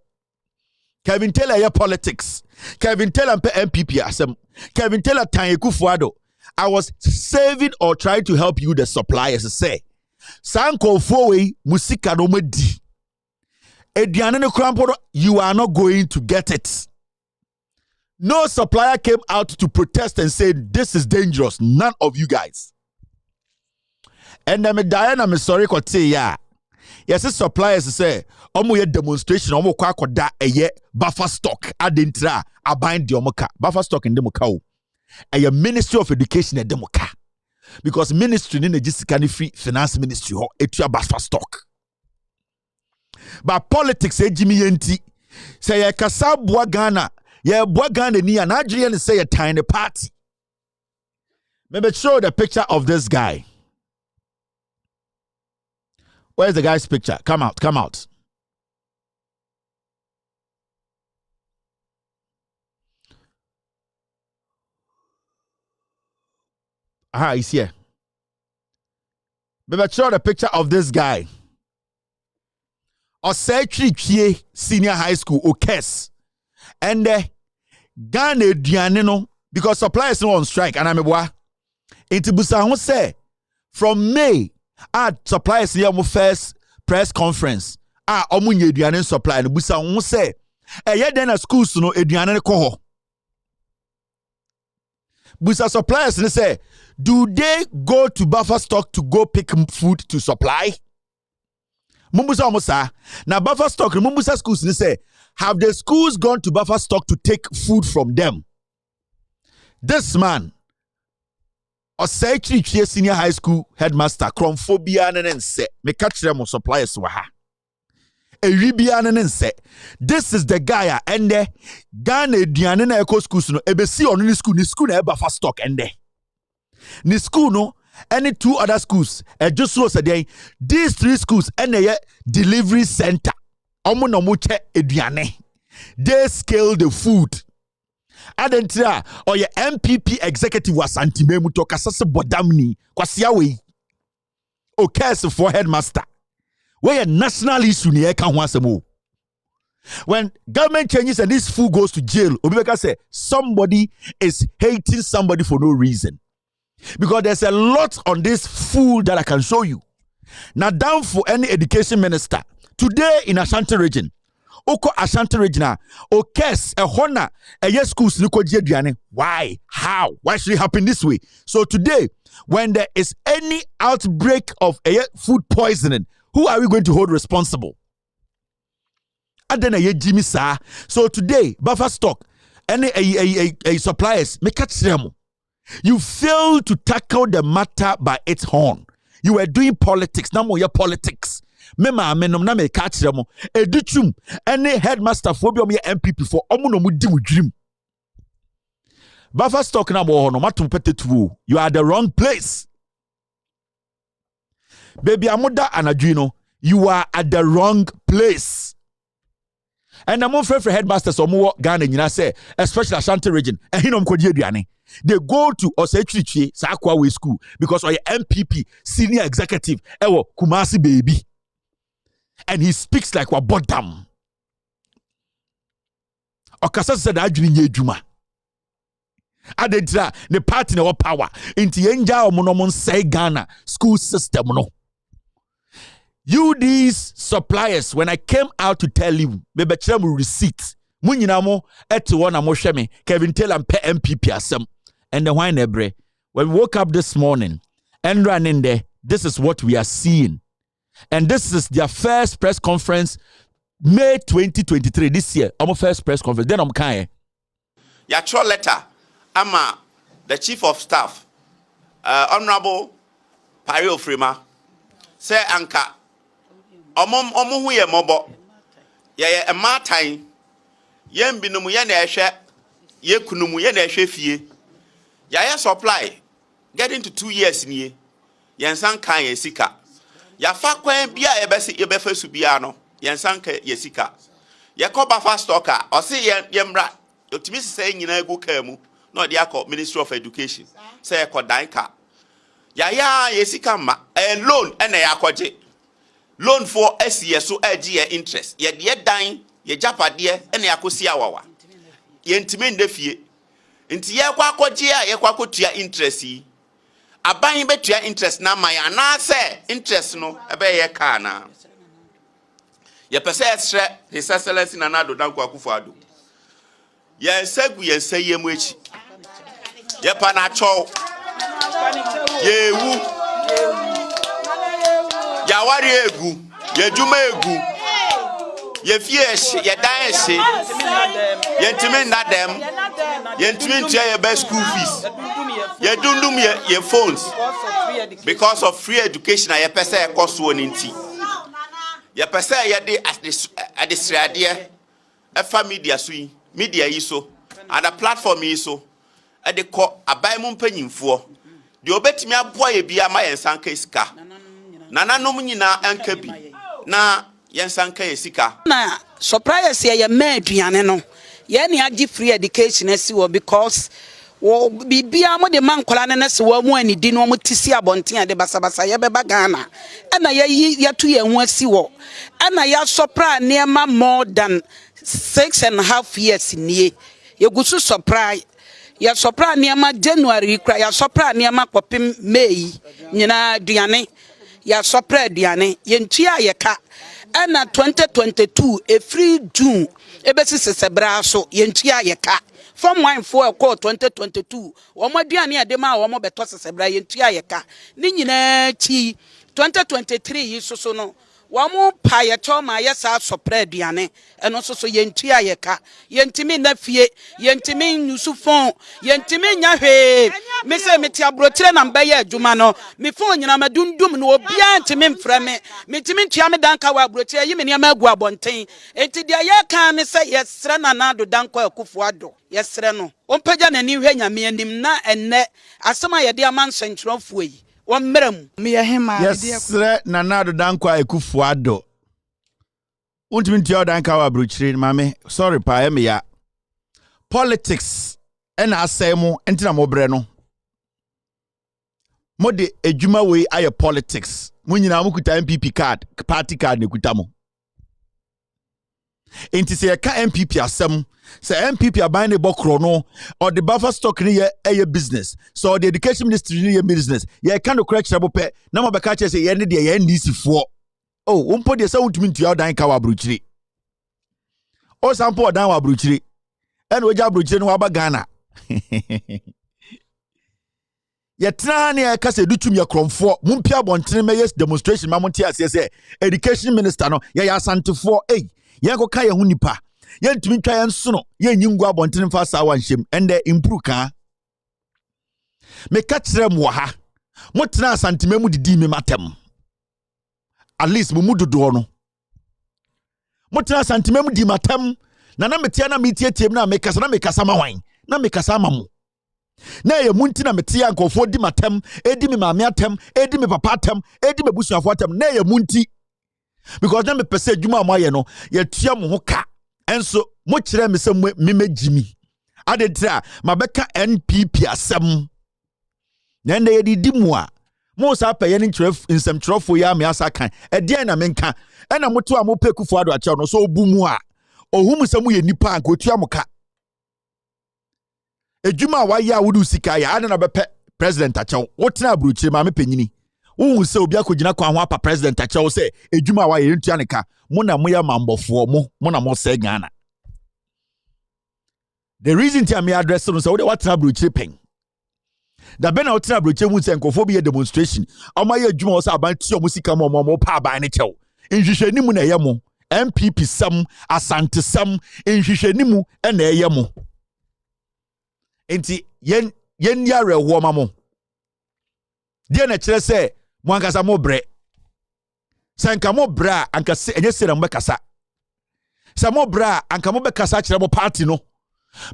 Kevin Taylor your politics. Kevin Taylor MPP asem. Kevin Taylor Tanyeku Fuado. I was saving or trying to help you the suppliers say. Sanko Fowe musika no medi. You are not going to get it. No supplier came out to protest and said, this is dangerous. None of you guys. And I'm Diana, I'm sorry, yeah. Yes, the suppliers say, omo demonstration, omo kwa da eye buffer stock. Adentra, abind the omoka. Buffer stock in demoka. A Ministry of Education in demoka. Because ministry in the Jisika free finance ministry, etua buffer stock. But politics, Jimmy Yenti, say a Kasabwa Ghana. Yeah, Bwaganda ni an Adrian say a tiny party. Maybe show the picture of this guy. Where's the guy's picture? Come out, come out. Ah, he's here. Maybe show the picture of this guy. Osei Senior High School, Okes. And Ghana Diane no, because suppliers no on strike, and I'm a boy. Busa who say from May at suppliers here first press conference. Omunye Diane supply and Busa who say then schools no Diane koho. Busa suppliers they say, do they go to buffer stock to go pick food to supply? Mumbusa Omosa. Now buffer stock, Mumbusa schools they say, have the schools gone to buffer stock to take food from them? This man, Osei Senior High School headmaster, Kromphobia and say, me catch them on suppliers waha. Eribian and say, this is the guy and the Ghana Diana Eco schools no ebesi on ni school na buffer stock and the ni school no any two other schools just so say these three schools and a delivery center. They scale the food. Adentra or your MPP executive was anti-memu to kasase bodamni kwasiawe. Okay, so for headmaster. Where a national issue ni eka hwasemo. When government changes and this fool goes to jail, Obibeka say somebody is hating somebody for no reason. Because there's a lot on this fool that I can show you. Now down for any education minister. Today in Ashanti region, Oko Ashanti region, Okes, a Hona, a yes schools, why? How? Why should it happen this way? So today, when there is any outbreak of food poisoning, who are we going to hold responsible? And then Jimmy Sa. So today, buffer stock, any suppliers, make them. You failed to tackle the matter by its horn. You were doing politics. Now more politics. Mema amenom na me catch them. Educhum any headmaster for be MPP for omo mu di dream. Buffer stock na bo no matum petetu. You are the wrong place. Baby amoda anadwino, you are at the wrong place. And I'm for headmasters omo Ghana nyina say, especially Ashanti region, ehinom kodie aduane. They go to Osei Sakwa School because of your MPP senior executive ewo Kumasi baby. And he speaks like what bottom. Okasa said adwini nye djuma. Adentra the party no power. Inti enja omonomon say Ghana school system no. You these suppliers, when I came out to tell you, maybe chemu receipt. Munyina mo eti wona mo hwe me Kevin Taylor MPP asem. And the wine ebre. When we woke up this morning and ran in there, this is what we are seeing. And this is their first press conference, May 2023, this year. Our first press conference. Then I'm kind. Electoral letter. The Chief of Staff, Honorable Pario Frima. Say anka. Omo hu ye mobo. Ye a martine. Yen binumu ye na ehwe. Ye kunumu ye na ehwe fie. Ya supply. Getting to 2 years nie. Yen san kan ye sika. Ya fa kwan bia ye bese ye befa su bia no. Yen san ka ye sika. Ye ko ba fa stocker. O se ye mra. Otimi se nyina egu ka mu. No dey akọ Ministry of Education. Say ko dan ka. Ya ye sika ma. Loan na ya akọje. Loan for SCS so ye interest. Ye de dan ye japade na ya kosi awawa. Ye ntimi ndefie. Nti ye kwa akọje a ye kwa kotua interest yi. Aban betua interest na ma ya na say interest no ebe ye ka na. Ye pese esre His Excellency Nana Addo Dankwa Akufo-Addo. Ye segu ye say ye mu echi. Ye pa na chow. Ye wu. Ya wari egu. Ye juma egu. Ye fie eshi, ye dan eshi. Ye ntimi na dem. Ye ntimi ntia ye best school fees. Ye dundum ye phones. Because of free education ye pese ye cost one nti. Ye pese ye de adesrade efa media so yi. Media yi so. And the platform yi so. E de ko abai mu mpanyimfo. De obetimi aboa ye bia ma yensanka sika. Nananom nyina anka bi. Na yensanka ye sika. Na surprise ye ma aduane no. Ye ne agi free education asi wo because wo bibia mo de mankola ne se wo mu anidi no mo tisi abonten ade basabasa ye beba Ghana. Na ye to ye hu asi wo. Na ya surprise neema more than 6.5 years nie. Ye gusu surprise. Ya surprise neema January kra ya surprise neema kopim May nyina aduane. Ya surprise aduane. Ye ntua ye ka. Na 2022 e free June ebesi sesebra so ye ntua ye ka. From wine for a call 2022 omo aduane ade ma omo beto sesebra ye ntua ye ka. Ni nyina chi 2023 yi so no wamu pa ye choma ye sa sopre aduane eno so yentua ye ka yentimi na fie yentimi nusu fon yentimi nya hwe me se meti abrotire na mba ye adwuma no me fon nyina madundum no obia ntimi mfra me metimi ntua me danka wa abrotire yi me ne ma agu abonten enti dia ye kan ne se yesre na na do danka Akufo-Addo yesre no ompaja na ni hwe nyame anim na enne asema ye de amansentrofo yi Yes, Nana Addo Dankwa Akufo-Addo. Untimi ntia danka wa abrochire mame. Sorry pa eme ya. Politics ena asemu entina mobre no. Mode ejuma we aye politics. Munyina mukuta MPP card, party card ne kuta mo. Enti se ka MPP asem, se MPP aban ne bokro no, or the buffer stock ni ye business. So the education ministry ni ye business. Ye kan no correct rabo pe, na mo beka che se ye ne de ye ndisi fo. Oh, umpo de se untimi ntua dan ka wa abrochire. O sampo dan wa abrochire. En oja abrochire no wa ba Ghana. Ye trane e ka se dutum ye kromfo, mumpia bontene me yes demonstration ma monte ase se education minister no ye ya asantefo yen ko ka ye hu nipa yen tumi twa yen so no yen nyingu abonten fa sa wanhyem ende improve ka me ka kire mo ha motena asantema mu didi me matem at least mu dodo no motena asantema mu di matem na metia na metietem na me kasa ma wan na me kasa ma mo na ye munti na metia nkofo di matem edi me maame atem edi me papa atem edi me busuafo atem na ye munti because na me pese adwuma amaye no ye tua mo ho ka enso mo kire me se me megimi adetira mabeka NPP asem na nde ye di mu a mo sa pa ye nkire nsem kirofo ya me asa kan e de na menka e na moto a mo pe Akufo-Addo acha no so obu mu a ohum se mu ye nipa anka otua mo ka adwuma wa ya wudu sika ya ana na bepe president acha wotena abruchire ma me panyini wo se obi akogina kwa ho apa president acha wo se adwuma wa ye ntua ne ka mo na mo ya mambofo mo na mo se Ghana. The reason ti am address no so what na abruchire pen da be na wotena abruchire mu se nkofo bi ye demonstration ama ye adwuma wo se aban ti o mo sika mo pa aban ne chew nhwehwani mu na ye mo MPP sam asante sam nhwehwani mu na ye mo enti yen yare wo ma mo de na kire se mo ankasa mo bre sanka mo bra anka se enye se na mo bekasa sa mo bra anka mo bekasa kire mo party no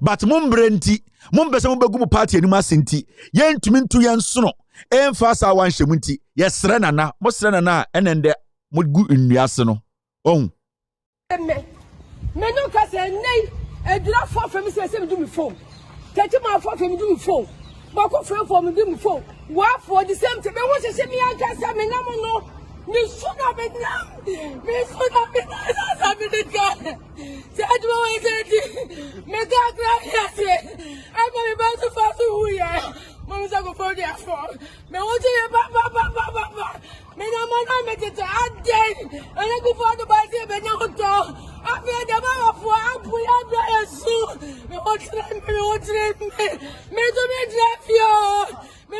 but mo mbrenti mo mbese mo begu mo party ani masenti yentumi ntu yensono emfa sa wan hyemu nti yesre nana mo sre nana enende mo gu nnuase no ohun me no ka say nei edura for fam say me do me phone tete ma for fam do me phone ma ko for me do me phone wa for the same thing me wo say me anka say me na mo no me suna me na sa me de ka say adu wa say me ga gra ya say I go be back to fast who ya mo say go for the for me wo say ba me na mo na me tete ade ana go for the ba say be na to I feel the man of one pull out the soup. Me do me drive you. Me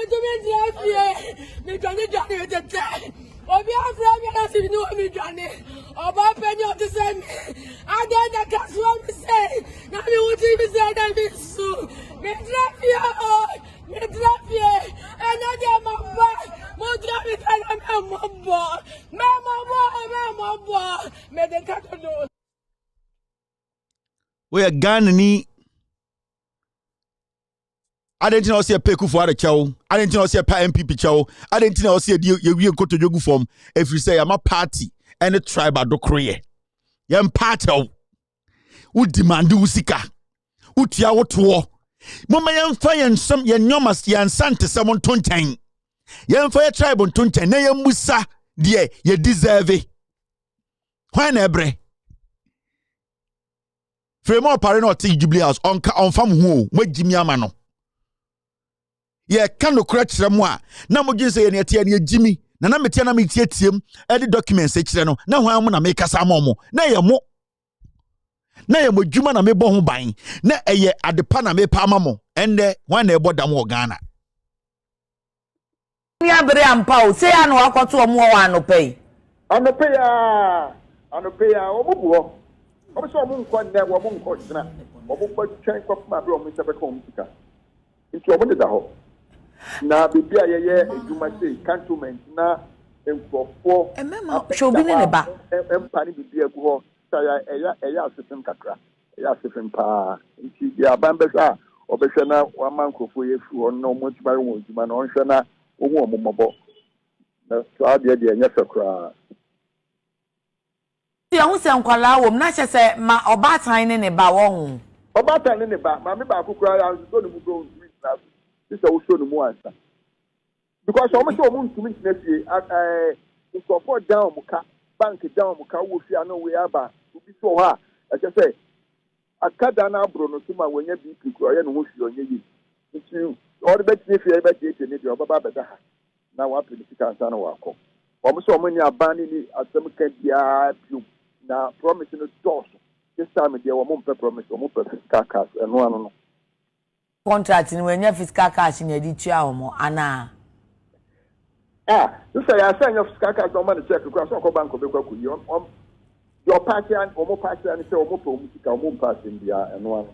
Johnny with the time. Obi afra me na si no me Johnny. Oba penny of the same. I get the cash one me say. Na me want me say that me soup. Me drive you. And I get my back. Mo drive it and I'm my boy. Me the cat no. We are Ghanani. I didn't know see a peku for the chow. I didn't know see a MPP chow. I didn't know see a you go to jogu form. If you say I'm a party and a tribe do create. Yam party. Who demand do sika? Who tia what war? Mama yam fire and some yan yomas yan sante someone tontain. Yam fire tribe on tontain. Na yam musa dear ye deserve it. When ebre. Fremo pare no te Jubilee House on fam hu magimi amano ye kan no kra kire mo a na mo gin se ye ne tie ne gimi na metia na metie tiem e de documents e kire no na hwan mo na me kasa mo na ye mo djuma na me bo ho ban na eye adepa na me pa mo ende hwan na e bodam wo Ghana ni abre ampa o se ya no akoto o mo wa anope ya o bubuo I'm so one that woman called Sina. What change of my room is a computer. Into a minute. Now, be a you must say, cantonment now, and for 4 show be in the back. And Panny be a go, a system cacra, a system pa. The Abambasa, or Bessana, 1 month for you, or no much by one, man on Shana, or one more. That's how the idea, yes, a cry. Young son kwala wo na che se ma obatan ne ba won obatan ne ba ma me ba kokura ya so no mu go na this a wo so no mu answer because o mo so mo ntumi ntinafie nko for down mu ka bank down mu ka wo fi ano we aba obi so ha e che se akada na abro no tuma wonya BP kura ye no ho fi onye yi nti o de betini fi e betini ne de obaba beda ha na wa politika answer na wa ko o mo so mo ni abani ni asem ka dia piu na promise no doors this time they were more promise or more fiscal cash and no contract ni when fiscal cash ni edi tua omo ana you say I send your fiscal cash no money check because so bank be kwa ku your party and omo party and say omo politika omo party ndia and no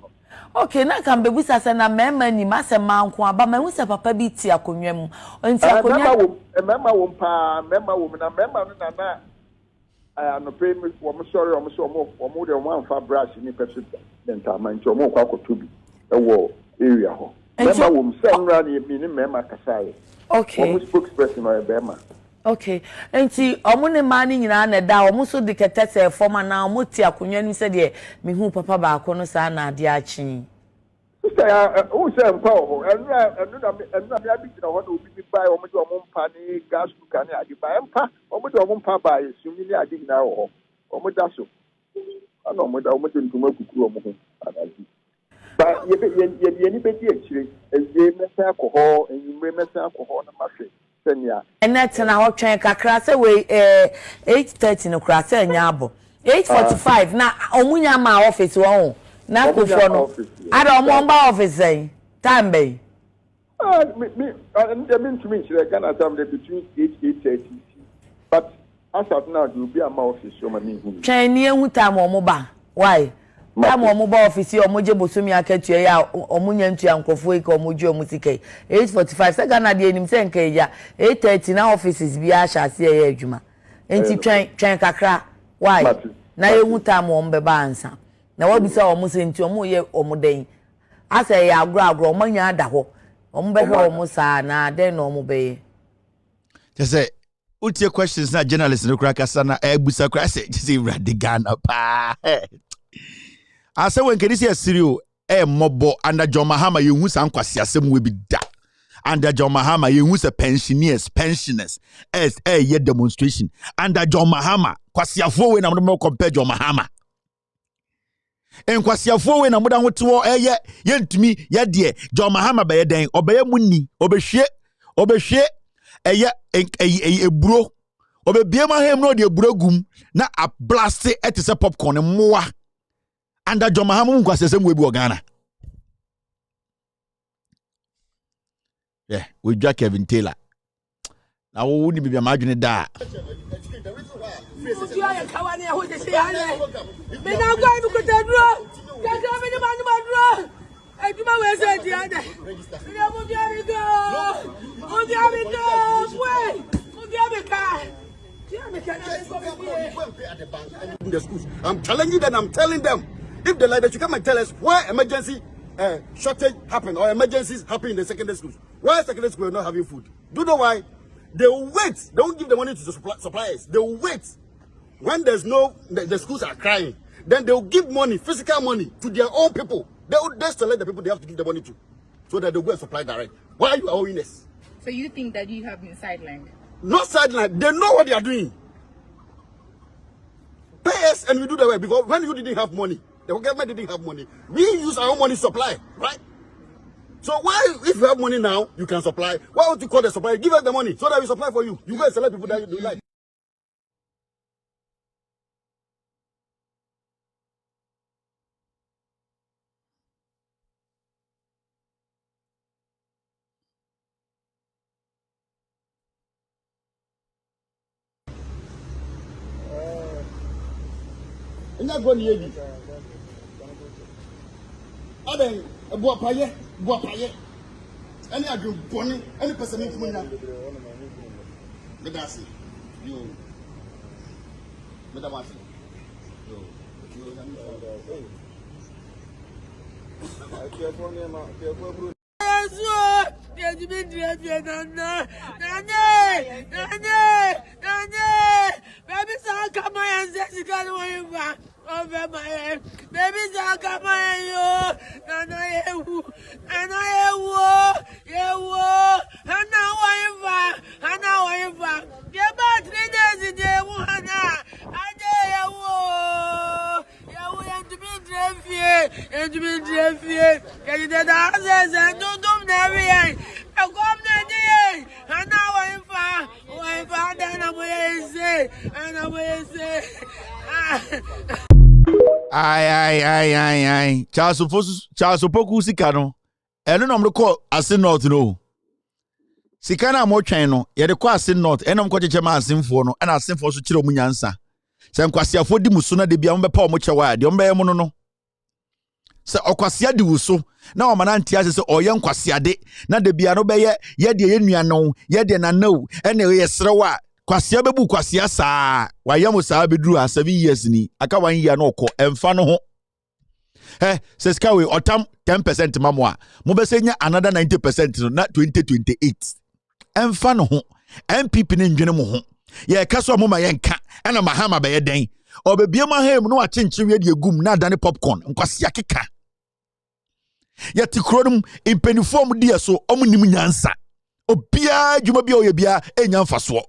okay na kan bebu sase na mema ni masema nko aba ma hu se papa bi ti akonwa mu nti akonwa mema wo na mema no na no pay me I'm sorry I'm so more than one for brush ni president man cho mo kwa kotobi e wo area ho member wo msenra ni mi ni member kasai okay wo spokesperson or bema okay enti omo ne ma ni nyina na da omo so de ketete forma na omo ti akonwa ni se de me hu papa ba ko no sa na ade achi sister who say mpa ho enu na me abi na ho na obi bi bai omo de omo mpa ni gas cooker ni ade bai mpa omo de omo mpa bai sumi ni ade na ho omo da so ana omo de ntuma kukuru omo ho adaji ba ye ni be di akire eye mesa alcohol enyimre mesa alcohol na mahwe senia enet na ho twen kakra se we 8:30 no kra se nya abo 8:45 na omunya ma office won na ko fo no ada omo mba office say time be me and the mean to me Ghana time between 8:30 but as of now you be a office so many twen ni ehu time omo ba why Am omo ba office omo je bosumi akatua ya omo nya ntua nkofo eka omo ju omo sike 8:45 se Ghana de enim se nka ya 8:30 na offices bi a hyase ya adwuma enti twen kakra why na ye hu ta mo mbe ba ansa na wabisa omo se nti omo ye omo den asa ya agro omo nya ada ho omo be hwe omo sa na den no omo be say utie questions na journalist no kra kasa na busa kra say Ghana pa I say when can you see a serial mobo under John Mahama you who's ankwasiasem we be da under John Mahama you who's a pensioners as a year demonstration under John Mahama kwasiafo we na mo compare John Mahama en kwasiafo we na mo da hoto ye yentumi ye de John Mahama be den obeye munni obehwe eburo obebiema hem no de eburo gum na a blast it is a popcorn moa under John Mahama nkwasesem we bi Ghana. Yeah, we Jack Kevin Taylor. Now we wouldn't be imagining that. I'm telling you that I'm telling them. If they like that, you come and tell us why emergency shortage happen or emergencies happen in the secondary schools. Why secondary schools are not having food? Do you know why? They will wait. They won't give the money to the suppliers. They will wait. When there's no, the schools are crying. Then they will give money, physical money, to their own people. They will just select the people they have to give the money to, so that they will supply direct. Why are you owing us? So you think that you have been sidelined? Not sidelined. They know what they are doing. Pay us and we do the way, because when you didn't have money, the government didn't have money. We use our own money to supply, right? So why, if you have money now, you can supply. Why would you call the supplier? Give us the money so that we supply for you. You guys select people that you like. Not going to be. Other Boapaye. Any agree bonnie, any person in Fumina. Medasi, you, Medamasi, Baby, so come on and say you can't wait back. Over my head, baby, so come on, you, and I yeah, about 3 days a day, and to be drafted, and the houses and don't do never. I come there, and now I'm far, and I will say, Aye. Charles Opoku sika no. Eno no mko ase north no. Sika na mo twen no, ye de kwa ase north. Eno mko cheche ma asemfo no, na asemfo so kire mu nyansa. Se nkwasiafo di muso na de bia mo bepa mo chewa de mo be mo no. Se okwasia di wuso na o mana ntia se oye nkwasiade na de bia no be ye de ye nuanon, ye de nanaw, ene ye serewa. Kwasia bebu kwasia saa wayam saa beduru 7 years ni aka 1 year na okọ emfa no ho se ska we otam 10% mamwa mo be senya another 90% no na 2028 emfa no ho MPP ne ndwene mo ho ye kaso mo ma ye nka na Mahama be ye den obebie ma hem no achenkyewe de egum na adane popcorn nkwasia keka ye tikronum impenifom die so omunim nyansa obia dwuma bia oyebia enya mfaso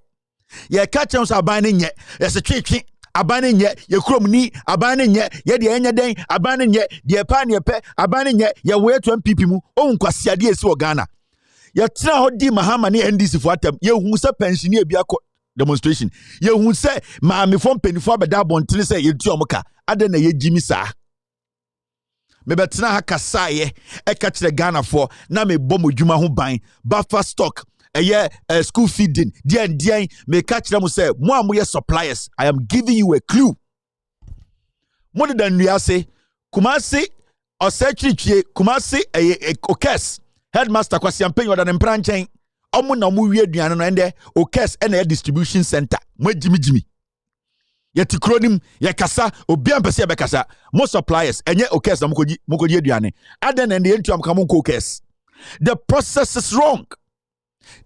ye catch us abane nye ye se twetwe abane nye ye kromni abane nye ye de enya den abane nye de pa ne pe abane nye ye we 2 MPP mu onkwasiade esi o Ghana ye tira ho di Mahama ne NDC fo atam ye hu se pension e bia demonstration ye hu se maame fo mpenifo abeda bontene se ye tu omoka ade na ye jimi saa me betina ha kasaye e ka kire Ghana fo na me bom dwuma ho ban buffer stock school feeding dien me catch them say mo suppliers. I am giving you a clue. Mo de dan nua say Kumasi Osechichie Kumasi Okes headmaster Kwasi Ampenyo oda ne mpranchen omo na omo wie aduane no ende Okes na distribution center mo jimi yeti kronim yakasa obi ampese ya bekasa mo suppliers enye Okes na mokoji aduane aden na entu am kamo Okes. The process is wrong.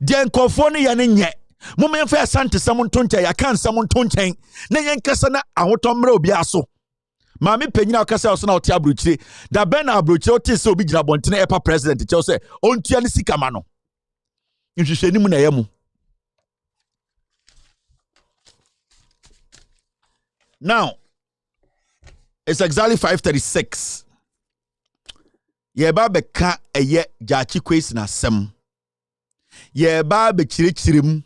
The nkofo ya ne nye mo menfa asante samon tonche ya kan samon tonchen na yenkasa na ahotomre obi aso. Mami penyina okasa oso na oti abrochire da ben na abrochire oti se obi gira bontene epa president che se ontua ni sika ma no nhwehwani mu na yemu. Now it's exactly 5:36. Yeba beka eye jachi kwesi na sem. Yeba be chirichirim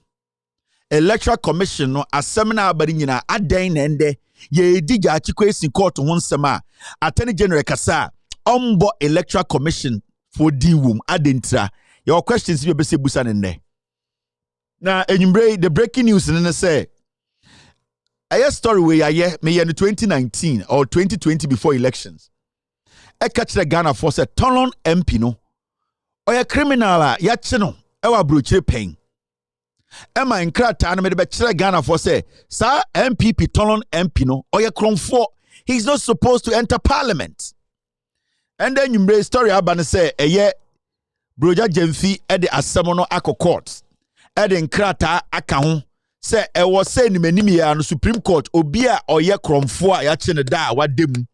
Electoral Commission no asem na abari nyina adan na ende ye di jachi kwesi court ho nsem a Attorney General kasa ombo Electoral Commission for di wom adentra. Your questions you be se busa nende. Na enyumbre the breaking news ne say a story we aye me in 2019 or 2020 before elections. E catch the Ghana for say Tolon MP no oya criminal a ya che no e wa brochire pen. Emma nkrata na me de be kire Ghana for say sa MPP Tolon MP no oya kronfo he's not supposed to enter parliament. And then you story abane say eye broja Jemfi e de asem no akọ court e de nkrata aka ho say e was say ni manimi ya no Supreme Court obi a oye kromfo a ya che ne da wadem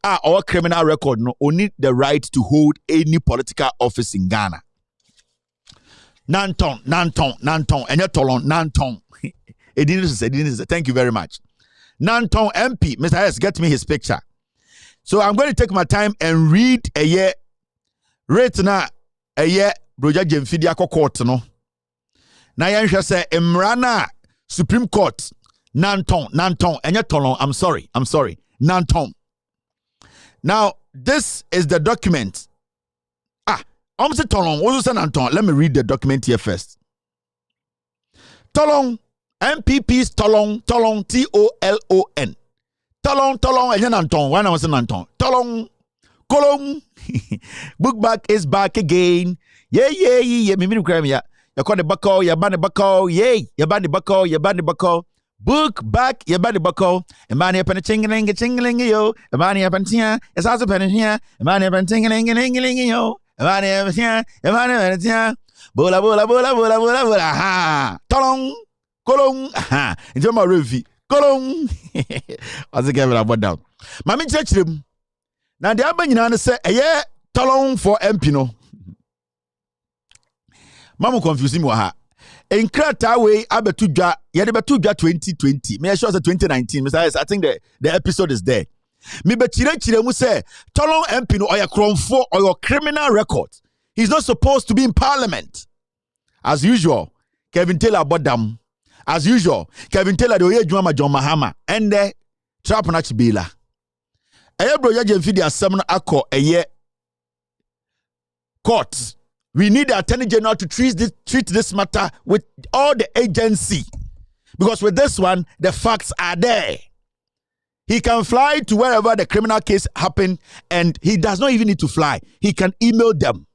our criminal record no only the right to hold any political office in Ghana. Nanton, and your Tolon, Nanton. Edinus, thank you very much. Nanton MP, Mr. S, get me his picture. So I'm going to take my time and read a year, rate na a year, Broja Jemfidiako court, no. Na yansha say, Emrana, Supreme Court, Nanton, and your Tolon, I'm sorry, Nanton. Now, this is the document. Let me read the document here first. Tolong, MPP's Tolong, T-O-L-O-N. Tolong, and Anton. When I was in Anton. Tolong, Kolong. Book back is back again. Yeah. Mimi crime ya. You call the buckle, you ban the buckle. Yay, you ban the buckle. Book back, you ban the buckle. And money up and chingling, yo. And money up and here. It's also penny here. And money up and tingling, yo. Bola, ha, tolong, kolong, ha, into my review, kolong. As a camera brought down. Mammy church him. Now the Abanyana say, a year tolong for Empino. Mamu confusing wa ha. In Krata way, Abetuja, Yadabatuja 2020. May I show us 2019? Mr. I think the episode is there. Me be chire mu say Tolong MP no oya kronfo or your criminal record. He's not supposed to be in parliament. As usual, Kevin Taylor bodam. As usual, Kevin Taylor de oye Juma John Mahama and the trap na chibila. Eye bro ya Jemfi de asem no akọ eye court. We need the Attorney General to treat this matter with all the agency. Because with this one, the facts are there. He can fly to wherever the criminal case happened, and he does not even need to fly. He can email them.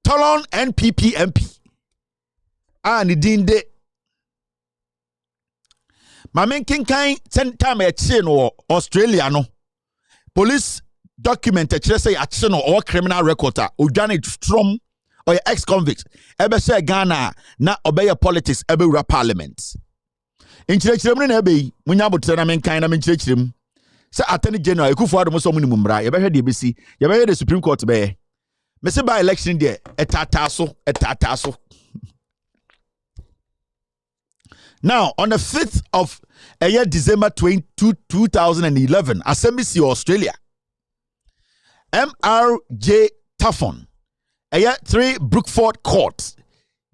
Tolon NPP MP. Nidinde. Mamen kinkai time a chain or Australia no. Police document a say action or criminal record Ujani Strom or ex-convict. Ebe say Ghana na obey politics ebe ra parliament. In Chirechim Nebe, Munyabutana mankind, I'm in Chirechim. Sir Attorney General, you could for the most minimum right. You ever heard the BC, you ever heard the Supreme Court be. Mr. By election there, a tatasso. Now, on the 5th of December 2011, Assembly Australia, MRJ Taffon, 3 Brookford Court,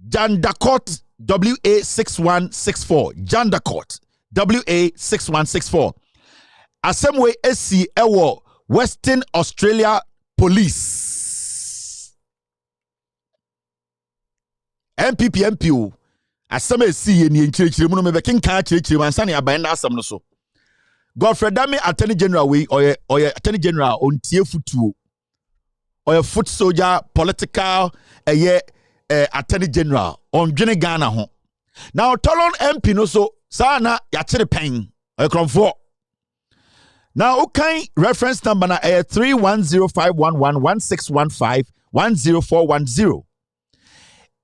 Janda Court, WA6164 Janda Court WA6164 Assembly SC Ewo Western Australia Police MPP Assembly SC ni nchirechire mu no me bekin ka chirechire mansane abanda asam no so Godfrey Dame Attorney General we or Attorney General on Tiefutu or a foot soldier political Attorney General on Jenny Ghana ho. Now Tolon MP no so sana yachire pen or for. Now okay reference number na 31051111615104110.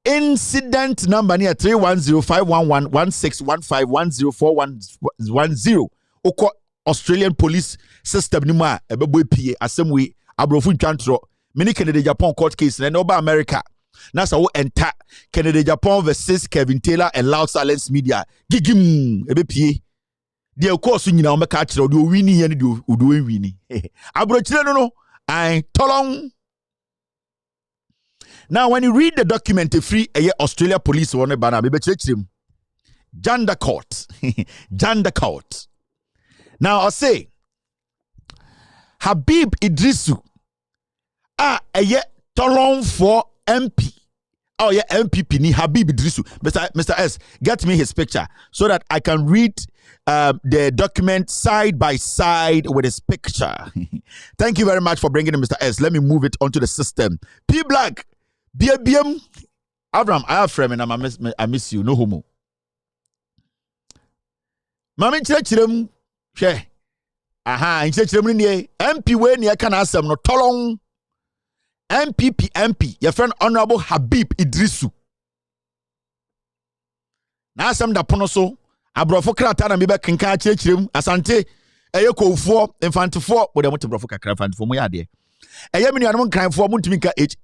Incident number near 31051111615104110. Oko Australian police system ni ma ebebo pie asem abrofu twantro mini Canada Japan court case na over America na so enter Canada Japan versus Kevin Taylor and Loud Silence Media gigim ebe pie de course nyina o meka kire de wini ye ne de odo wini abrochire no I tolong. Now when you read the document free Australia police one bana be chirechirem Janda court Janda court. Now I say Habib Idrisu tolong for MP. Oh yeah, MPP ni Habib Idrisu. Mr. S, get me his picture so that I can read the document side by side with his picture. Thank you very much for bringing it, Mr. S. Let me move it onto the system. P Black, BM, Abraham, I have friend and I miss you. No homo. Mami chirechirem. Aha, in MP we ni can asem no tolong MP your friend Honorable Habib Idrisu na asem da pono so abrofo krata na mebe kenka chirechirem asante kofo infantefo bo de mote brofo kakra infantefo mo ya de mi nuanom kranfo mo ntimi ka h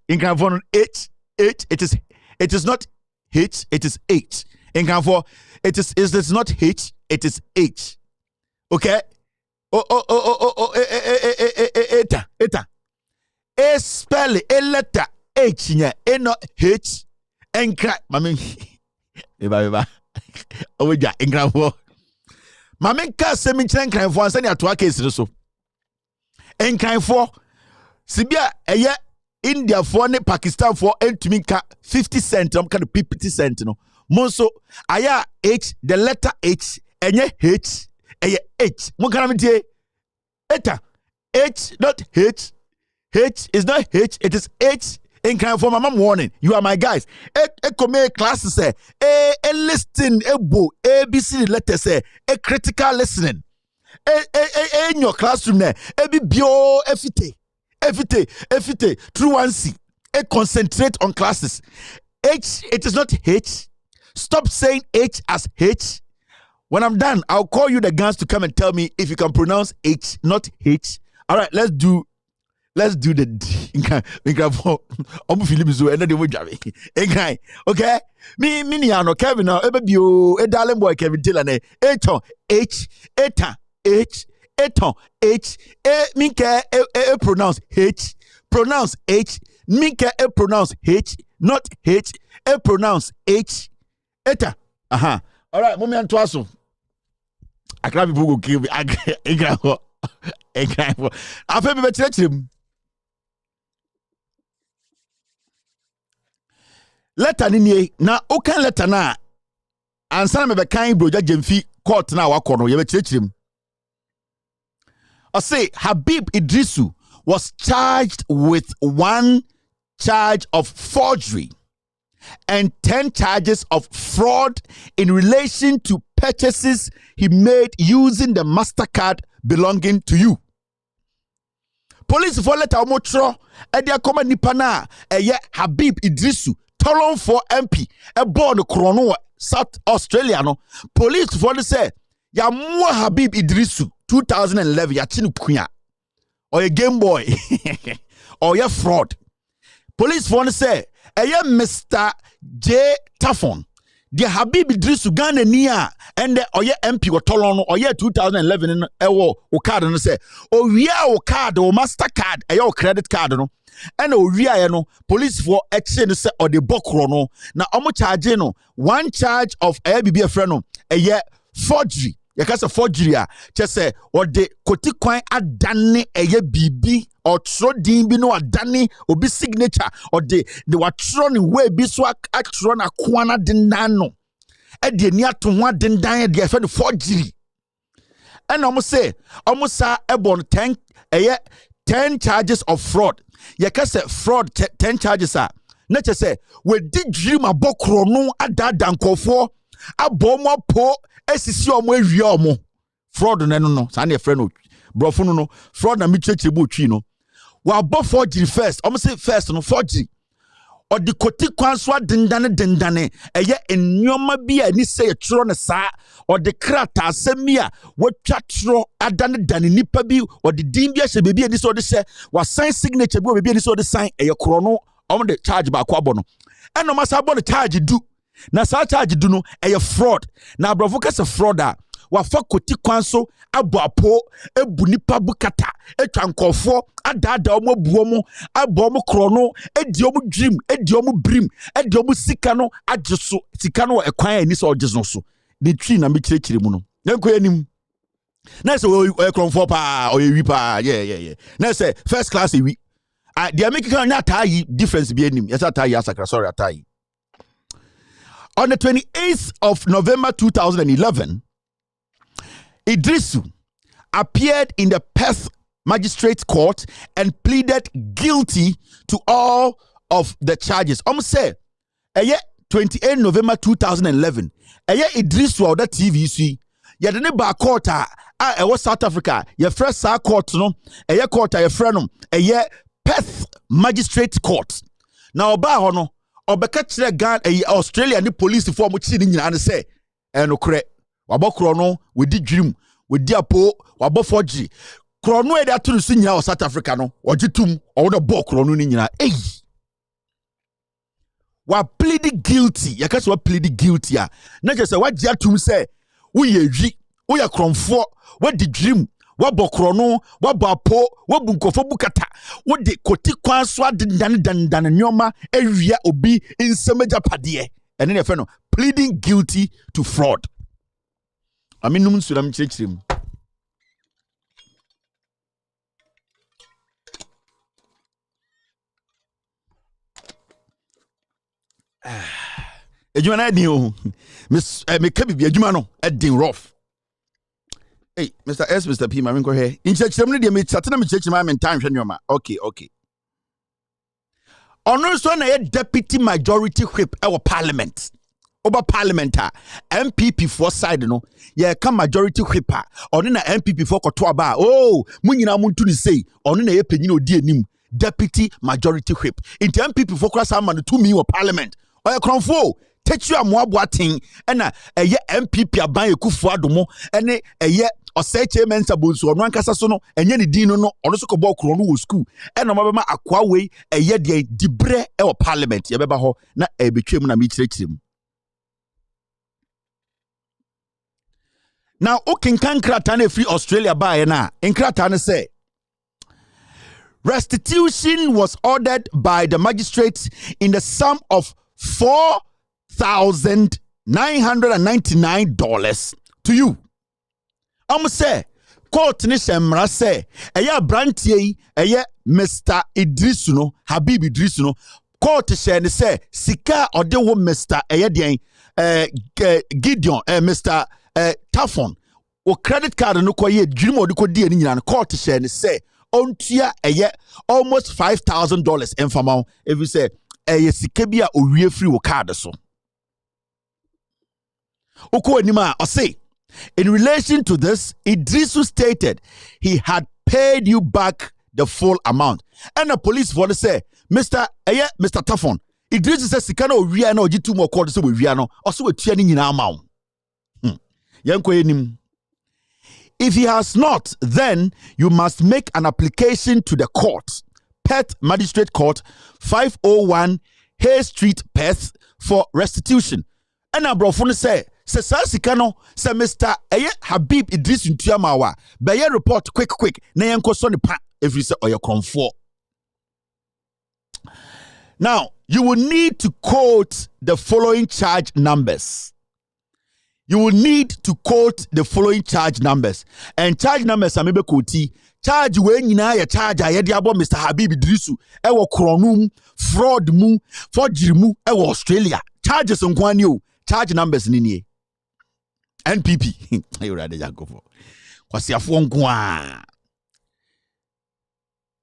in kranfo h it is not h, it is h in kranfo it is not h, it is h. Okay. Eta. A spell a letter H nya e no H enkra mami eba oja enkrafo mami ka semi enkrafo ansa ne ato aka esire so enkrafo sibia eye India for ne Pakistan for entumi ka 50 cent am ka 50 cent no monso aya H the letter H enye H eye H mo kana mtie eta H not H is not H, it is H in kind for my mom warning. You are my guys. Come classes say a listing a bo ABC letter say a critical listening. In your classroom there, a bio FT true one C. Concentrate on classes. H, it is not H. Stop saying H as H. When I'm done, I'll call you the guns to come and tell me if you can pronounce H, not H. All right, let's do the okay. Me no Kevin no ebebio e darling boy Kevin Taylor ne eton H eta H eton H minke pronounce H minke pronounce H not H pronounce H eta aha. All right, mommy and twaso akra people go kill me engrafo afa be chirechirem letter ni na okan letter na ansa me be kan broja jemfi court na wakono ye be chirechirem. I say Habib Idrisu was charged with 1 charge of forgery and 10 charges of fraud in relation to purchases he made using the MasterCard belonging to you. Police for letter omotro e dia koma nipa na Habib Idrisu tolong for MP e born krono South Australia no. Police for say ya mo Habib Idrisu 2011 ya chinu kuya or a Game Boy or ya fraud. Police for say Mr. J Tafon the Habib Idrisu Ghana niya and the oye MP or tolong or 2011 ewo o card no say o wia o card o MasterCard your credit card no and o wia no police for exchange say or the bokro no na omo charge no 1 charge of bibi friend no forgery yakasa forgery a che say or the kotikwan adane bibi or tro din bi no adane obi signature or the watro ni way bi so atro na kwana den nan no e de ni ato ho den dan de friend forgery And almost say almost sa ebon 10 charges of fraud. You can say fraud 10 charges are. Not just say we did dream a bokrono ada dankofo abomo po esisi omo ewie omo fraud no sa na friend no brofo no fraud na mi chechebu twi no wa bo forgery first almost say first no forgery or the koti kwanswa dendane eye ennyoma bi ani say tro ne sa or the krata asemia watwa tro adane dane nipa bi or the din bi ahye bebi ani so de hye wa sign signature bi bebi ani so de sign eye kro no on the charge ba kwa bo no eno masa bo the charge du na sa charge du no eye fraud na brofo kase fraud a wa fa koti kwanso abapo ebu nipa bukata etwa nkofo adada omo buomo abomo krono edi omo dream edi omo brim edi omo sika no ageso sika no ekwan ani so ogeso so the tree na me kirekire mu no yanko anim na say we kronfo pa o yewi pa yeah na say first class ewi the American na tai difference bi anim yes tai asakra sorry tai. On the 28th of November 2011, Idrisu appeared in the Perth Magistrates Court and pleaded guilty to all of the charges. Say, 28 November 2011, Idrisu of the TVC, yadene ba court South Africa, your first court no, court your friend Perth Magistrates Court. Now ba hono obeka kire gan Australia ni police for mo chi ni nyina ne say enokre wabokro no we di dream we di apo wabofogji krono e da turu su nyina South Africa no ogitum o wo bokro no ni nyina wa plead guilty yakase wa plead guilty a na je say wa gi atum say wo ye wi wo ya kromfo wa di dream wa bokro no wa bapo wa bunkofo bukata wo de koti kwan so adandan nyoma awia obi insemeja pade ene ne fe no pleading guilty to fraud. I mean, num sulam chirechim. Ejuma ni o. Miss me kabi bi ejuma no edin rough. Hey, Mr. S, Mr. P, my go here. In chirechim no dey me chat na me chirechim am time hwe nyoma. Okay. Ono so na deputy majority whip our parliament. Over parliamentar MPP for side no ye come majority whipper on na MPP for koto ba munyina muntu ni say on na ye panyin odi anim deputy majority whip into MPP for cross am no 2 million parliament oya kronfo techu amoaboaten na eye MPP aban ekufu adomo ene eye oseche mensa bonsu ono ankasa so no enye ne din no ono so kobo kro no wo school ena mabema akwa we eye de dibre e wo parliament ye beba ho na ebetwem na me kirekirem. Now, Okinkan Kratane free Australia by na in Kratane say restitution was ordered by the magistrates in the sum of $4,999 to you. Say court ni semra say brantie Mr. Idrisu no Habib Idrisu no court share say sika ode wo Mr. Gideon Mr. Tafon o credit card no koye dream o de ko die ni nyina court share ne say ontua almost $5,000 enfama if you say sika bia owie free wo card so oko anima o say in relation to this Idrisu stated he had paid you back the full amount and the police for say Mr. Tafon Idrisu say sika na owie na ogitu mo call so we wia no o so wetua ni nyina ama. If he has not, then you must make an application to the court, Perth Magistrate Court, 501 Hay Street, Perth, for restitution. And Abrofun say sika no, say Mr. Habib Idrisu Ntiamawa, by report quick, na yanko so ne pa if you say oya kronfo. Now, you will need to quote the following charge numbers. You will need to quote the following charge numbers. And charge numbers are maybe quote. Charge when you know charge I had about Mr. Habib Idrisu. Ewo kronum, fraud mu, forgery mu, ewo Australia. Charges on Kwanyo. Charge numbers nini. NPP. You ready, Jacob? Kwasiafo nkoa.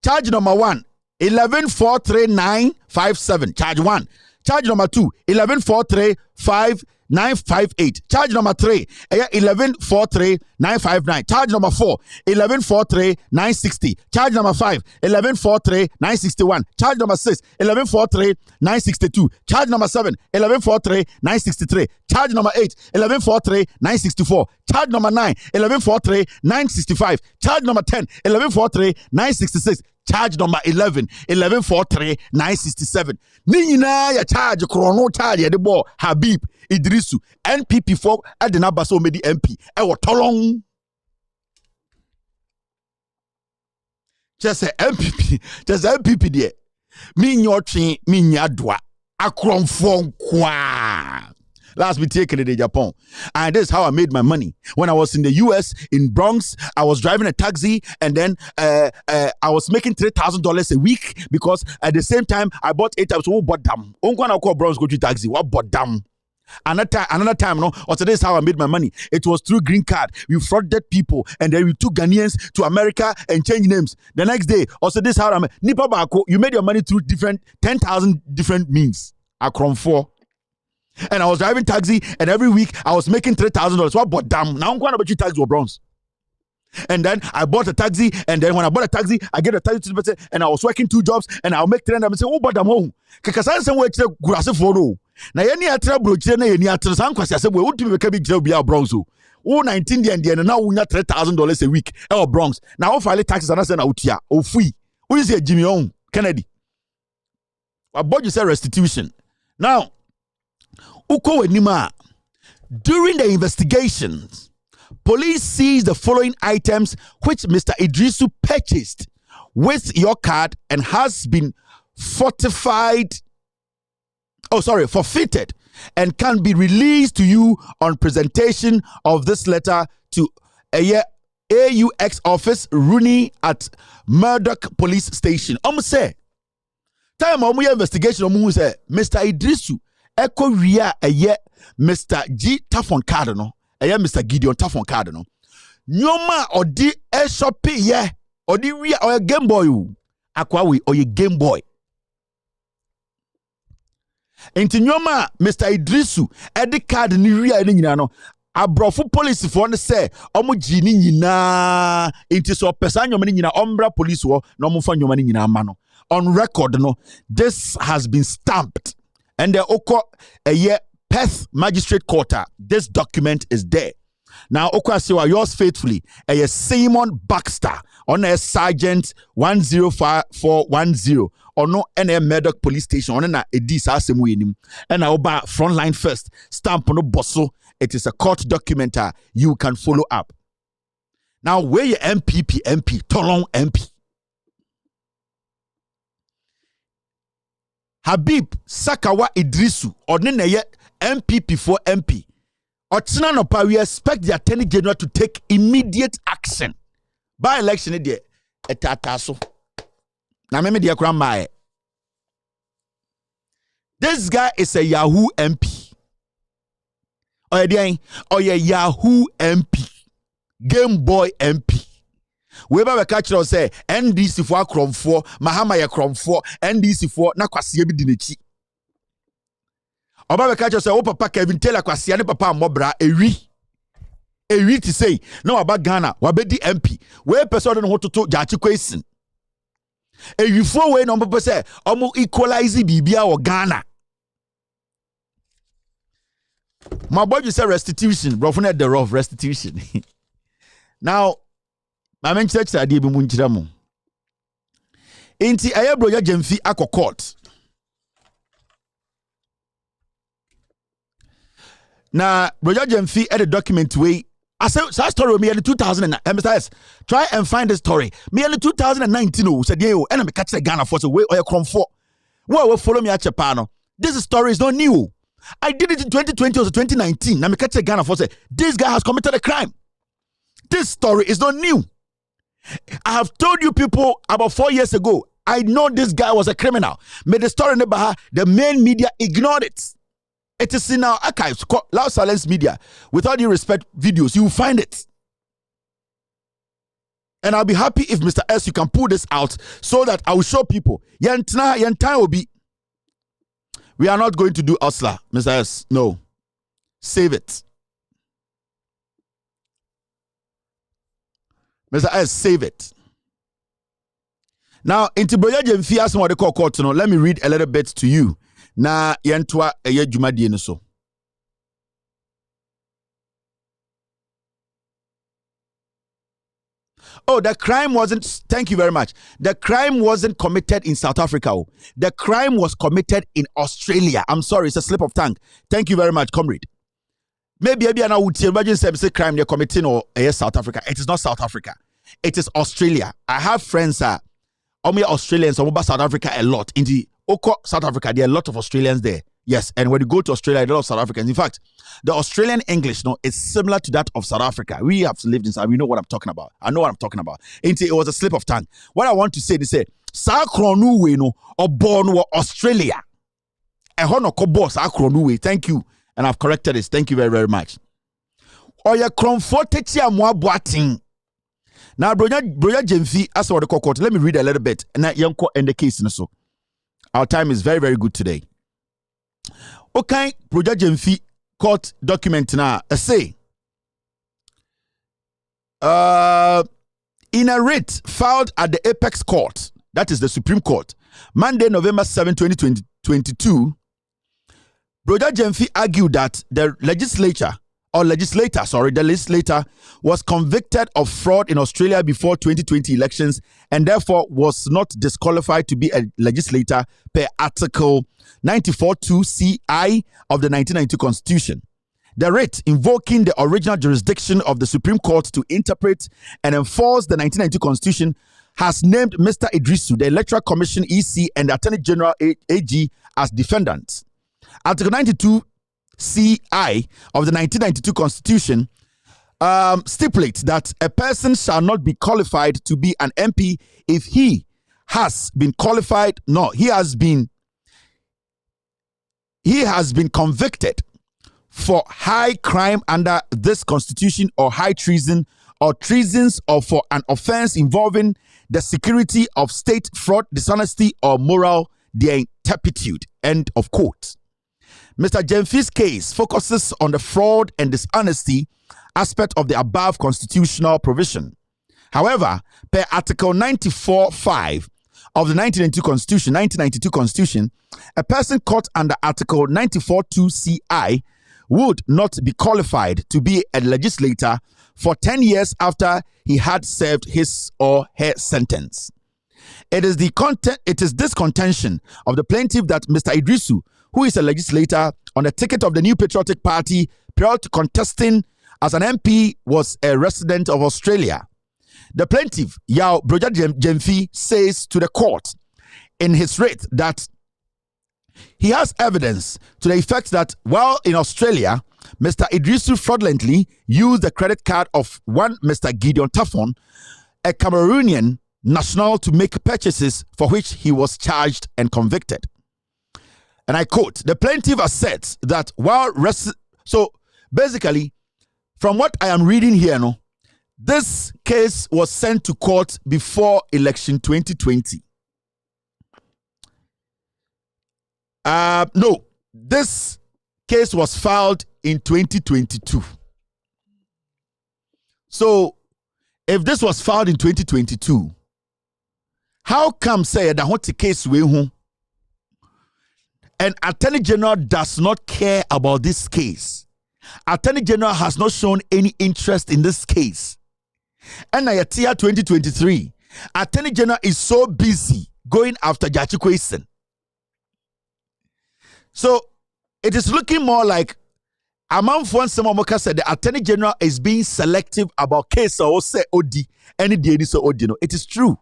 Charge number 1, 11,439.57. Charge 1. Charge number 2, 11,435.958. Charge number 3, 11,439.59. Charge number 4, 11,439.60. Charge number 5, 11,439.61. Charge number 6, 11,439.62. Charge number 7, 11,439.63. Charge number 8, 11,439.64. Charge number 9, 11,439.65. Charge number 10, 11,439.66. Charge number 11, 11,439.67. Nina ya charge chrono charge ya debo Habib Idrisu NPP for adena baso medi MP ewo tolong. Just MPP die. Mi nyotwe mi nyadwa akromfo kwa. Last week taken in Japan. And this is how I made my money. When I was in the US, in Bronx, I was driving a taxi and then I was making $3,000 a week because at the same time, I bought 8 times. Oh, but damn. I'm going to call Bronx, go to taxi. What but damn. Another time, no. Also, this is how I made my money. It was through green card. We frauded people and then we took Ghanaians to America and changed names. The next day, also this is how I made. Nipa Bako, you made your money through 10,000 different means. Akron 4. And I was driving taxi, and every week I was making $3,000. What but damn? Now I'm going to buy taxi or bronze. And then I bought a taxi, and then when I bought a taxi, I get a taxi to the person, and I was working 2 jobs, and I'll make 300. I say, oh, but I'm home. Because I say, wait, grass for no. Now, any atra broche, any atra sanquas, I said, well, what do you make a big job? Be bronze. Oh, 19 and now we got $3,000 a week. Oh, bronze. Now, I'll file taxes and I send out here. Oh, free. What is it, Jimmy on Kennedy? I bought you say restitution. Now, Uko Wenima, during the investigations, police seized the following items which Mr. Idrisu purchased with your card and has been forfeited and can be released to you on presentation of this letter to AUX office, Rooney at Murdoch Police Station. Say, time investigation, say, Mr. Idrisu, Eko Ria Mr. G Tafon Cardinal, Mr. Gideon Tafon Cardinal. Nyoma odi shopping ye, odi ria or a Game Boy, Aquawi or a Game Boy. Enti nyoma Mr. Idrisu, edi card ni ria ni nyina no. Abrofu police for ne say omo jini nyina enti so pesa nyoma ni nyina ombra police wo na omo fa nyoma ni nyina ma no. On record no, this has been stamped. And the Oko Perth Magistrate Court, this document is there. Now, Oko Asiwa, yours faithfully, Simon Baxter, on a Sergeant 105-410, or no, and Murdoch Police Station, on a Edis Asemuinim, and Oba Frontline First, stamp on a bosso. It is a court document you can follow up. Now, where your MP, Tolong MP. Habib Sakawa Idrisu or Neneye MPP for MP. Otsina we expect the Attorney General to take immediate action. By election idea etataso. Na meme dia kura. This guy is a Yahoo MP. Or Yahoo MP. Game Boy MP. We ba catch us say NDC for Kromfo, Mahama ya Kromfo, NDC for na kwasiye bi dinechi. Oba be catch us say o papa Kevin Taylor kwasiye ne papa mobra ewi to say no about Ghana, wabedi MP. We person no hototo jachi kwesin. Ewi fo we no papa say omo equalize bibia o Ghana. My boy you say restitution, bro, for the rough restitution. Now my men church ade bi mu nkyira mu. Enti ayebroya Jemfi akọ court. Na Broja Jemfi at the document way. I said story me in 2009. Mr. Try and find the story. Me in 2019 oh said yo and me catch the Ghana for so way or crom for. Who will follow me at Chapano. This story is not new. I did it in 2020 or 2019. Na me catch the Ghana for say this guy has committed a crime. This story is not new. I have told you people about 4 years ago. I know this guy was a criminal. Made the story in the main media ignored it. It is in our archives, Loud Silence Media. With all due respect, videos, you will find it. And I'll be happy if Mr. S, you can pull this out so that I will show people. Yen time will be. We are not going to do Osla, Mr. S. No. Save it. Mr. S, save it. Now, into Broya Jemfi as what they call court, let me read a little bit to you. Na yentwa eye dwumadi no so. Oh, the crime wasn't, thank you very much. The crime wasn't committed in South Africa. The crime was committed in Australia. I'm sorry, it's a slip of tongue. Thank you very much, comrade. Maybe I would imagine say crime they're committing or South Africa. It is not South Africa. It is Australia. I have friends Australians about South Africa a lot. In the South Africa, there are a lot of Australians there. Yes, and when you go to Australia, there are a lot of South Africans. In fact, the Australian English is similar to that of South Africa. We have lived in South. We know what I'm talking about. I know what I'm talking about. It was a slip of tongue. What I want to say is, Sakronu or born Australia. Thank you, and I've corrected this. Thank you very, very much. Or your comforted boating. Now, Broya Jemfi, as what the court. Let me read a little bit, and that young court end the case. So, our time is very, very good today. Okay, Broya Jemfi court document now. Say, in a writ filed at the Apex Court, that is the Supreme Court, Monday, November 7, 2022, Broya Jemfi argued that the legislator was convicted of fraud in Australia before 2020 elections and therefore was not disqualified to be a legislator per Article 94(2)(ci) of the 1992 Constitution. The writ invoking the original jurisdiction of the Supreme Court to interpret and enforce the 1992 Constitution has named Mr. Idrisu, the Electoral Commission EC, and the Attorney General AG as defendants. Article 92(ci) of the 1992 Constitution stipulates that a person shall not be qualified to be an MP if he has been qualified. No, he has been convicted for high crime under this Constitution or high treason or treasons or for an offense involving the security of state, fraud, dishonesty, or moral turpitude. End of quote. Mr. Jemfi's case focuses on the fraud and dishonesty aspect of the above constitutional provision. However, per Article 94(5) of the 1992 Constitution, a person caught under Article 94(2)(ci) would not be qualified to be a legislator for 10 years after he had served his or her sentence. It is this contention of the plaintiff that Mr. Idrisu, who is a legislator on the ticket of the New Patriotic Party prior to contesting as an MP, was a resident of Australia. The plaintiff, Broya Jemfi, says to the court in his writ that he has evidence to the effect that while in Australia, Mr. Idrisu fraudulently used the credit card of one Mr. Gideon Taffon, a Cameroonian national, to make purchases for which he was charged and convicted. And I quote, the plaintiff asserts that while so basically, from what I am reading here, this case was sent to court before election 2020. No, this case was filed in 2022. So, if this was filed in 2022, how come say that what the case we who and Attorney General does not care about this case? Attorney General has not shown any interest in this case. And now, 2023, Attorney General is so busy going after Jachi Kwesen. So it is looking more like Amam Fwan Samamoka said the Attorney General is being selective about case or say Odi any day so Odino. It is true.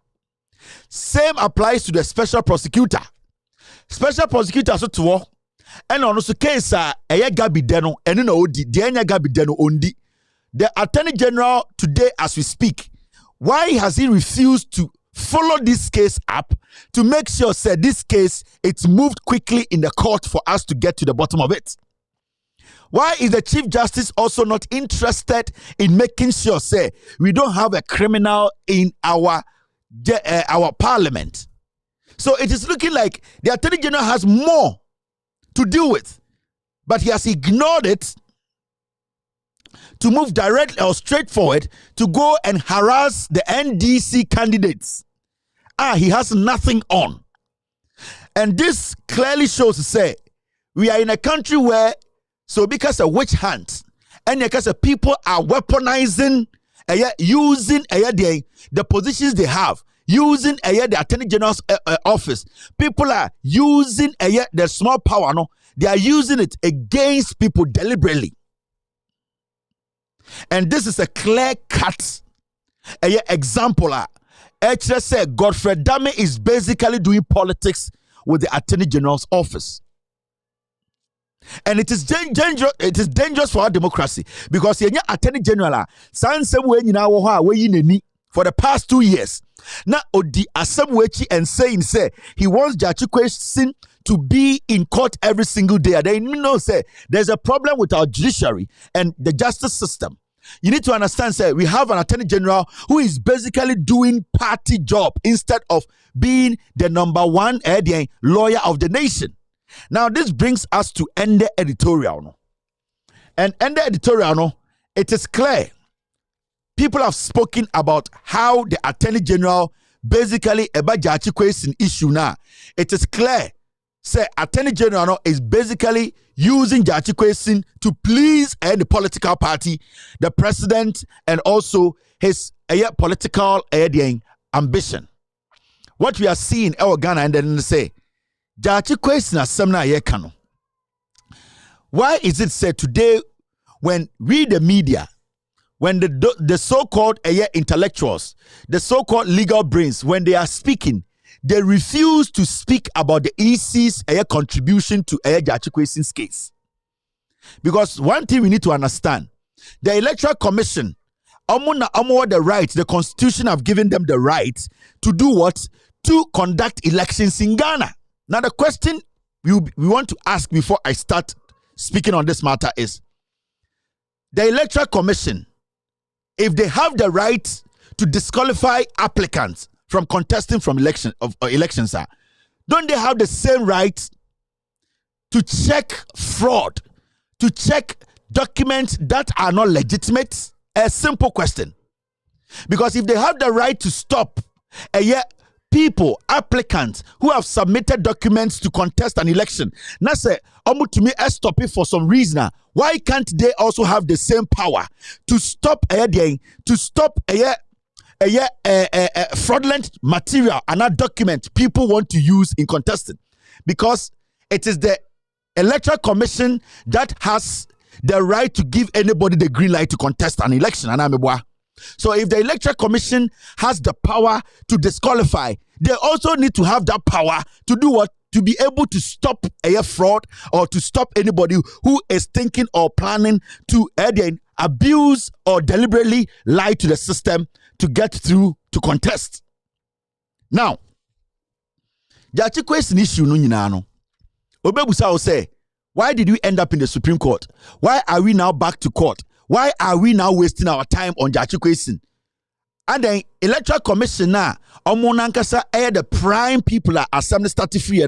Same applies to the special prosecutor. Special prosecutor so to and on also case Gabi Deno and no Odi Dianya Gabi Deno Ondi. The Attorney General today as we speak, why has he refused to follow this case up to make sure this case it's moved quickly in the court for us to get to the bottom of it? Why is the Chief Justice also not interested in making sure, say, we don't have a criminal in our parliament? So it is looking like the Attorney General has more to deal with, but he has ignored it to move directly or straightforward to go and harass the NDC candidates. He has nothing on. And this clearly shows, say, we are in a country where, so because of witch hunt, and because of people are weaponizing, using the positions they have, using the Attorney General's office. People are using the small power, no, they are using it against people deliberately. And this is a clear-cut example. Actually, say Godfrey Dame is basically doing politics with the Attorney General's office. And it is dangerous. It is dangerous for our democracy because the Attorney General for the past 2 years. Now, Odi Asamwechi and saying say he wants Jachikwe to be in court every single day. They know say there's a problem with our judiciary and the justice system. You need to understand, say we have an Attorney General who is basically doing party job instead of being the number one lawyer of the nation. Now, this brings us to end the editorial. And end the editorial, it is clear. People have spoken about how the Attorney General basically about Jachikwe's issue now. It is clear. Say Attorney General is basically using Jachikwe to please the political party, the president, and also his political ambition. What we are seeing in Ghana, and then say Jachikwe na semna yekano. Why is it said today when we the media, when the so-called intellectuals, the so-called legal brains, when they are speaking, they refuse to speak about the EC's contribution to Jachikwe's case? Because one thing we need to understand, the Electoral Commission, the right, the Constitution have given them the right to do what? To conduct elections in Ghana. Now the question we want to ask before I start speaking on this matter is, the Electoral Commission, if they have the right to disqualify applicants from contesting from elections, don't they have the same right to check fraud, to check documents that are not legitimate? A simple question. Because if they have the right to stop people, applicants who have submitted documents to contest an election, now say, to me, stop it for some reason. Why can't they also have the same power to stop fraudulent material and not document people want to use in contesting? Because it is the Electoral Commission that has the right to give anybody the green light to contest an election. So if the Electoral Commission has the power to disqualify, they also need to have that power to do what? To be able to stop a fraud or to stop anybody who is thinking or planning to abuse or deliberately lie to the system to get through to contest. Now, Jachikwe's issue no. Obebusa will say, why did we end up in the Supreme Court? Why are we now back to court? Why are we now wasting our time on Jachikwe? And then Electoral Commissioner, Omonankasa, the prime people are assembly started free.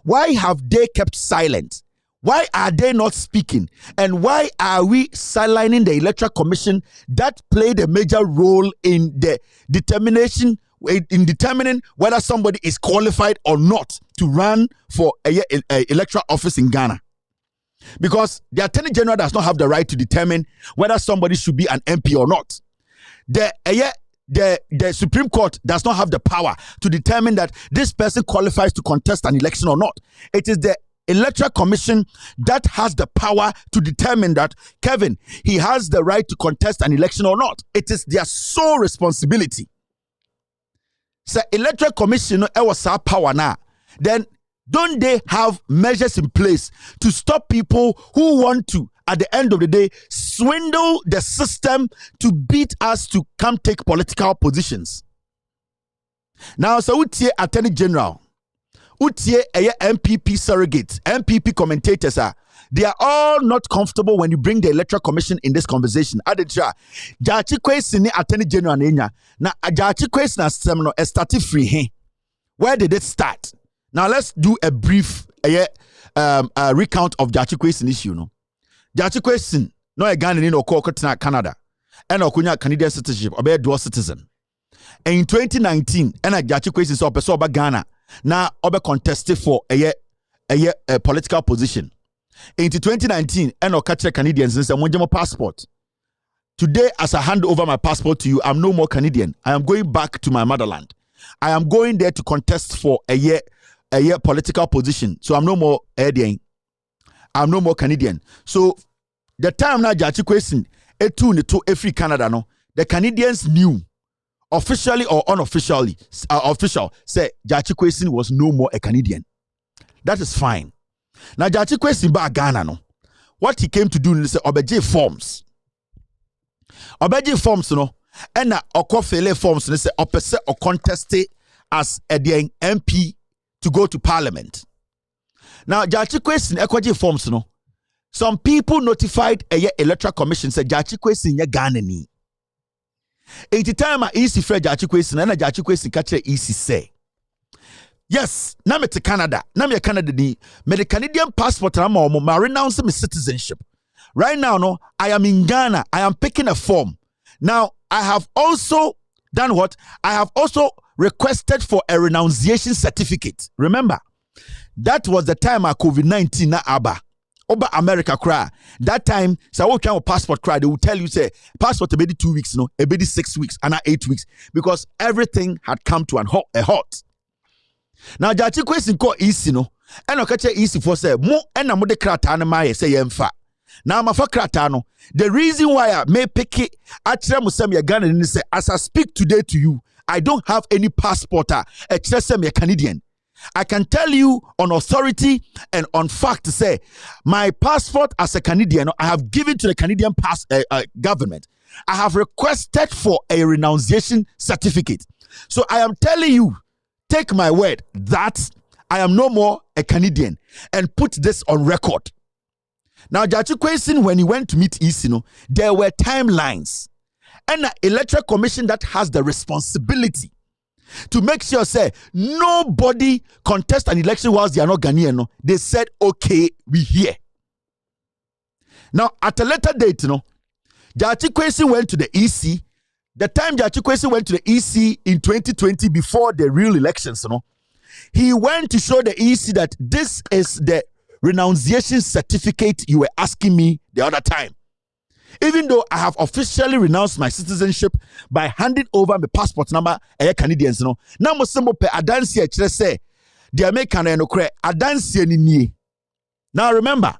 Why have they kept silent? Why are they not speaking? And why are we sidelining the Electoral Commission that played a major role in the determining whether somebody is qualified or not to run for a electoral office in Ghana? Because the Attorney General does not have the right to determine whether somebody should be an MP or not. The Supreme Court does not have the power to determine that this person qualifies to contest an election or not. It is the Electoral Commission that has the power to determine that Kevin, he has the right to contest an election or not. It is their sole responsibility. So Electoral Commission was our power now. Then don't they have measures in place to stop people who want to, at the end of the day, swindle the system to beat us to come take political positions? Now, so utie Attorney General, utie MPP surrogates, MPP commentators are they are all not comfortable when you bring the Electoral Commission in this conversation. Aditra, Jachi Kwesi ni Attorney General nenya. Na Jachi Kwesi na semno started free he. Where did it start? Now let's do a brief recount of Jachi Kwesi issue. No, Jachi Kwesi no a Ghanaian no call Canada, and okunya Canadian citizenship or be dual citizen. And in 2019, and Jachi Kwesi so person oba Ghana na oba contested for a political position. Into 2019, and catch Canadians and say monjemo passport. Today, as I hand over my passport to you, I'm no more Canadian. I am going back to my motherland. I am going there to contest for a year political position. So I'm no more Canadian. I'm no more Canadian. So the time now Jachi Kwesi to every Canada no, the Canadians knew officially or unofficially, official say Jachi Kwesi was no more a Canadian. That is fine. Now Jachi Kwesi ba Ghana no, what he came to do is obeje forms. Obeje forms no, and na okofele forms no say opese or contested as a MP to go to parliament. Now Jachi Kwesi ekwaje forms no. Some people notified a Electoral Commission say Jachi Kwesi nye Ghana ni. Enti time a easy fred Jachi Kwesi na Jachi Kwesi kache easy say. Yes, na me to Canada. Na me Canada ni me the Canadian passport na ma renounce my citizenship. Right now no, I am in Ghana. I am picking a form. Now, I have also done what? I have also requested for a renunciation certificate. Remember, that was the time of COVID-19 na aba. Oba America cry. That time, so what kind of passport cry? They will tell you say passport a 2 weeks, no, a 6 weeks, and 8 weeks, because everything had come to a halt. Now Jachi Kwesi ko easy no, and okache easy for say mo and na mo de krata na ma say yemfa. Now ma fa krata no. The reason why I may pick it atre mo say me Ghana ni say as I speak today to you, I don't have any passport atre say me Canadian. I can tell you on authority and on fact to say my passport as a Canadian, I have given to the Canadian government. I have requested for a renunciation certificate. So I am telling you, take my word that I am no more a Canadian, and put this on record. Now, Jachi Kwesi, when he went to meet Isino, there were timelines. And the Electoral Commission that has the responsibility to make sure, say, nobody contest an election whilst they are not Ghanaian. No? They said, okay, we hear. Now, at a later date, Jachi Kwesi went to the EC. The time Jachi Kwesi went to the EC in 2020 before the real elections, he went to show the EC that this is the renunciation certificate you were asking me the other time. Even though I have officially renounced my citizenship by handing over my passport number, Canadians, now mo sembo pe adansi e say the American no kre adansi ni. Now remember,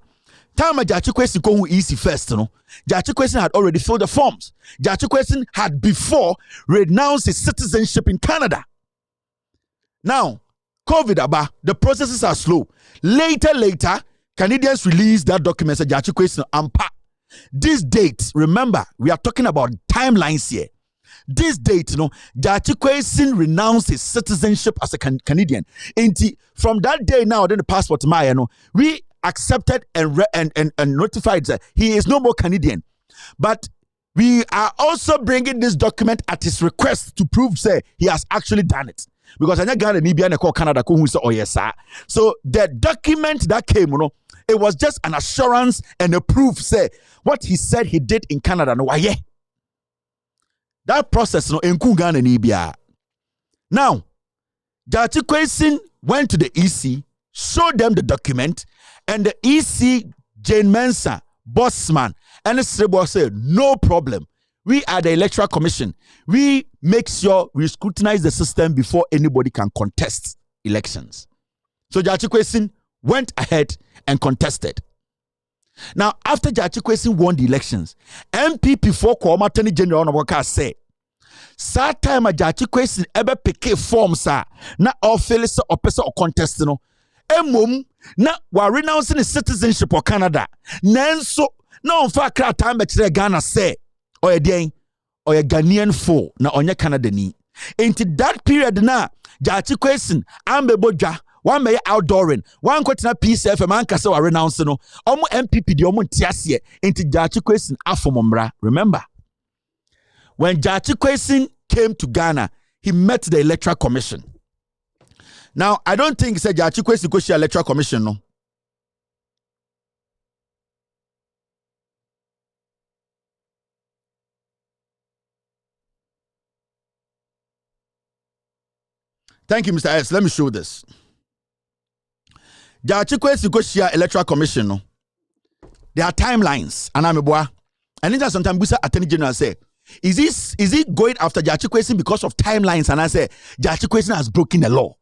time Jachi Kwesi go easy first, Jachi Kwesi had already filled the forms. Jachi Kwesi had before renounced his citizenship in Canada. Now, COVID aba, the processes are slow. Later, Canadians released that document that Jachi Kwesi ampa. This date, remember, we are talking about timelines here. This date, Jachi Kwesi renounced his citizenship as a Canadian. From that day now, then the passport Maya, we accepted and notified that he is no more Canadian. But we are also bringing this document at his request to prove, say, he has actually done it. Because I Ghana Nibian call Canada oh yes, sir. So the document that came, it was just an assurance and a proof, say, what he said he did in Canada. No, why? That process, in Ghana Nibia. Now, Jachi Kwesi went to the EC, showed them the document, and the EC, Jane Mensah, Bossman, and the Srebo said, no problem. We are the Electoral Commission. We make sure we scrutinize the system before anybody can contest elections. So Jachi Kwesi went ahead and contested. Now, after Jachi Kwesi won the elections, MPP for Kwama Attorney General Onabwaka said, "Sa time Jachi Kwesi ebe peke forms na office or person or contest no. Emom na wa renouncing his citizenship of Canada. Nenso na onfa kra time betire Ghana say oye den oye Ghanaian fo na onye Canada ni. Into that period na Jachi Kwesi ambebodwa one may outdooring, one quoting a PCF, man can say or renounce no, almost MPP the Omo Tiasie into Jachi Question Afomombra. Remember, when Jachi Question came to Ghana, he met the Electoral Commission. Now, I don't think it's a Jachi Question because Electoral Commission, no. Thank you, Mr. S. Let me show this. There are Chikwe Electoral Commission. No? There are timelines. And I'm a boy. And then sometimes Busa Attorney General say, is it going after Jachikwe because of timelines? And I say, Jachikwe has broken the law.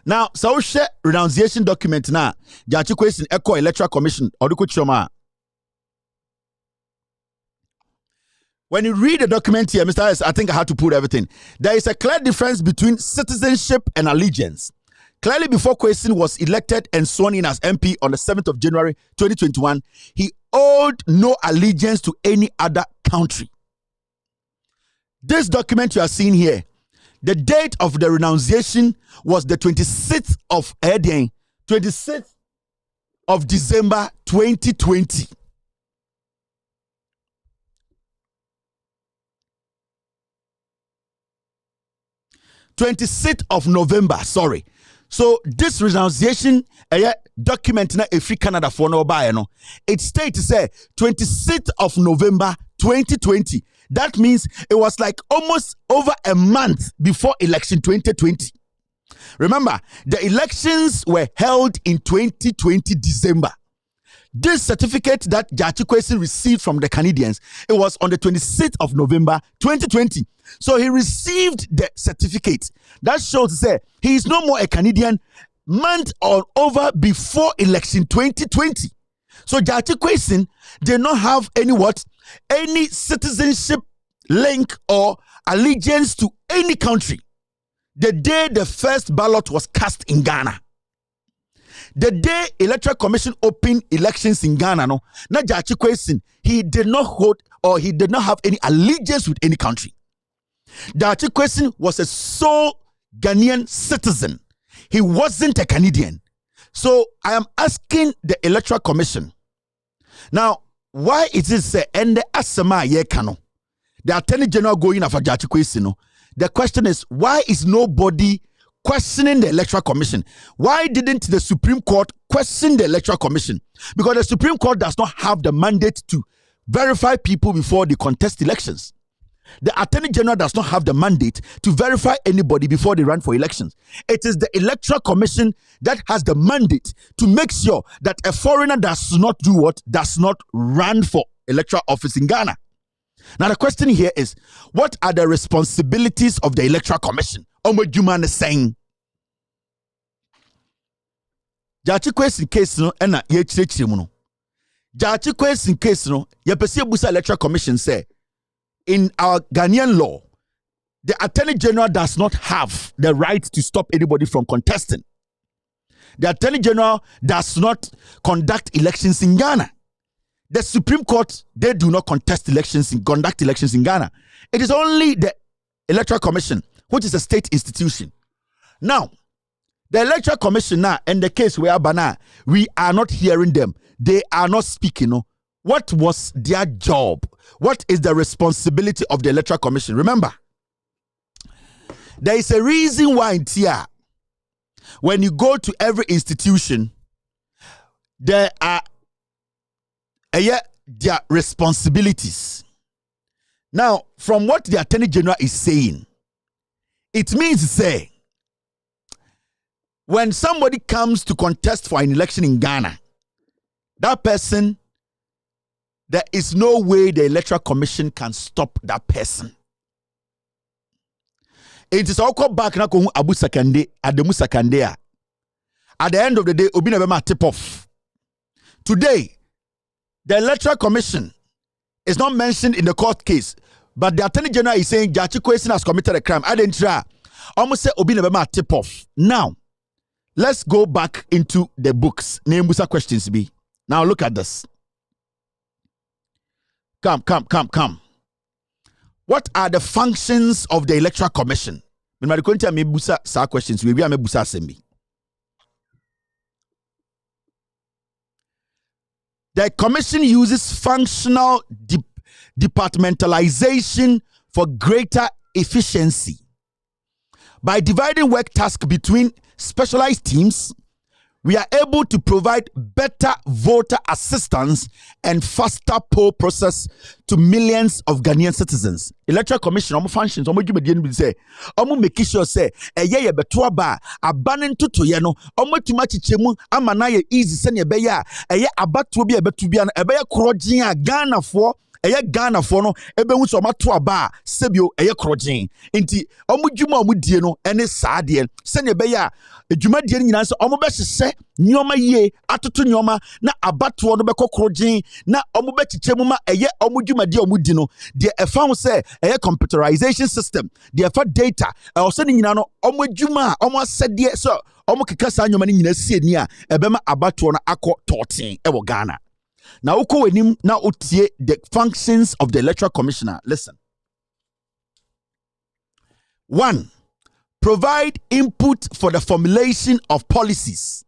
Now, so share renunciation document now. Jachikwe Echo Electoral Commission. Choma. When you read the document here, Mr. S, I think I had to put everything. There is a clear difference between citizenship and allegiance. Clearly, before Kwesi was elected and sworn in as MP on the 7th of January 2021, he owed no allegiance to any other country. This document you are seeing here, the date of the renunciation was the 26th of December 2020. 26th of November, sorry. So this renunciation document na free Canada for no buy no. It states say 26th of November 2020. That means it was like almost over a month before election 2020. Remember, the elections were held in 2020 December. This certificate that Jachikwe received from the Canadians, it was on the 26th of November 2020. So he received the certificate. That shows that he is no more a Canadian month or over before election 2020. So Jachikwe did not have any citizenship link or allegiance to any country. The day the first ballot was cast in Ghana. The day Electoral Commission opened elections in Ghana, no, na Jachikwe he did not hold or he did not have any allegiance with any country. Jachikwe was a sole Ghanaian citizen. He wasn't a Canadian. So I am asking the Electoral Commission. Now, why is it and the Asama Yekano? The Attorney General going after Jachikwe no? The question is, why is nobody questioning the Electoral Commission? Why didn't the Supreme Court question the Electoral Commission? Because the Supreme Court does not have the mandate to verify people before they contest elections. The Attorney General does not have the mandate to verify anybody before they run for elections. It is the Electoral Commission that has the mandate to make sure that a foreigner does not do what? Does not run for electoral office in Ghana. Now the question here is, what are the responsibilities of the Electoral Commission? Omojuma is saying. Jachikwe case no ena ye chirechire mu no. Jachikwe case no ye pese busa Electoral Commission say in our Ghanaian law, the Attorney General does not have the right to stop anybody from contesting. The Attorney General does not conduct elections in Ghana. The Supreme Court, they do not conduct elections in Ghana. It is only the Electoral Commission, which is a state institution. Now, the Electoral Commission now, in the case where Bana, we are not hearing them. They are not speaking. No? What was their job? What is the responsibility of the Electoral Commission? Remember, there is a reason why in TIA, when you go to every institution, there are their responsibilities. Now, from what the Attorney General is saying, it means to say, when somebody comes to contest for an election in Ghana, that person, there is no way the Electoral Commission can stop that person. It is all called back na ko Abu Sakande, Ademu Sakande. At the end of the day, Obi Nebema tip off. Today, the Electoral Commission is not mentioned in the court case, but the Attorney General is saying Jachikwe has committed a crime. I didn't try. Almost say Obi Nebema tip off. Now, let's go back into the books. Name Busa questions be. Now look at this. Come. What are the functions of the Electoral Commission? When I me busa sa questions, we be busa sembi. The commission uses functional departmentalization for greater efficiency. By dividing work tasks between specialized teams, we are able to provide better voter assistance and faster poll process to millions of Ghanaian citizens. Electoral Commission, functions, say, make sure say, ye betua ba, abanin to yeno, too much chemu, amanaye easy send beya, abatu be a betubian, a beya crojin, Ghana for. Ghana for no ebe hu so mato aba sebio krojin nti omudwuma omudie no ene saade se ne be ya adwuma die nyina so omo be hye nyoma yie atoto nyoma na abato no be kokrojin na omo be chichemu ma omudwuma die omudi no de efa ho se computerization system de efa data so ne nyina no omudwuma omo asede so omo keka sa nyoma ne nyina sie ni a ebe ma abato no akọ totin ewo Ghana. Now, the functions of the Electoral Commissioner. Listen. 1. Provide input for the formulation of policies.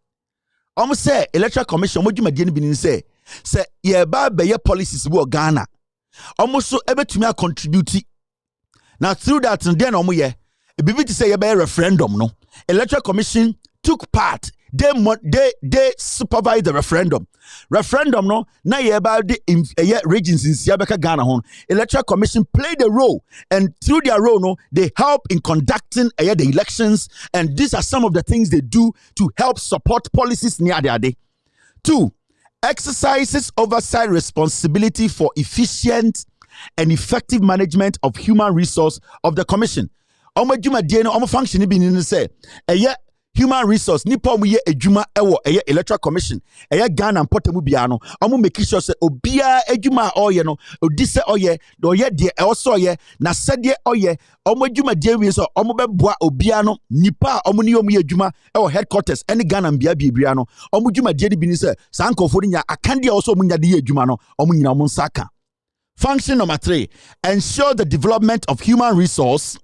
Almost say Electoral Commission. What you mean? Say yeah, be policies wo Ghana. Almost so able to contribute. Now through that, and then ye be to say yeah, be referendum. No, Electoral Commission took part. They supervise the referendum. Referendum no na ye about the regions in Siabeka Ghana hon. Electoral Commission played a role, and through their role no they help in conducting the elections, and these are some of the things they do to help support policies near their day. 2. Exercises oversight responsibility for efficient and effective management of human resource of the commission. Omo djuma die no omo function bi ni say human resource nipa mu ye adwuma ewo Electoral Commission Ghana mpotemu bia no omo make sure say obia adwuma oye no odi se oye de also oye na sede oye omo adwuma die wi so omo beboa obia no nipa omo ni omo ye adwuma ewo headquarters any Ghana bia no omo adwuma die bi ni say sankofo nya akande also omo nya de adwuma no omo nyina omo nsaka. Function number 3, ensure the development of human resource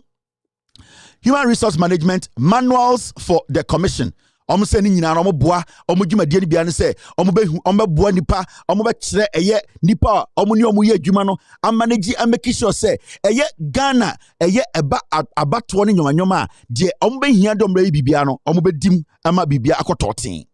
management manuals for the commission. Omo se ni nyina omo boa omo dwumadie ni bia ne se omo behu omo boa nipa omo be kire nipa omo ni omo ye adwuma no amanage amake sure se Ghana eba abato ne nyoma de omo be hia dom ra bibia no omo be dim ama bibia akototin.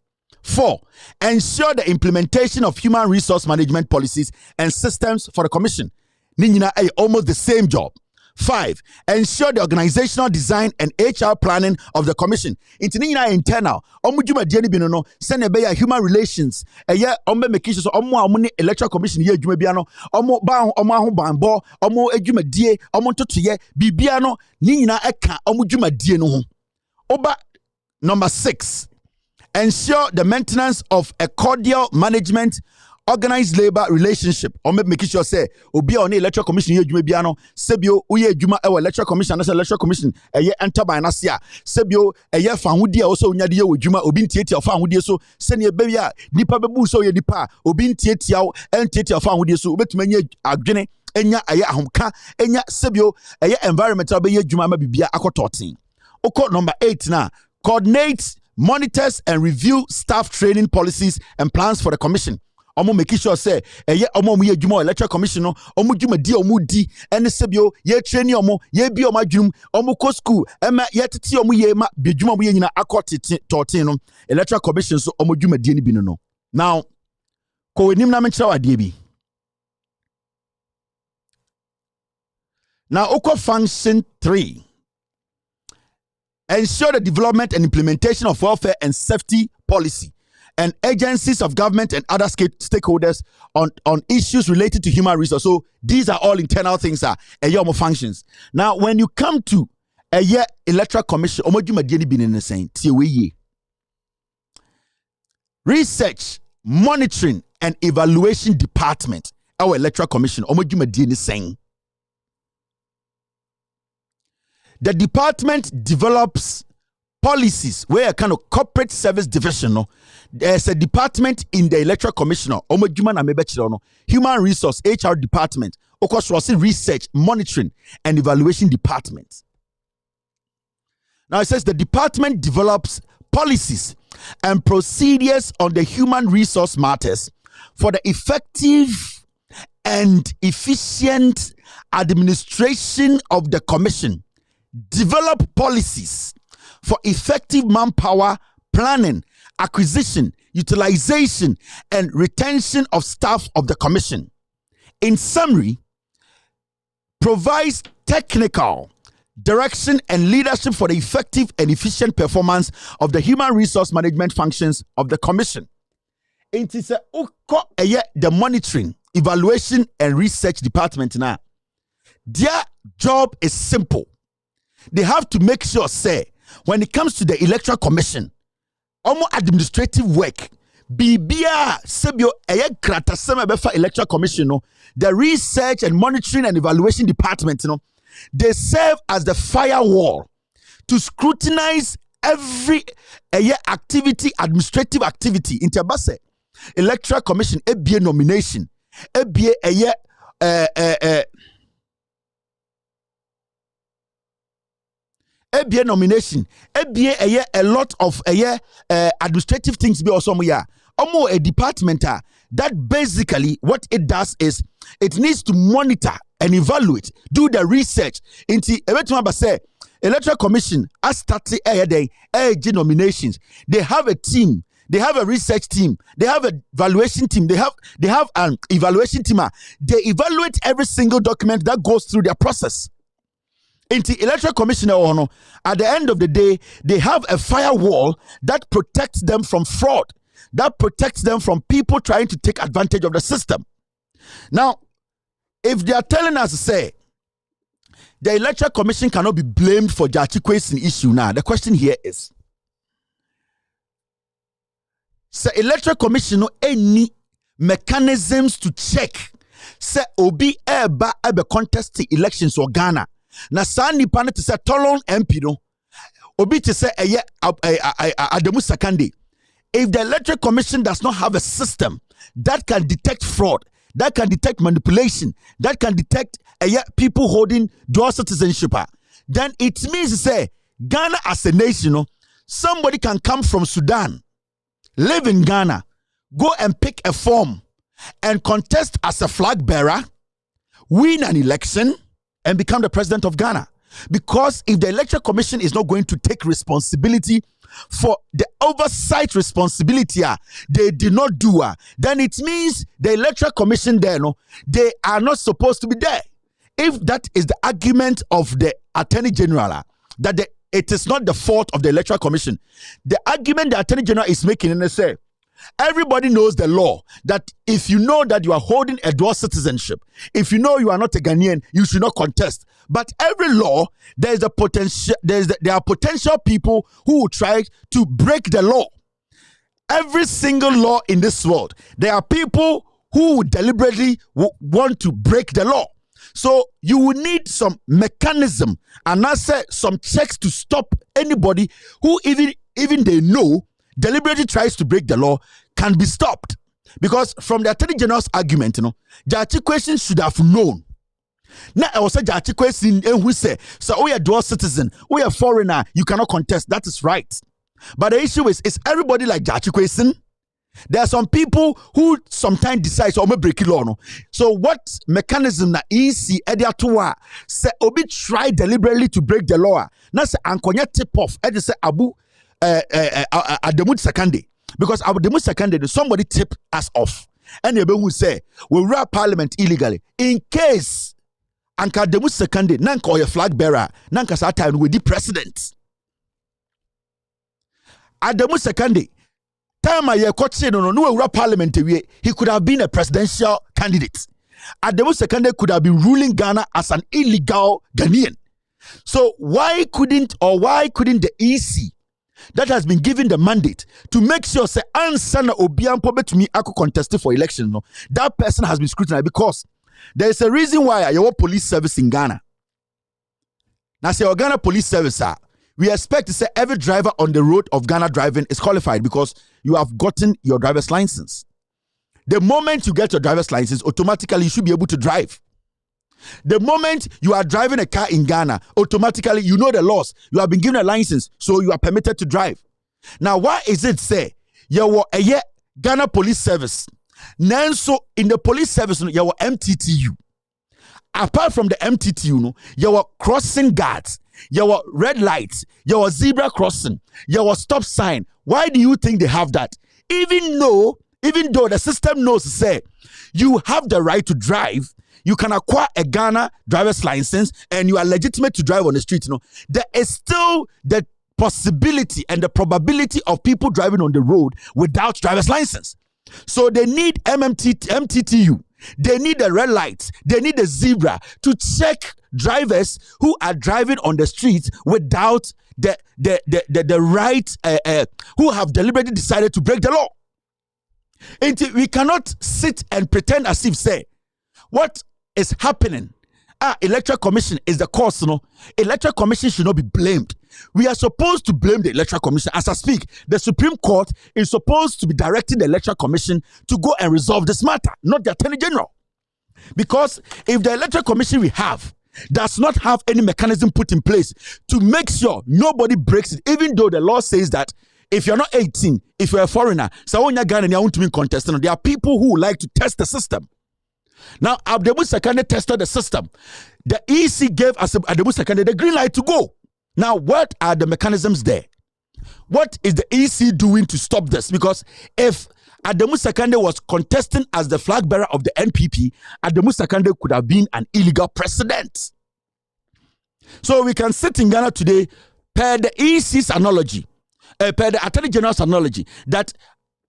4. Ensure the implementation of human resource management policies and systems for the commission. Ni nyina almost the same job. 5. Ensure the organizational design and HR planning of the commission. Intinina internal. Omujuma dieni bino no. Send a human relations. Ombe make sure omo Electoral Commission ye juma biano. Omo bambo. Omo ejuma die. Omo totuye. Bibiano. Nina eka omujuma die no. Oba number 6. Ensure the maintenance of a cordial management organized labor relationship. Or make sure say obi on Electoral Commission ye dwuma bia no sebio uye dwuma e Electoral Commission na Electoral Commission enter by na sia sebio fahudie also unyade ye dwuma obi ntietia fahudie so se ne be bia nipa bebu so ye nipa obi ntietia ntietia fahudie so obetuma nya adwene enya ahomka enya sebio environmental be ye dwuma ma bibia akototin. Oko number 8 na coordinates, monitors and review staff training policies and plans for the commission. Omo make sure say omo mu ye dwuma Electoral Commission no omo dwuma di omo di ene sebio ye training omo ye bi omo adwum omo ko school ema ye tete omo ye ma bi dwuma omo ye nyina akoti totin no Electoral Commission so omo dwuma di ni bi no. Now ko enim na menkyerɛ wade bi. Now oko function 3. Ensure the development and implementation of welfare and safety policy and agencies of government and other stakeholders on issues related to human resources. So these are all internal things functions. Now, when you come to Electoral Commission, research, monitoring, and evaluation department, our Electoral Commission, the department develops policies where a kind of corporate service division. No, there's a department in the Electoral Commission. Human resource HR department. Of course, research, monitoring, and evaluation department. Now it says the department develops policies and procedures on the human resource matters for the effective and efficient administration of the commission, develop policies for effective manpower planning, acquisition, utilization, and retention of staff of the commission. In summary, provides technical direction and leadership for the effective and efficient performance of the human resource management functions of the commission. It is the monitoring, evaluation, and research department now. Their job is simple. They have to make sure, say, when it comes to the Electoral Commission, administrative work, Bibia Sebio Krata Sema Electoral Commission, the research and monitoring and evaluation department, they serve as the firewall to scrutinize every activity, administrative activity. In Tabase, Electoral Commission, EBA nomination, EBA nomination, EBA a lot of administrative things be also a department that basically what it does is it needs to monitor and evaluate, do the research into Electoral Commission as started nominations. They have a team, they have a research team, they have a evaluation team, they have an evaluation team. They evaluate every single document that goes through their process. Into Electoral Commission, at the end of the day, they have a firewall that protects them from fraud, that protects them from people trying to take advantage of the system. Now, if they are telling us to say the Electoral Commission cannot be blamed for Jachikwe's issue now, the question here is, say Electoral Commission no any mechanisms to check say obi eba contest the elections or Ghana. Na sa nipa to say Tolon MP no obi to say Ademu Sakande. If the Electoral Commission does not have a system that can detect fraud, that can detect manipulation, that can detect people holding dual citizenship, then it means to say Ghana as a nation, somebody can come from Sudan, live in Ghana, go and pick a form and contest as a flag bearer, win an election, and become the president of Ghana. Because if the Electoral Commission is not going to take responsibility for the oversight responsibility they did not do, then it means the Electoral Commission there, they are not supposed to be there. If that is the argument of the Attorney General, that it is not the fault of the Electoral Commission, the argument the Attorney General is making, and they say, everybody knows the law that if you know that you are holding a dual citizenship, if you know you are not a Ghanaian, you should not contest. But every law, there is a potential. There are potential people who will try to break the law. Every single law in this world, there are people who would deliberately want to break the law. So you will need some mechanism and also some checks to stop anybody who even they know deliberately tries to break the law can be stopped. Because from the Attorney General's argument, Jachikwe should have known. Now I was a Jachikwe who say, so we are dual citizen, we are foreigner, you cannot contest. That is right. But the issue is everybody like Jachikwe? There are some people who sometimes decide so break the law. So what mechanism na easy ediatua say obi try deliberately to break the law. Now say ankonya tip off say Abu Ademu Sakande, because Ademu Sakande somebody tipped us off, and they will say we run parliament illegally in case Anka Ademu Sakande nanka or your flag bearer nanka sa time with the president. Ademu Sakande time a year no parliament he could have been a presidential candidate. Ademu Sakande could have been ruling Ghana as an illegal Ghanaian. So why couldn't the EC that has been given the mandate to make sure say answer na obian pobe to me ako contest for election, that person has been scrutinized? Because there is a reason why your police service in Ghana. Now say your Ghana police service, we expect to say every driver on the road of Ghana driving is qualified because you have gotten your driver's license. The moment you get your driver's license, automatically you should be able to drive. The moment you are driving a car in Ghana, automatically you know the laws. You have been given a license, so you are permitted to drive. Now, why is it say you were a Ghana police service Nanso in the police service, you were MTTU. Apart from the MTTU, you were crossing guards, you were red lights, you were zebra crossing, you were stop sign. Why do you think they have that? Even though the system knows, say, you have the right to drive, you can acquire a Ghana driver's license, and you are legitimate to drive on the street. There is still the possibility and the probability of people driving on the road without driver's license. So they need MTTU. They need the red lights. They need the zebra to check drivers who are driving on the streets without the right, who have deliberately decided to break the law. And we cannot sit and pretend as if, say, what is happening? Electoral Commission is the cause. Electoral Commission should not be blamed. We are supposed to blame the Electoral Commission. As I speak, the Supreme Court is supposed to be directing the Electoral Commission to go and resolve this matter, not the Attorney General. Because if the Electoral Commission we have does not have any mechanism put in place to make sure nobody breaks it, even though the law says that if you're not 18, if you're a foreigner, so when you're Ghana and you want to be contestant, there are people who like to test the system. Now, Adebu Sekande tested the system. The EC gave us Adebu Sekande the green light to go. Now, what are the mechanisms there? What is the EC doing to stop this? Because if Adebu Sekande was contesting as the flag bearer of the NPP, Adebu Sekande could have been an illegal president. So we can sit in Ghana today, per the EC's analogy, per the Attorney General's analogy, that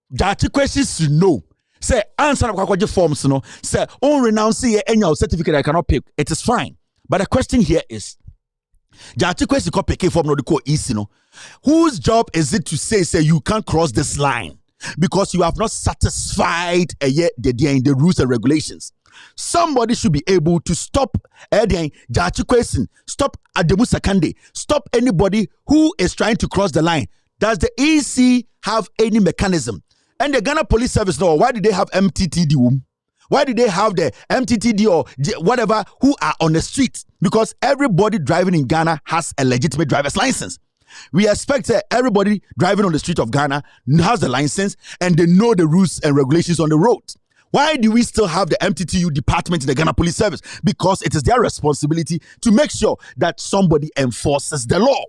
the articulations should know. Say, answer the forms, say, renounce any certificate I cannot pick. It is fine. But the question here is, the article is pick form no the code easy, whose job is it to say you can't cross this line because you have not satisfied the rules and regulations? Somebody should be able to stop stop Adebu Sekande, stop anybody who is trying to cross the line. Does the EC have any mechanism? And the Ghana Police Service, why did they have MTTD? Why did they have the MTTD or whatever who are on the street? Because everybody driving in Ghana has a legitimate driver's license. We expect everybody driving on the street of Ghana has a license and they know the rules and regulations on the road. Why do we still have the MTTU department in the Ghana Police Service? Because it is their responsibility to make sure that somebody enforces the law.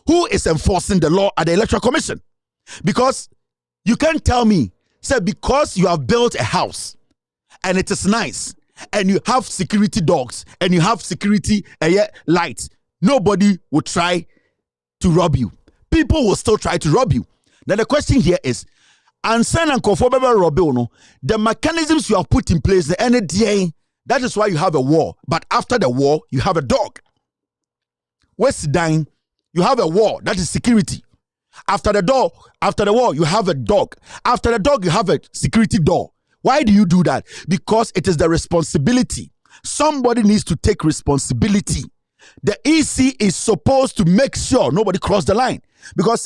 Who is enforcing the law at the Electoral Commission? Because you can't tell me, say, because you have built a house and it is nice and you have security dogs and you have security lights, nobody will try to rob you. People will still try to rob you. Now the question here is, the mechanisms you have put in place, the NDA, that is why you have a war. But after the war, you have a dog. West Dine, you have a war, that is security. After the war, you have a dog. After the dog, you have a security door. Why do you do that? Because it is the responsibility. Somebody needs to take responsibility. The EC is supposed to make sure nobody cross the line. Because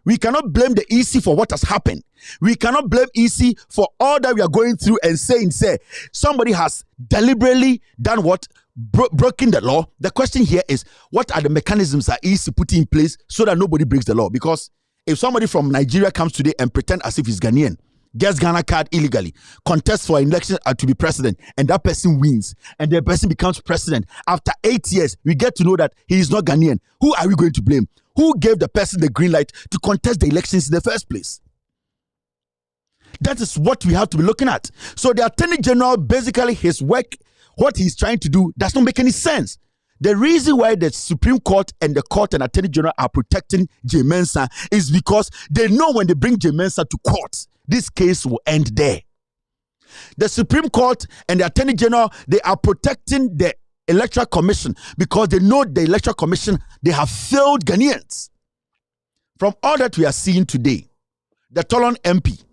we cannot blame the EC for what has happened. We cannot blame EC for all that we are going through and say somebody has deliberately done what? Broken the law. The question here is, what are the mechanisms that EC put in place so that nobody breaks the law? Because if somebody from Nigeria comes today and pretend as if he's Ghanaian, gets Ghana card illegally, contests for an election to be president, and that person wins, and the person becomes president, after 8 years, we get to know that he is not Ghanaian. Who are we going to blame? Who gave the person the green light to contest the elections in the first place? That is what we have to be looking at. So the Attorney General, basically his work, what he's trying to do does not make any sense. The reason why the Supreme Court and the Court and Attorney General are protecting J. Mensah is because they know when they bring J. Mensah to court, this case will end there. The Supreme Court and the Attorney General, they are protecting the Electoral Commission because they know the Electoral Commission, they have failed Ghanaians. From all that we are seeing today, the Tolon MP,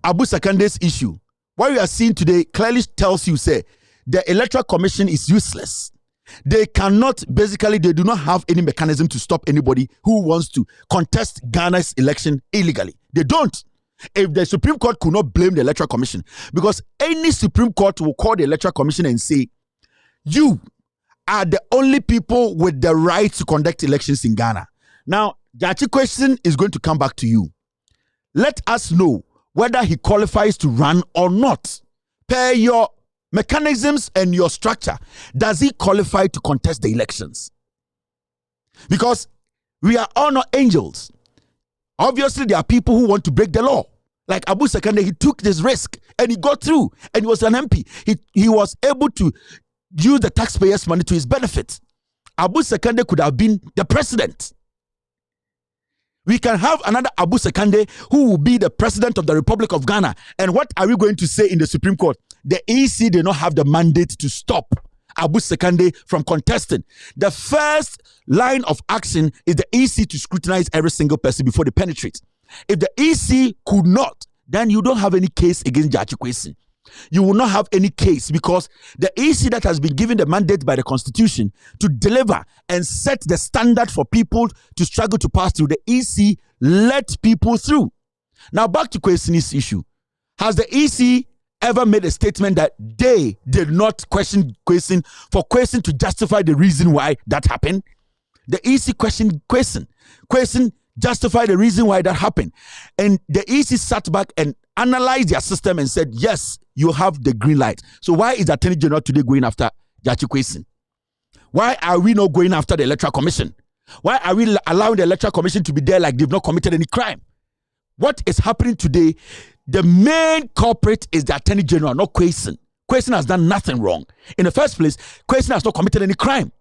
Abu Sekande's issue, what we are seeing today clearly tells you, say, the Electoral Commission is useless. They cannot, basically, they do not have any mechanism to stop anybody who wants to contest Ghana's election illegally. They don't. If the Supreme Court could not blame the Electoral Commission, because any Supreme Court will call the Electoral Commission and say, you are the only people with the right to conduct elections in Ghana. Now, the question is going to come back to you. Let us know whether he qualifies to run or not. Per your mechanisms and your structure, does he qualify to contest the elections? Because we are all not angels. Obviously, there are people who want to break the law. Like Abu Sekande, he took this risk and he got through and he was an MP. He was able to use the taxpayers' money to his benefit. Abu Sekande could have been the president. We can have another Abu Sekande who will be the president of the Republic of Ghana. And what are we going to say in the Supreme Court? The EC did not have the mandate to stop Abu Sekande from contesting. The first line of action is the EC to scrutinize every single person before they penetrate. If the EC could not, then you don't have any case against Judge Kwesi. You will not have any case because the EC that has been given the mandate by the Constitution to deliver and set the standard for people to struggle to pass through, the EC let people through. Now back to Kwesi's issue. Has the EC ever made a statement that they did not question Kwesi for Kwesi to justify the reason why that happened? The EC questioned Kwesi justified the reason why that happened. And the EC sat back and analyzed their system and said, yes, you have the green light. So why is the Attorney General today going after Judge Kwesi? Why are we not going after the Electoral Commission? Why are we allowing the Electoral Commission to be there like they've not committed any crime? What is happening today, the main culprit is the Attorney General, not Kwesi. Kwesi has done nothing wrong. In the first place, Kwesi has not committed any crime.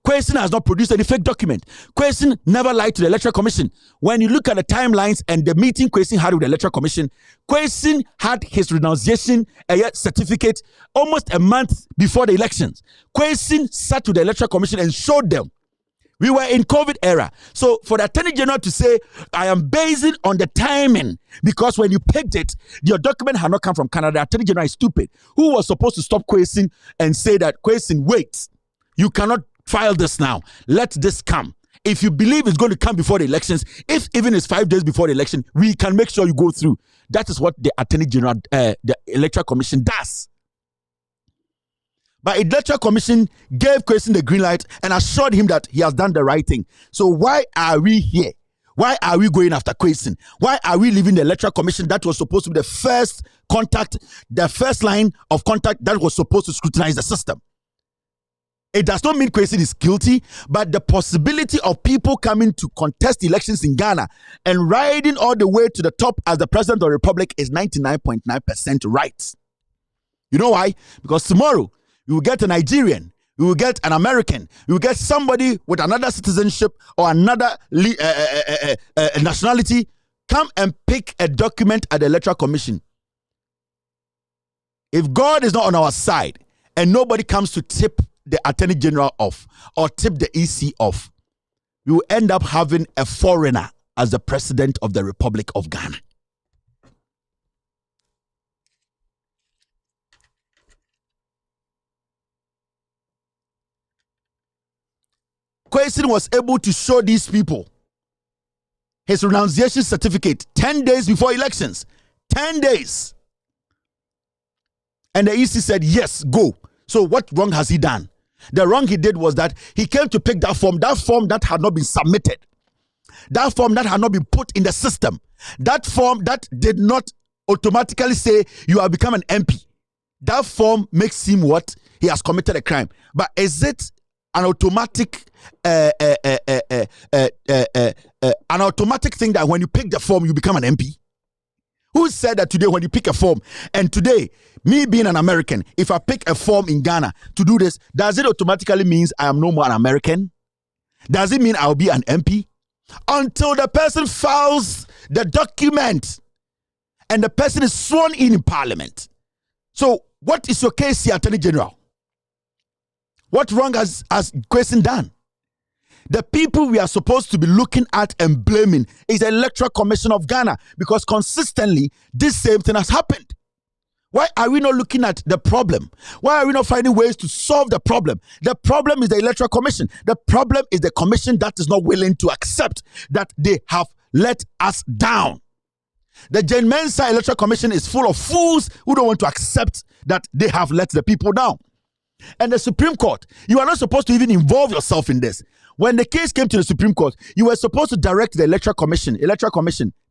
Kwesi has not produced any fake document. Kwesi never lied to the Electoral Commission. When you look at the timelines and the meeting Kwesi had with the Electoral Commission, Kwesi had his renunciation certificate almost a month before the elections. Kwesi sat to the Electoral Commission and showed them. We were in COVID era. So for the Attorney General to say, I am basing on the timing, because when you picked it, your document had not come from Canada. The Attorney General is stupid. Who was supposed to stop Kwesi and say that, Kwesi, wait, you cannot file this now. Let this come. If you believe it's going to come before the elections, if even it's 5 days before the election, we can make sure you go through. That is what the Attorney General, the Electoral Commission does. But the Electoral Commission gave Kwesi the green light and assured him that he has done the right thing. So why are we here? Why are we going after Kwesi? Why are we leaving the Electoral Commission that was supposed to be the first contact, the first line of contact that was supposed to scrutinize the system? It does not mean Kwesi is guilty, but the possibility of people coming to contest elections in Ghana and riding all the way to the top as the president of the republic is 99.9% right. You know why? Because tomorrow, you will get a Nigerian, you will get an American, you will get somebody with another citizenship or another nationality come and pick a document at the Electoral Commission. If God is not on our side and nobody comes to tip the Attorney General off or tip the EC off, we will end up having a foreigner as the president of the Republic of Ghana. Kwesi was able to show these people his renunciation certificate 10 days before elections. 10 days. And the EC said, yes, go. So what wrong has he done? The wrong he did was that he came to pick that form that had not been submitted, that form that had not been put in the system, that form that did not automatically say you have become an MP. That form makes him what? He has committed a crime. But is it an automatic thing that when you pick the form you become an MP? Who said that today when you pick a form, and today, me being an American, if I pick a form in Ghana to do this, does it automatically means I am no more an American? Does it mean I'll be an MP? Until the person files the document and the person is sworn in Parliament. So what is your case here, Attorney General? What wrong has Kwesi done? The people we are supposed to be looking at and blaming is the Electoral Commission of Ghana, because consistently this same thing has happened. Why are we not looking at the problem? Why are we not finding ways to solve the problem? The problem is the Electoral Commission. The problem is the commission that is not willing to accept that they have let us down. The Jane Mensah Electoral Commission is full of fools who don't want to accept that they have let the people down. And the Supreme Court, you are not supposed to even involve yourself in this. When the case came to the Supreme Court, you were supposed to direct the Electoral Commission,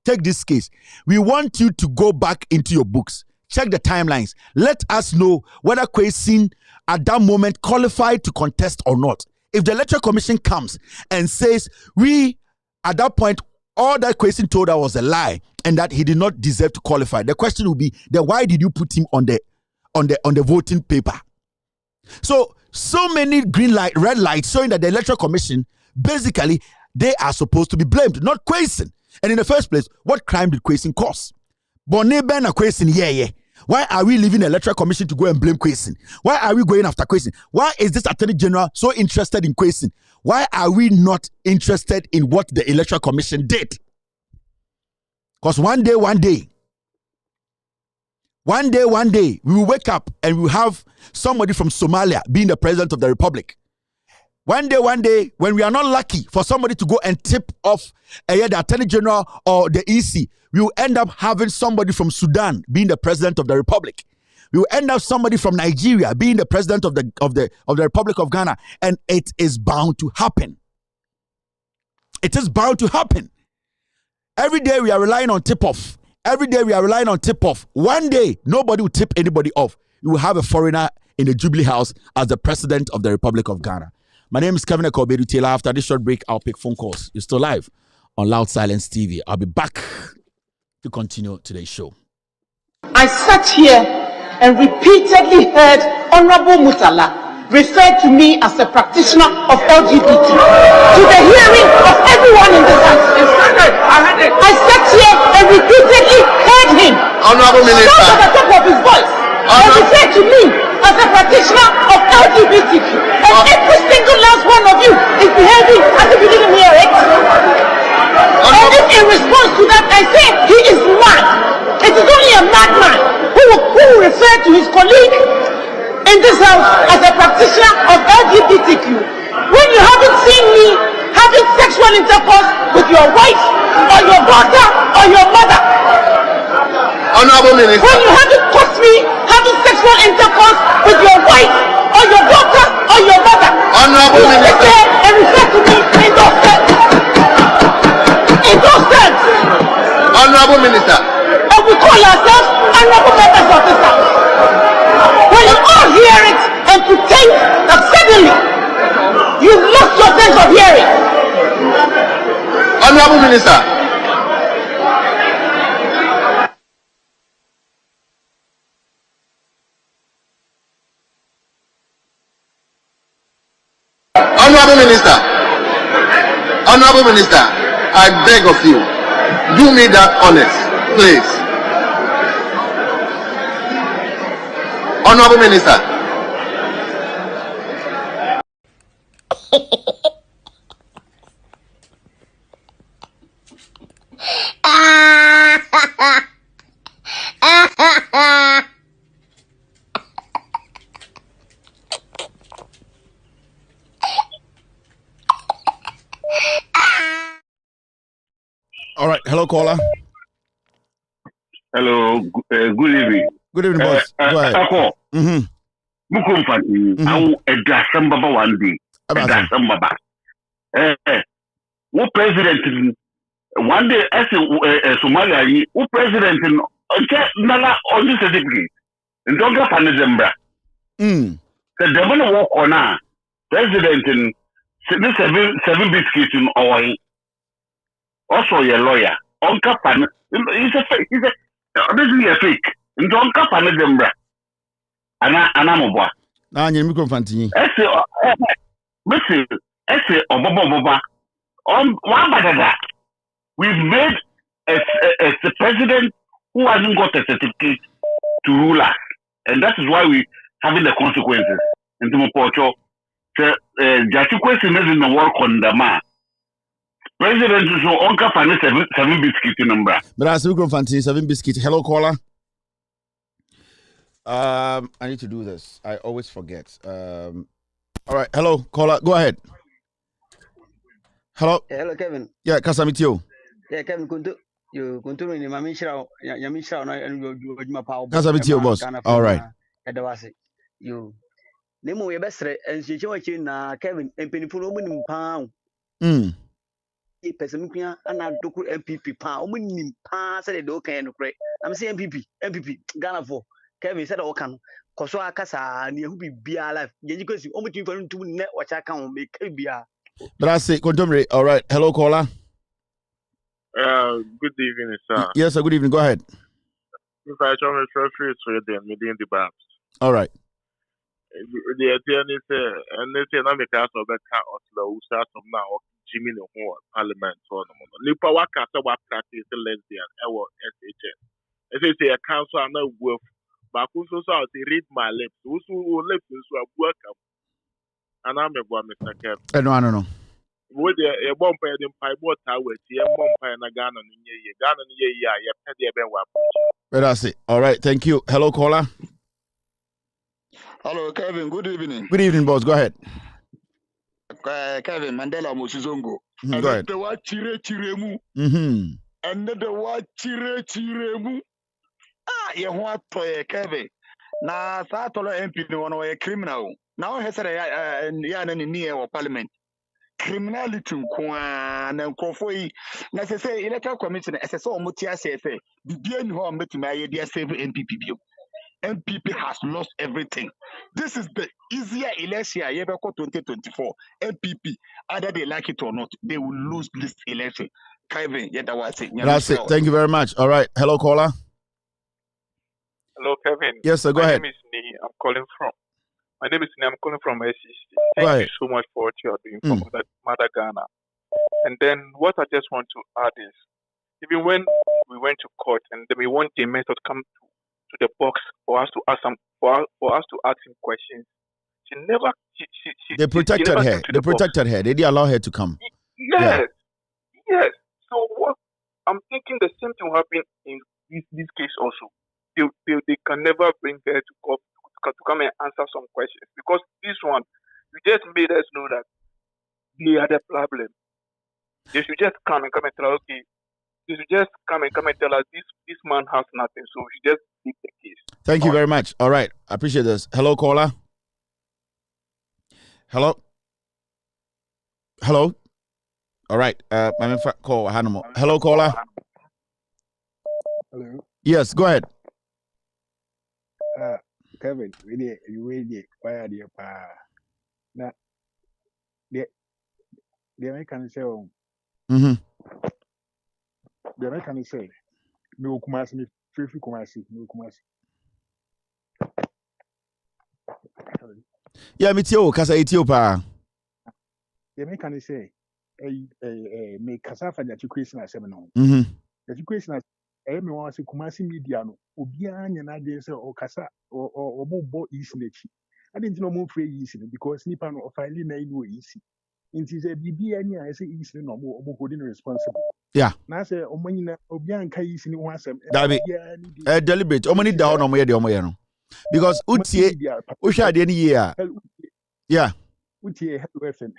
take this case. We want you to go back into your books, check the timelines. Let us know whether Kwesi at that moment qualified to contest or not. If the Electoral Commission comes and says we at that point all that Kwesi told us was a lie and that he did not deserve to qualify, the question will be then why did you put him on the voting paper? So many green light, red lights showing that the Electoral Commission basically they are supposed to be blamed, not Kwesi. And in the first place, what crime did Kwesi cause? Bonne Ben a Kwesi, yeah. Why are we leaving the Electoral Commission to go and blame Kwesi? Why are we going after Kwesi? Why is this Attorney General so interested in Kwesi? Why are we not interested in what the Electoral Commission did? Because one day, we will wake up and we will have somebody from Somalia being the president of the Republic. One day, when we are not lucky for somebody to go and tip off the Attorney General or the EC, we will end up having somebody from Sudan being the president of the Republic. We will end up somebody from Nigeria being the president of the Republic of Ghana, and it is bound to happen. It is bound to happen. Every day we are relying on tip-off. One day, nobody will tip anybody off. You will have a foreigner in the Jubilee House as the president of the Republic of Ghana. My name is Kevin Taylor. After this short break, I'll pick phone calls. You're still live on Loud Silence TV. I'll be back to continue today's show. I sat here and repeatedly heard Honorable Mutala refer to me as a practitioner of LGBT to the hearing of everyone in this house. I sat here and repeatedly heard him Honorable Minister, shout at the top of his voice and refer to me as a practitioner of LGBTQ. And every single last one of you is behaving as if you didn't hear it. And if in response to that I say he is mad, it is only a madman who will refer to his colleague in this house as a practitioner of LGBTQ. When you haven't seen me having sexual intercourse with your wife or your daughter or your mother. Honorable Minister, when you haven't caught me having sexual intercourse with your wife or your daughter or your mother. Honorable you Minister, sit there and refer to me in those terms. In those terms. Honorable Minister, and we call ourselves honorable members of this house. When you all hear it and pretend that suddenly you lost your sense of hearing. Honorable Minister, Honorable Minister, I beg of you, do me that honest, please. Honorable Minister. All right, hello caller. Hello, good evening. Good evening, boss. Go ahead. Bukum Fati, I Edasam Baba one day. Edasam Baba. What president one day as Somalia, who president Nala on this certificate? And don't get Panazembra. The devil walk on a president in seven biscuits in oil. Also, your lawyer. Onka Pan. He's a this is a fake. And don't cap Panazembra. Anamobwa. Na nyɛ mikro fantini. Ese Obaba. We've made a president who hasn't got a certificate to rule us, and that is why we having the consequences. In the Mopocho, the question is in the world condemn. President is on cap and seven biscuit number. But as mikro fantini 7 biscuit. Hello caller. I need to do this. I always forget. All right. Hello, caller. Go ahead. Hello. Hello, Kevin. Yeah, Kasamitio. Yeah, Kevin. Kuntu ni mami shira na you power. Kasamitio, boss. All right. You. Nemo ye besre and she na Kevin and peniful woman in pound. Pesamia and I do MPP pa pass the do can correct. I'm saying MPP Ghana for Kevin said can cause I casa near who be alive. You can see almost for to net what I can make bia. But I say, Contemporary. All right. Hello, caller. Good evening, sir. Yes, sir. Good evening. Go ahead. If I try to refer to them within the BAPS. All right. The idea is, and they say, I'm a cast of the car or slow, start from now, Jimmy no more parliament or no more. Nipa Wakata wa practice the lesbian, our SHN. As they say, a council are not worth, but also they read my lips. Those who live in so work up. And I'm a boy, Mr. Kevin. No. Would a bomb pay in Pi Water with the bomb pay and a gun on the year, gun on the year, you pay the Ben Wap. But I say, all right. Thank you. Hello, caller. Hello, Kevin. Good evening. Good evening, boss. Go ahead. Kevin Mandela Musizongo. Go ahead. The what chiremu. And the what chiremu. You want to Kevin. Na Satola MP no one a criminal. Now has a near parliament. Criminality and Crawford. Necessary electoral commission as a so mutia say, the bien who are met my idea save MPP. MPP has lost everything. This is the easier election I ever got 2024. MPP, either they like it or not, they will lose this election. Kevin, yeah, that was it. That's it. Thank you very much. All right. Hello, caller. Hello, Kevin. Yes, sir. Go ahead. My name is Nee. I'm calling from SCC. Thank you so much for what you are doing for Mother Ghana. And then what I just want to add is, even when we went to court and then we want the method come to the box for us to ask him questions. They protected her. They protected her. They didn't allow her to come. Yes. So what I'm thinking the same thing will happen in this case also. They can never bring her to come and answer some questions because this one you just made us know that they are the problem. They should just come and tell us, okay. They should just come and tell us this man has nothing, so we should just leave the case. Thank you very much. All right, I appreciate this. Hello, caller. Hello. All right. I'm call Hanamo. Hello, caller. Hello. Yes, go ahead. Kevin, you ready? Why are you now? The American say, the American say, no kumasi, me free kumasi, no kumasi. Yeah, me too. Kasa Ethiopia. The American say, me kasa fa jati Christian asem jati Christian me wan say kumasi media no obi anya na dey say o kasa o bo isi nechi. I didn't know more free easy because nipa no finally na you easy. Inti say bibi ani I say easy no mo holding responsible. Yeah. Na say o manyina obi anka easy ni ho asem. Deliberate. O mani da no mo ye de o mo ye no. Because utie uhwa de ni ye a. Yeah. Utie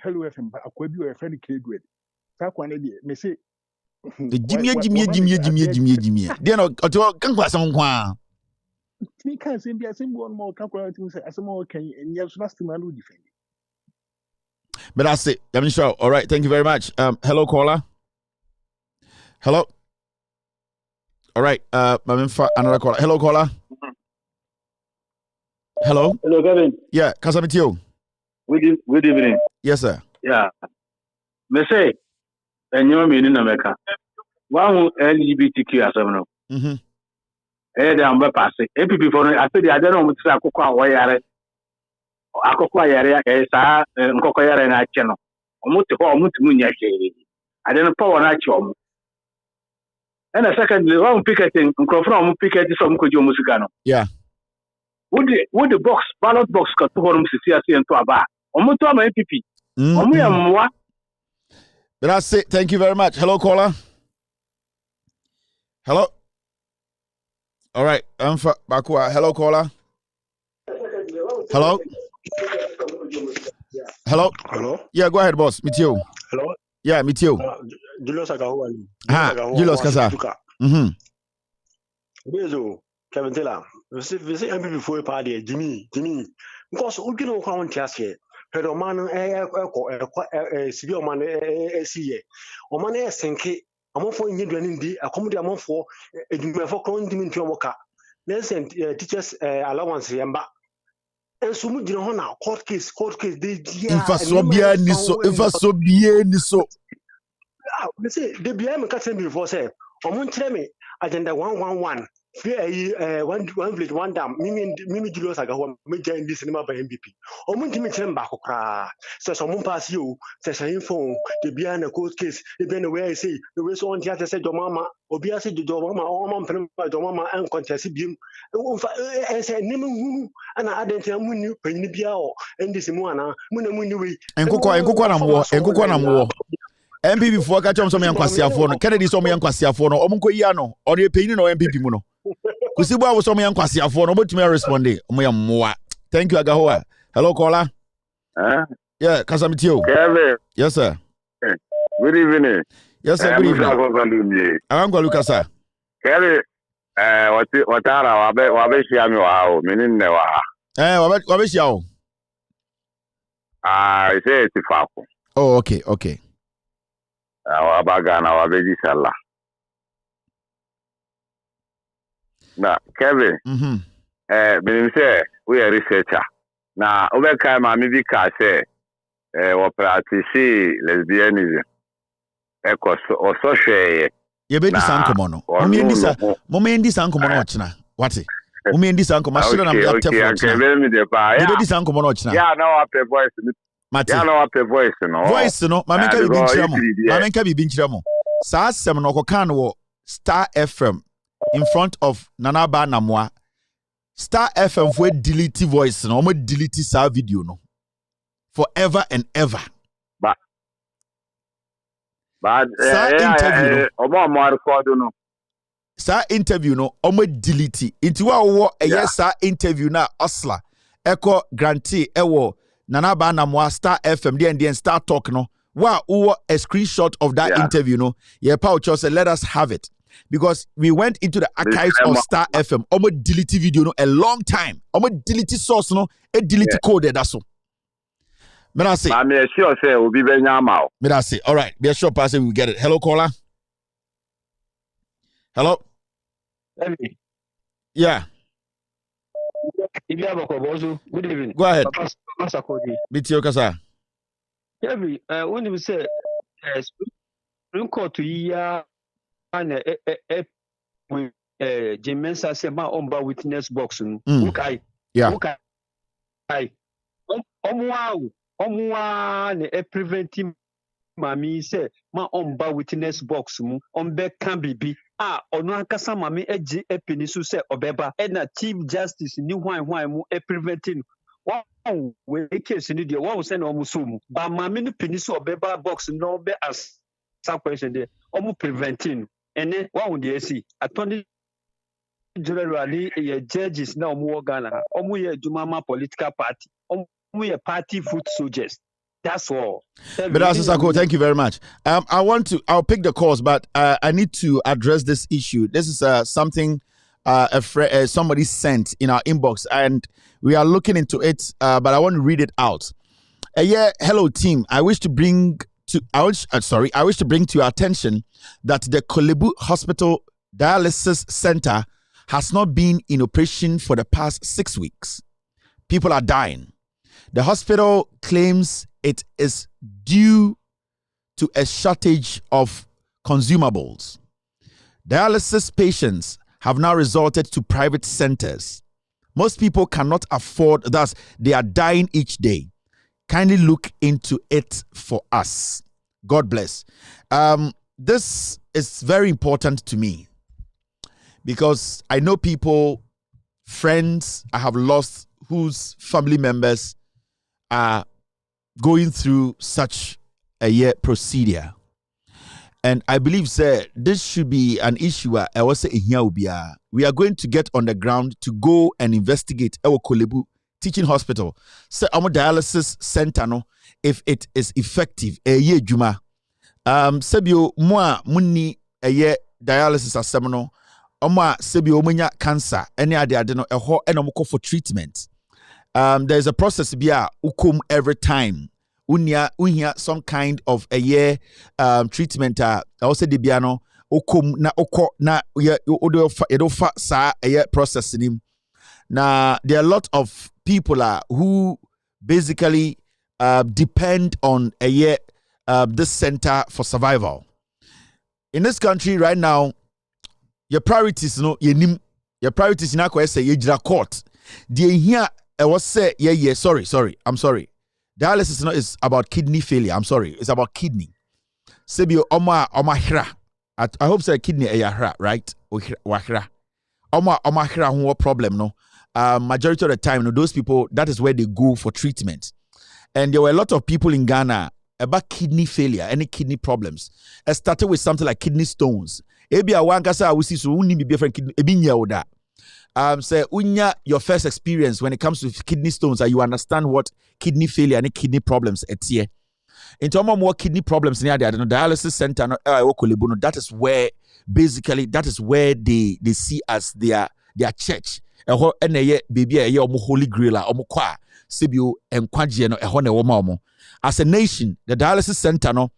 hello FM ba akwa bi o friend Craigwell. Sa kwa na de me say Jimmy. Then o kan kwa san kwa. Me can't say be a symbol more calculating as a more can and yes, last man will defend. But that's it. I'm sure. All right. Thank you very much. Hello, caller. Hello. All right. Another caller. Hello, caller. Hello. Hello, Kevin. Yeah, Casamitio. Good evening. Yes, sir. Yeah. Me say, and you're in America. One LGBTQ as well. I'm pass it. MPP for I said I don't know what to say. Akoko yare sa nkoko yare na ache no. Omutu munya che. I don't know power na ache omu. And secondly, one picketing nkofra omu picket so mu kojo musika no. Yeah. Would the ballot box ka to horum sisi ase ento aba. Omutu ama MPP. Omu ya mwa. That's it. Thank you very much. Hello, caller. Hello. All right. Bakua. Hello, caller. Hello. Hello. Yeah, go ahead, boss. Me too. Hello. Yeah, me too. Julius Agawa. Julius Kasa. Bezo, Kevin Taylor. We say MPP for a party, Jimmy. Because we don't want to ask you. hwede ɔman no ɛkɔ sibi ɔman no ɛsi yɛ ɔman no ɛsenke amanfoɔ nyɛ aduane ndi akɔm de amanfoɔ adwumayɛfoɔ kɔn ntumi ntua mo ka na ɛsɛ teachers allowance yɛmba enso mu gyina hɔ na court case de dia infa so bia ni so me say de bia me ka tell me before say omo nkyerɛ me agenda 111 free one village one dam mimi Julius Agaho me join this cinema by MVP omo ntimi kyerɛ me ba kokra say so mo pass you say say phone de bia na court case de bia na where say the way so on theater say jomama obi ase jomama o ma mpem jomama en contest biem say nemu hunu ana adentia munni panyin bia o ndisi mu ana munni we enkokɔ na mo MPP for catch some yankwasiafo no Kennedy some yankwasiafo no omko yi ano or ye paying no MPP mu no kusibo awo some yankwasiafo no obotumi respond omo ya mmoa. Thank you Agahoa. Hello caller. Yeah, Kasamitio. Kevin. Yes sir. Good evening. Yes sir, good evening. Angwa Lucasa. Kevin, watara wabe shiami wa hao minine wa. Wabe shiao. Ise tifako. Oh, okay. Wabagana wabeji sala. Na Kevin. Say we are researcher. Na ubeka mami bika say we practice lesbianism. Eko so share. Ye be di sankomo no. Momi ndi sankomo no ochina. Wati. Momi ndi sankomo ashira na mya tefo. Ye be di sankomo no ochina. Yeah, now I pay voice. Yeah, no apɛ voice no. Voice no, ma menka bibi nkyerɛ mo. Saa asɛm no ɔkɔka no wɔ Star FM in front of Nanaba Namoa. Star FM for delete voice no, ɔmo delete saa video no. Forever and ever. But interview ɔmo record no. Saa interview no, ɔmo delete. Nti wa wo ɛyɛ saa interview na Osla. Eko grantee ɛwɔ Nanaba Namoa Star FM and Star Talk no. Wow, a screenshot of that interview no. Yeah, Paul said let us have it because we went into the archives of Star FM. Omo delete video no a long time. Omo delete source no a delete code that's so. Me I say. I'm sure say will be benyama. Me I say. All right, be sure pass we get it. Hello caller. Hello. Yeah. Good evening. Go ahead. Bitio Kasa. Every when you say Supreme Court ya and Jimensa say ma omba witness box no. Okay. Yeah. Okay. Omwa ne preventing mami say ma omba witness box mu ombe kan bibi ono akasa mami eji epinisu se obeba na chief justice ni hwan mu preventing we case ni de one say na omuso mu ba mami no pinisu obeba box no be as some question there omu preventing ene one de asi attorney generally ye judges na omu Ghana omu ye adwuma political party omu ye party foot soldiers. That's all. But Sako, thank you very much. I'll pick the calls, but I need to address this issue. This is something somebody sent in our inbox, and we are looking into it, but I want to read it out. Hello team. I wish to bring to your attention that the Kolebu Hospital Dialysis Center has not been in operation for the past 6 weeks. People are dying. The hospital claims it is due to a shortage of consumables. Dialysis patients have now resorted to private centers. Most people cannot afford, thus they are dying each day. Kindly look into it for us. God bless. This is very important to me because I know people, friends I have lost whose family members are going through such a procedure. And I believe, sir, this should be an issue. I was saying here we are going to get on the ground to go and investigate our Kolebu Teaching Hospital. So our dialysis center, no, if it is effective, juma. Sebio moi muni dialysis asemno. Oma sebio munya cancer. Any idea no for treatment. there's a process bia ukum every time. Unya some kind of a year treatment. Also the biano ukum na oko na edofa sa a year processing. Now there are a lot of people who basically depend on a year this center for survival. In this country right now, your priorities your priorities na say you court. The here I was say sorry. I'm sorry. Dialysis is about kidney failure. I'm sorry. It's about kidney. Sebio oma hra. I hope say kidney hra, right? Wahra. Oma hra who problem no. Majority of the time, those people, that is where they go for treatment. And there were a lot of people in Ghana about kidney failure, any kidney problems. It started with something like kidney stones. Ebi awangasa we see so uni be different kidney. Ebi nya say unya your first experience when it comes to kidney stones, you understand what kidney failure and kidney problems etie. In terms of more kidney problems near the dialysis center, that is where basically they see as their church. Baby holy grail Sibio and Quagiano as a nation, the dialysis center no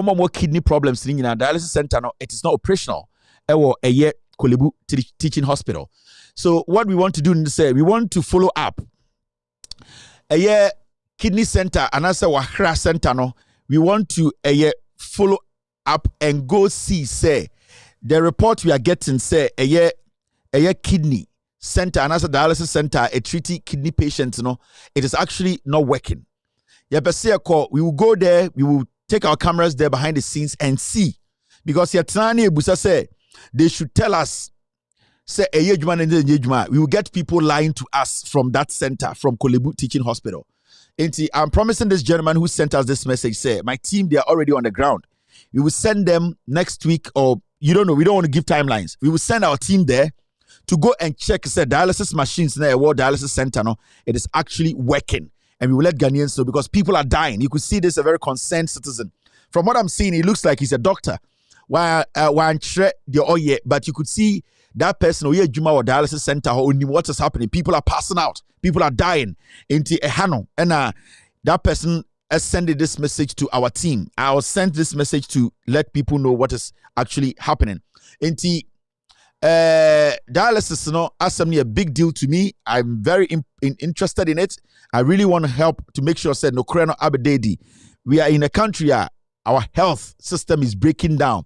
more kidney problems in a dialysis center no, it is not operational. A year Kolebu teaching hospital. So what we want to do is say we want to follow up a year kidney center and also Wahra center no, we want to a year follow up and go see say the report we are getting say a year kidney center and also dialysis center a treating kidney patients it is actually not working. We will go there, we will take our cameras there behind the scenes and see, because Yatani Busa say they should tell us say a yejuma and yejuma. We will get people lying to us from that center, from Kolebu Teaching Hospital. I'm promising this gentleman who sent us this message, say my team, they are already on the ground. We will send them next week, or you don't know, we don't want to give timelines. We will send our team there to go and check, say dialysis machines in a world dialysis center, it is actually working. And we will let Ghanaians know, because people are dying. You could see this a very concerned citizen. From what I'm seeing, he looks like he's a doctor. But you could see that person or Juma or dialysis center or what is happening. People are passing out. People are dying into a hano. And that person has sent this message to our team. I will send this message to let people know what is actually happening. Into dialysis, as a big deal to me. I'm very interested in it. I really want to help to make sure said no kreno abededi. We are in a country our health system is breaking down.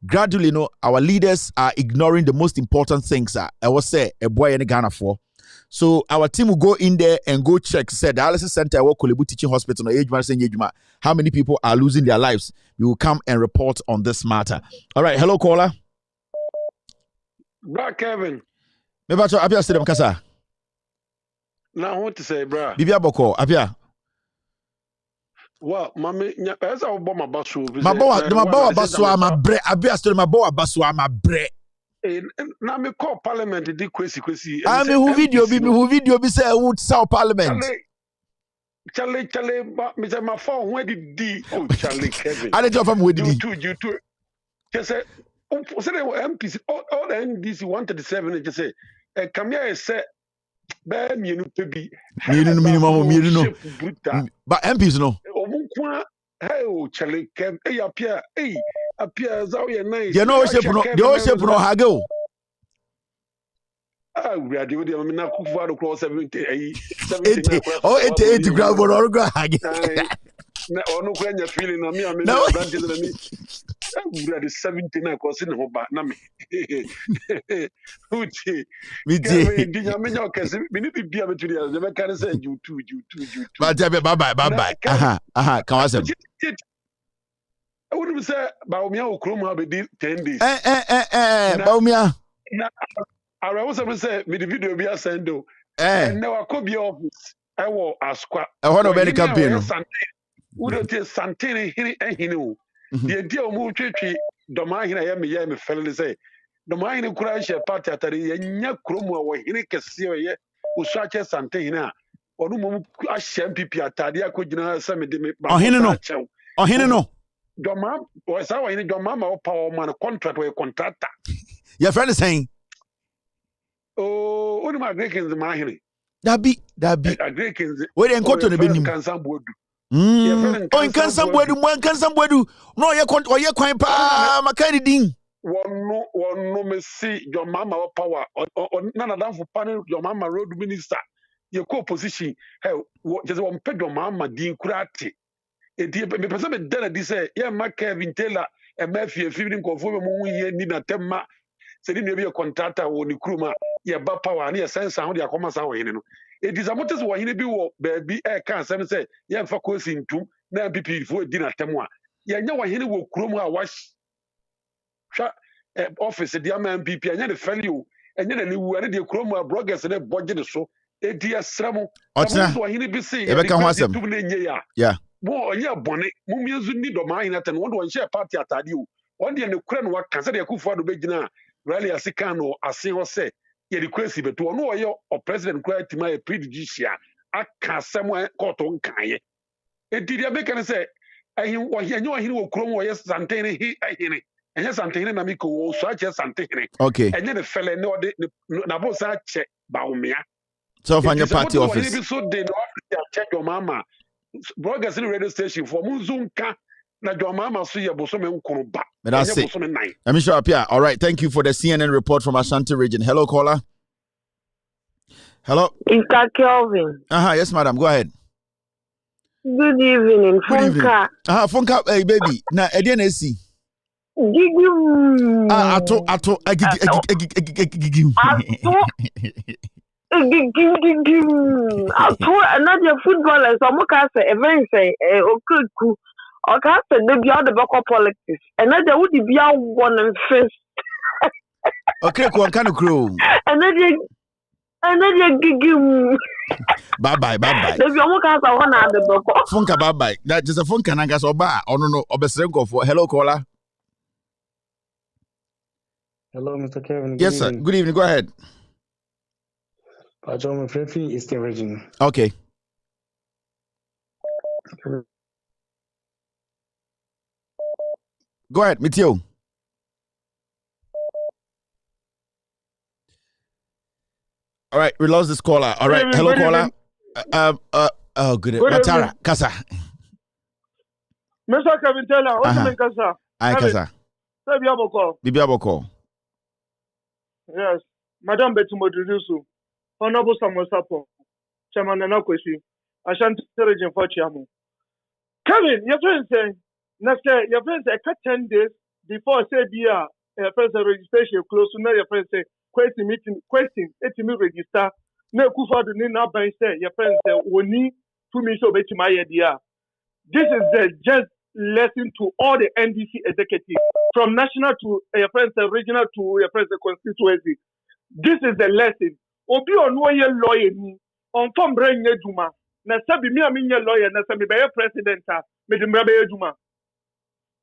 Gradually, our leaders are ignoring the most important things. I will say a boy in Ghana for. So our team will go in there and go check. Said dialysis center, Kolebu Teaching Hospital, how many people are losing their lives? We will come and report on this matter. All right, hello caller. Bra Kevin. Me bacho apia stadium kasa. Now what to say, bra? Bibia boko apia. Well, mami, esa obo mabaso. Mabawa baso ama bre. Apia stadium mabawa baso ama bre. Na me call parliament di kwesi. Me who video be say would sell parliament. Charlie, me say my phone where di oh Charlie Kevin. I don't from where di. You too. Just say so they were MPs, all the NDC 137, just say, come here, say, bear me, no, baby. Minimum, but MPs no. Hey, Charlie, Kem, hey, appear, Zawi, nice. You know, they all shape no hago. We are doing the Mina Kufa across 70, 80 grab or hag. No, when you're feeling on me, I'm in we are the 17 across in Hoba. Nami. We need to be able to the can say you too. Bye bye. Come on. I wouldn't say Baumia or Chrome have 10 days. Baumia. I was say, me the video be a sendo. And now I could be office. I will ask what I want to be campaign. We don't take something here and he knew. The idea of moving to the mine I am a fellow say. The mine in Kurasha party at a young Chrome or Hinika Syria who such as Santana or no Asham people at Tadia could know some of them. Oh, no. Your mom was our in your mama or power man contract or contractor. Your friend is saying, oh, what am I making the mine? Dabi. Where they go to the benim. Oh, in Kansam no, you quite pa makani ding. One me see your mama power or none of them for panel your mama road minister. Your co-position, just one peg your mama din kurati. A dear person done this, my Kevin Taylor, and Matthew, feeling conform ye need a tema. Said maybe a contractor or the crewma, yeah, but power and your sense how they are coming out. It is a motus why he be a cancer say, yeah, for coursing too, now people for dinner temwa. Yeah, no one here will cruma wash office, the MPP, and then failure, and then you were the cruma bloggers and a budget so. A dear Sramo, why he be saying, yeah. Boy, yeah, bonnet, Mumias need of mine at and one share party at you. One day in the crown, what can say a coup for the beginner, rally as a cano, as say or say, ye request but to know your or President cried to my prejudicial. I can't somewhere caught on Kaye. It did a make and say, I know he will chrome yes, Santana, he, and yes, Santana Namico, such as Santana. Okay. And then the fellow know the Nabosa check Baumia. So from your party office. So they check your mama. Broadcast in the radio station for Muzunka. Na your mama see your bosom and Kuruba. But that's it. Let me show up here. All right. Thank you for the CNN report from Ashanti region. Hello, caller. Hello. Mr. Kelvin. Yes, madam. Go ahead. Good evening, Funka. Funka, hey, baby. Now, Edian AC. Another footballers, I'm going to say, events, okay, okay, they be all the back of politics. Another would be our one and first. Okay, one kind of crew. Another gig. Bye. There's almost a one at the back. Funka, bye. That is a Funka Nagas or bar. Oh, no, Obesrenko for hello, caller. Hello, Mr. Kevin. Yes, sir. Good evening. Go ahead. I'm from Eastern region. Okay. Go ahead, Mitio. All right, we lost this caller. All right, hello, caller. Oh, good. Matara, Kasa. Mr. Kevin Taylor, what's your name, Kasa? Hi, Kasa. Bibiaboko. Yes, Madam Betumo Idrisu. Honorable Samuel Sapo, Chairman Nanakwesi, Ashanti region for Chairman. Kevin, your friend say, your friend say, 10 days before say your friend registration close to know your friend say, question, it me register, no kufa do ni na ban say, your friend say, woni to me so bet my idea. This is the just lesson to all the NDC executives, from national to your friend say, regional to your friend say, constituency. This is the lesson. Obi onwo ye lawyer ni on tom bring eduma na sabi mi ami ye lawyer na sabi be president a me de mra be eduma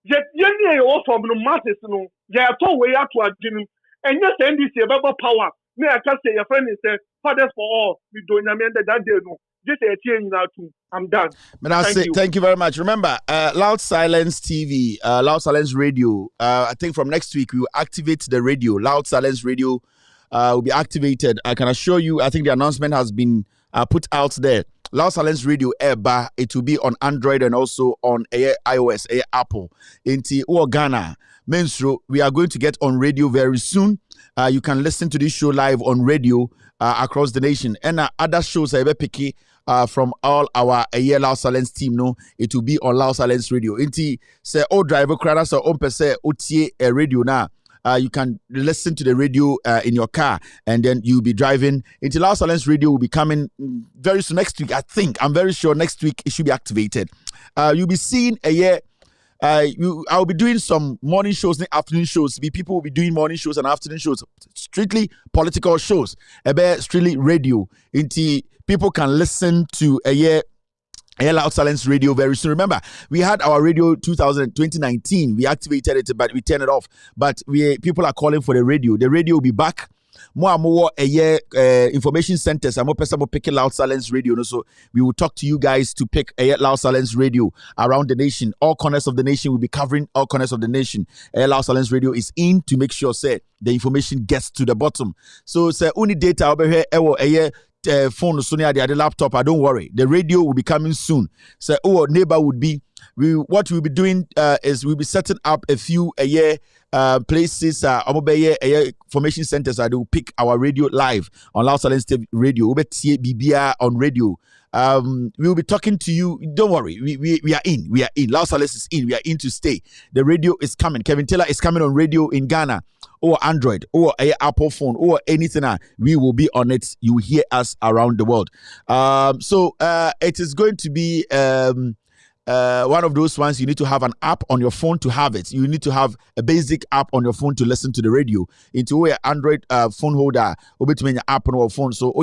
ye ni e o from no masses no ye to we ato adwinu enye se ndc e be power me aka say your friend is fathers for all we do nyame that day no just e tie nyina too. I'm done. But I say thank you very much. Remember, Loud Silence TV, Loud Silence Radio. I think from next week we will activate the radio. Loud Silence Radio will be activated. I can assure you, I think the announcement has been put out there. Loud Silence Radio Eba, it will be on Android and also on iOS, Apple. Inti Ghana, Menstro, we are going to get on radio very soon. You can listen to this show live on radio across the nation. And other shows I picky from all our Loud Silence team. No, it will be on Loud Silence Radio. Inti say oh driver crowd so on per se OTA radio now. You can listen to the radio in your car, and then you'll be driving. Into Loud Silence Radio will be coming very soon next week. I think I'm very sure next week it should be activated. You'll be seeing I'll be doing some morning shows and afternoon shows. People will be doing morning shows and afternoon shows, strictly political shows. Strictly radio. Into people can listen to Loud Silence Radio very soon. Remember, we had our radio 2019. We activated it, but we turned it off. But people are calling for the radio. The radio will be back. More information centers. I'm picking Loud Silence Radio. So we will talk to you guys to pick Loud Silence Radio around the nation. All corners of the nation will be covering all corners of the nation. Loud Silence Radio is in to make sure the information gets to the bottom. So only data over here. phone soon the laptop. Don't worry. The radio will be coming soon. So neighbor would be what we'll be doing is we'll be setting up a few places formation centers that will pick our radio live on Loud Silence Radio. We'll be BBR on radio. We will be talking to you. Don't worry. We are in. We are in. Loud Silence is in. We are in to stay. The radio is coming. Kevin Taylor is coming on radio in Ghana, or Android, or Apple phone, or anything. We will be on it. You will hear us around the world. So it is going to be one of those ones. You need to have an app on your phone to have it. You need to have a basic app on your phone to listen to the radio. Into your Android phone holder, or between your app on your phone. So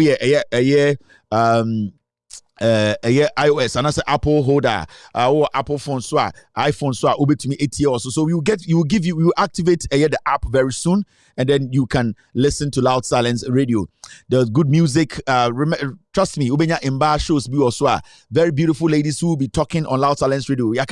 iOS and I say Apple holder or Apple phone iPhone over to me 8 years also. So we will activate the app very soon, and then you can listen to Loud Silence Radio. There's good music. Trust me, Ubenya Imba shows be also very beautiful ladies who will be talking on Loud Silence Radio. We are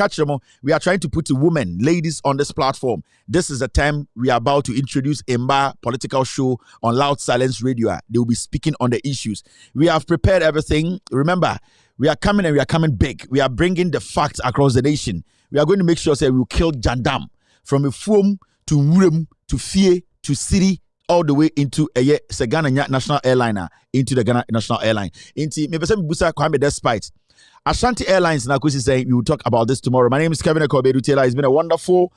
trying to put women, ladies on this platform. This is the time we are about to introduce Imba political show on Loud Silence Radio. They will be speaking on the issues. We have prepared everything. Remember, we are coming and we are coming big. We are bringing the facts across the nation. We are going to make sure that we will kill Jandam from Ifum to Wurum to Fie to City, all the way into a Ghana national airliner, into the Ghana national airline. Into maybe some busa kwame despite Ashanti Airlines. Now, Kusi saying we will talk about this tomorrow. My name is Kevin Taylor. It's been a wonderful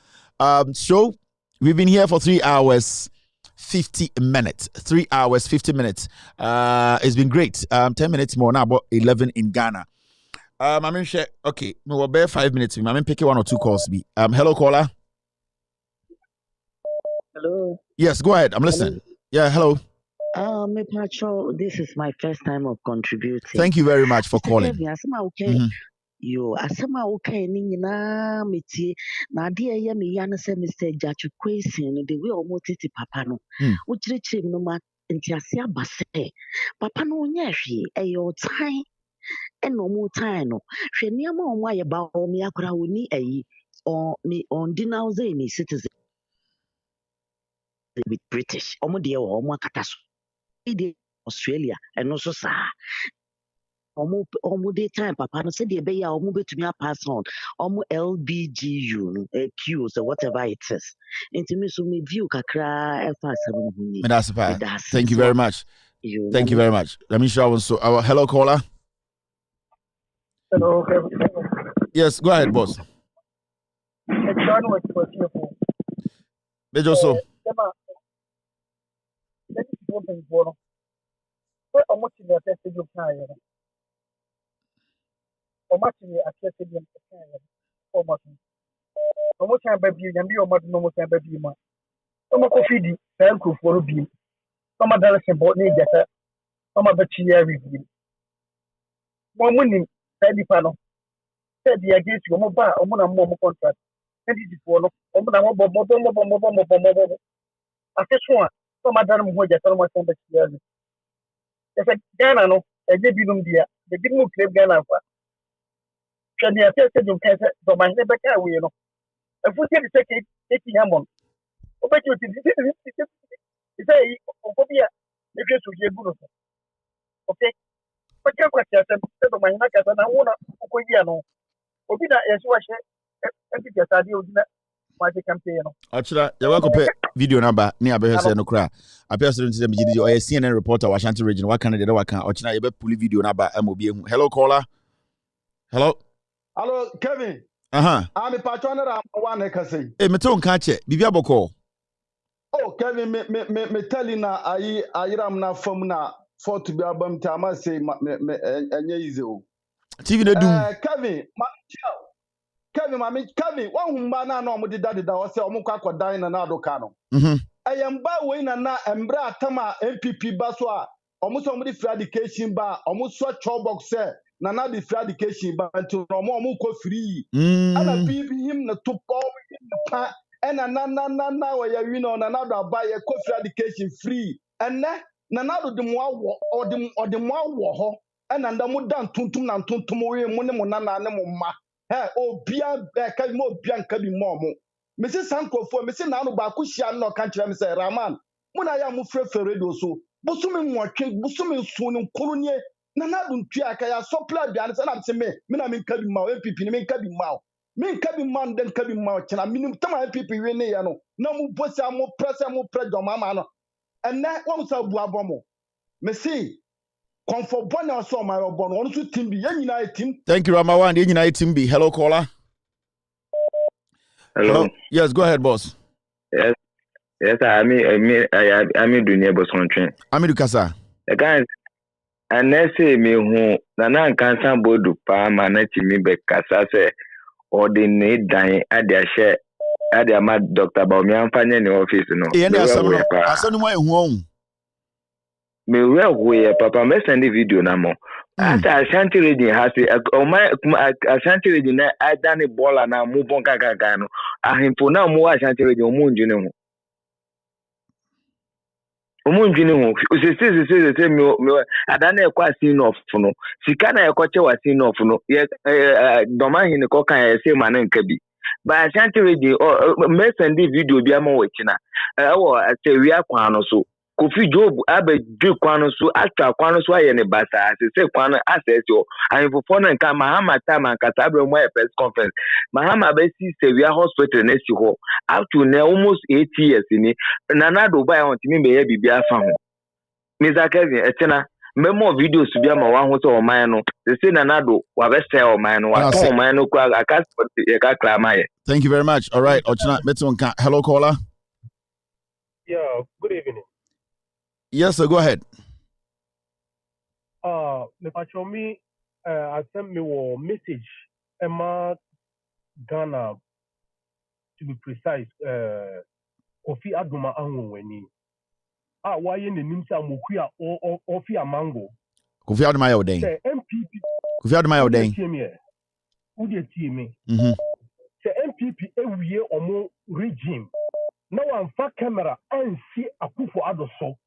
show. We've been here for 3 hours 50 minutes. 3 hours 50 minutes. It's been great. 10 minutes more now, about 11 in Ghana. I mean, okay, we'll bear 5 minutes. I mean, pick 1 or 2 calls. Hello, caller. Hello. Yes, go ahead. I'm listening. Yeah, hello. Pacho, this is my first time of contributing. Thank you very much for calling. Asama okay ni na meti na ade ye me ya no se Mr. Jachu question the way omotiti papa no. Uchirichiri no ma ntiase abase. Papa no nya hwe eyo tan e no mo tan no. Hwe niam o mo aye ba o me akora oni ayi on dinal ze ni citizen with British. Omo de o mo akata so. Australia and also sa omo de time papa no said be ya omo betumi pass on omo LBGU no Q so whatever it is. Into me so me view kakra Thank you very much. Thank you very much. Let me show so our hello caller. Hello. Yes, go ahead, boss. Bejoso. Ghana no eje binum dia de binum claim Ghana kwa twani ate stadium kan se do man ne beka we no afu se de take yamon obeki oti say okobia ne kesu je guru so okay paka kwa tia se do man na kasa na wona okobia no obi na yeso wa hye empty asade odina waje campaign no achira ya wako pe video number ni abehese no kra apia so ntse mjidi o CNN reporter wa Ashanti region wa Canada wa kan ochina ye be pull video number amobi ehu. Hello caller. Hello Kevin. I'm patron na one kase. Me to nka che bibia boko. Oh Kevin me telling na ayiram na fam na for to be abam tama say enye easy o. TV na dum. Kevin, one humba na no mo dida o se o mo kwa kodan na adoka no. Ayamba we na embra atama MPP ba so a o mo so mo di free education ba o mo so chobok se na di free education ba nti no mo ko free. Ana bibi him na to power pa ena na we ya wi no na do ba ye ko free education free. Enne na do de mo awo o de mo awo ho ena nda mo dan tuntum na tuntum we mo ne mo na ne mo ma. Obia ka mo obia nka bi mo Mrs. Sankofo Mrs. Nanu ba ku hia no kan kire me say Raman muna ya mu frefre radio so Busumi mwake, busumi sunu kolonye. Nana dun tuya kaya supply bi ansa na me na min kabi ma MPP ni min kabi ma. Min kabi ma den kabi ma chana minim tama MPP we ne ya no. Na mu bosa mo press do mama no. And na won sa bu abomo. Me see comfort bona so my obon won so team bi yan nyina team. Thank you Ramawan, the nyina team bi. Hello caller. Hello. Yes, go ahead boss. Yes. Yes, I'm Dunia Bosontrain. I'm Dukasa. The guys, and they say me who Nana can't bodu pa manati me be Casa say or the need dying at their share at their mad doctor about me and finding the office. No, I saw my home. Me well, Papa, me send the video now. After Ashanti reading has my Ashanti reading, I done a ball and now move on Kakano. I him for now more Ashanti reading moon, you know. Umunjini usisi me adana ekwa sin of no sika na ekoche wa sin of no ye doma hin ko kan ye se mane nkabi ba Ashanti ready me send video bi ama wachina wo asewi akwa no so Kofi Job abedwe kwa no so atwa kwa no so aye ne basa se kwa no access yo anfofo no nka Mahama time kata abre mo press conference Mahama be si Sevilla hospital na si ho up to now almost 8 years ni nana do buy on timi be ya bibia fa ho Mr. Kevin etena memo videos bi ama wa ho so o man no se nana do wa be sell o man no wa ton o man no kwa aka e ka klama ye. Thank you very much. All right, Ochina Meton. Hello caller. Yeah, good evening. Yes, sir, go ahead. Me, I sent me a message. Emma Ghana, to be precise, Kofi Aduma Anweni. Why in the Nimsa Mukia or Ofia Mango? Kofi Aduma Yodeng. MPP. Kofi Aduma Yodeng. Who did see me? The MPP every year or more regime. Now I'm far camera and see a coup for other so.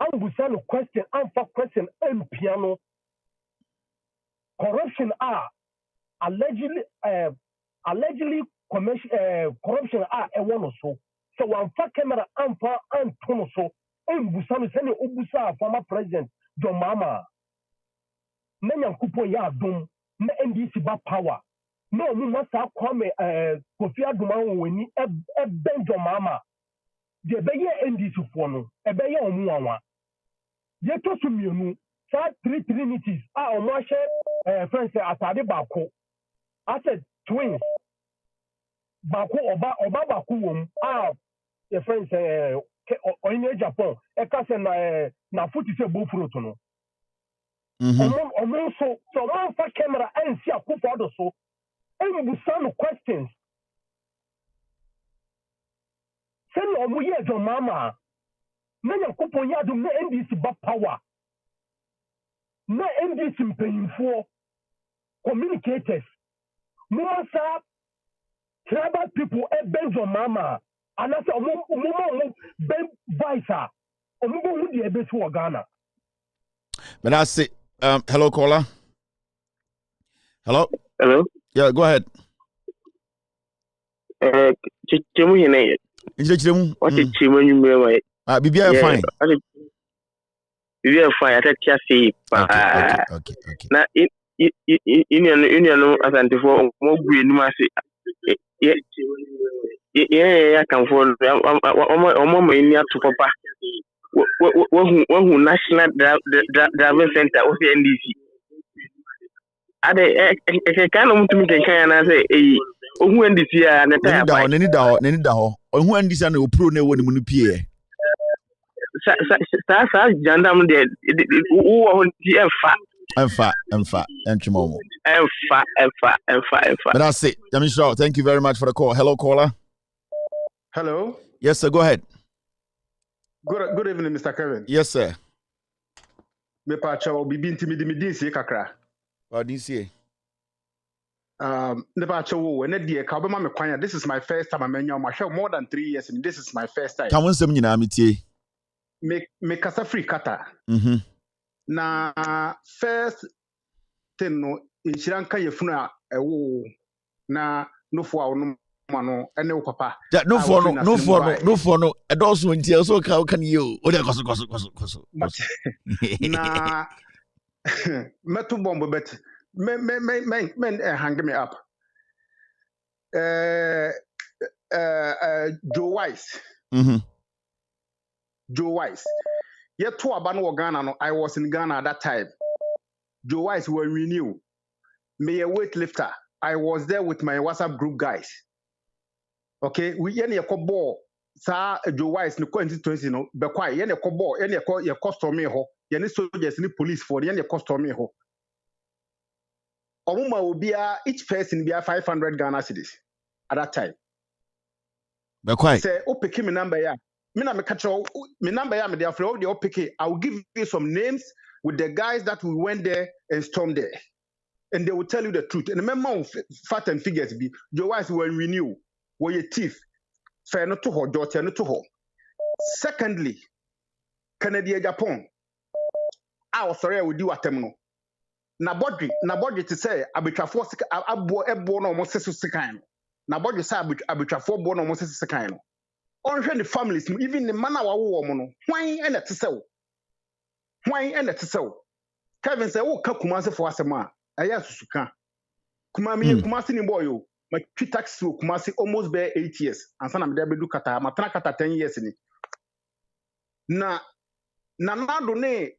I'm busano question, I'm for question and piano. Corruption are allegedly corruption are a one or so. So I'm for camera and for and tono so. And busano send Obusa former president John Mama. Nanya kupo ya dum na NDC ba power. No, mu masa kwame Kofi Aduma weni John Mama. The beye NDC for no, a beye omuwa. Ye to sumienu, sa three trinities, omo share friends atade bako. I said twins. Bako oba bako wom, the friends in Japan, e ka se na futi se bo fruit no. Omo so one for camera and see akufo do so. And we some questions. Send omo ye jo mama. Nanya kupo ya do na NDC ba power. Na NDC paying for communicators. Mumasa tribal people benjo mama. And that's omo ben vice. Omo who the ebe to Ghana. But I say hello caller. Hello? Hello? Yeah, go ahead. Chichemu hine. Chichemu? What chichemu nyumwe wa? Bibia fine. Bibia fine. Ata kia si. Okay. Na ini no asante fo mo gbe ni ma se. Ya kan fo omo mo ini atu papa. Wo National Driving Center of NDC. Ade kana mtu mkenkan na say ohu NDC a na ta neni da ho ohu NDC na opro na ewo ni mu pie sa jandam de wo ho ti enfa entwemo enfa but that's it. Yamisha, thank you very much for the call. Hello caller. Hello. Yes sir, go ahead. Good evening, Mr. Kevin. Yes sir. Me pa chawo bibi ntimidi dinsi kakra. DCA. Never show when the Kabama Mequania. This is my first time I'm in my show more than 3 years, and this is my first time. Come on, some make us free kata. Na first thing no in Sri Lanka yefuna na no for no ene wo papa no for no e do so ntia so can you o de koso na metu bomb bet men hang me up Joe Wise Joe Wise yet to aba no Ghana no I was in Ghana at that time Joe Wise were renew me a weightlifter I was there with my WhatsApp group guys okay we yen ye ball sa Joe Wise no 2020 no be kwai yen ye ball yen ye custom me ho yen soldiers ni police for yen ye custom me ho omuma obia each person be 500 Ghana cedis at that time be kwai say o pick me number ya me na me catch me number ya me there for the pick I will give you some names with the guys that we went there and stormed there and they will tell you the truth and remember fact and figures be Joe Wise when renew were a thief fair not to her daughter not to her secondly Canada Japan I was sorry I would do a terminal na body to say abitwafo abo no mo seso sekan na body say abitwafo bo no mo seso sekan no onhwe the families even the man wa wo mo no hwan ene tesew Kevin say wo ka kumase fo asema aya susuka kumase ni boy o ma twi taxi o kumase almost be 8 years ansa na me da bedu kata ma tana kata 10 years ni na nado ne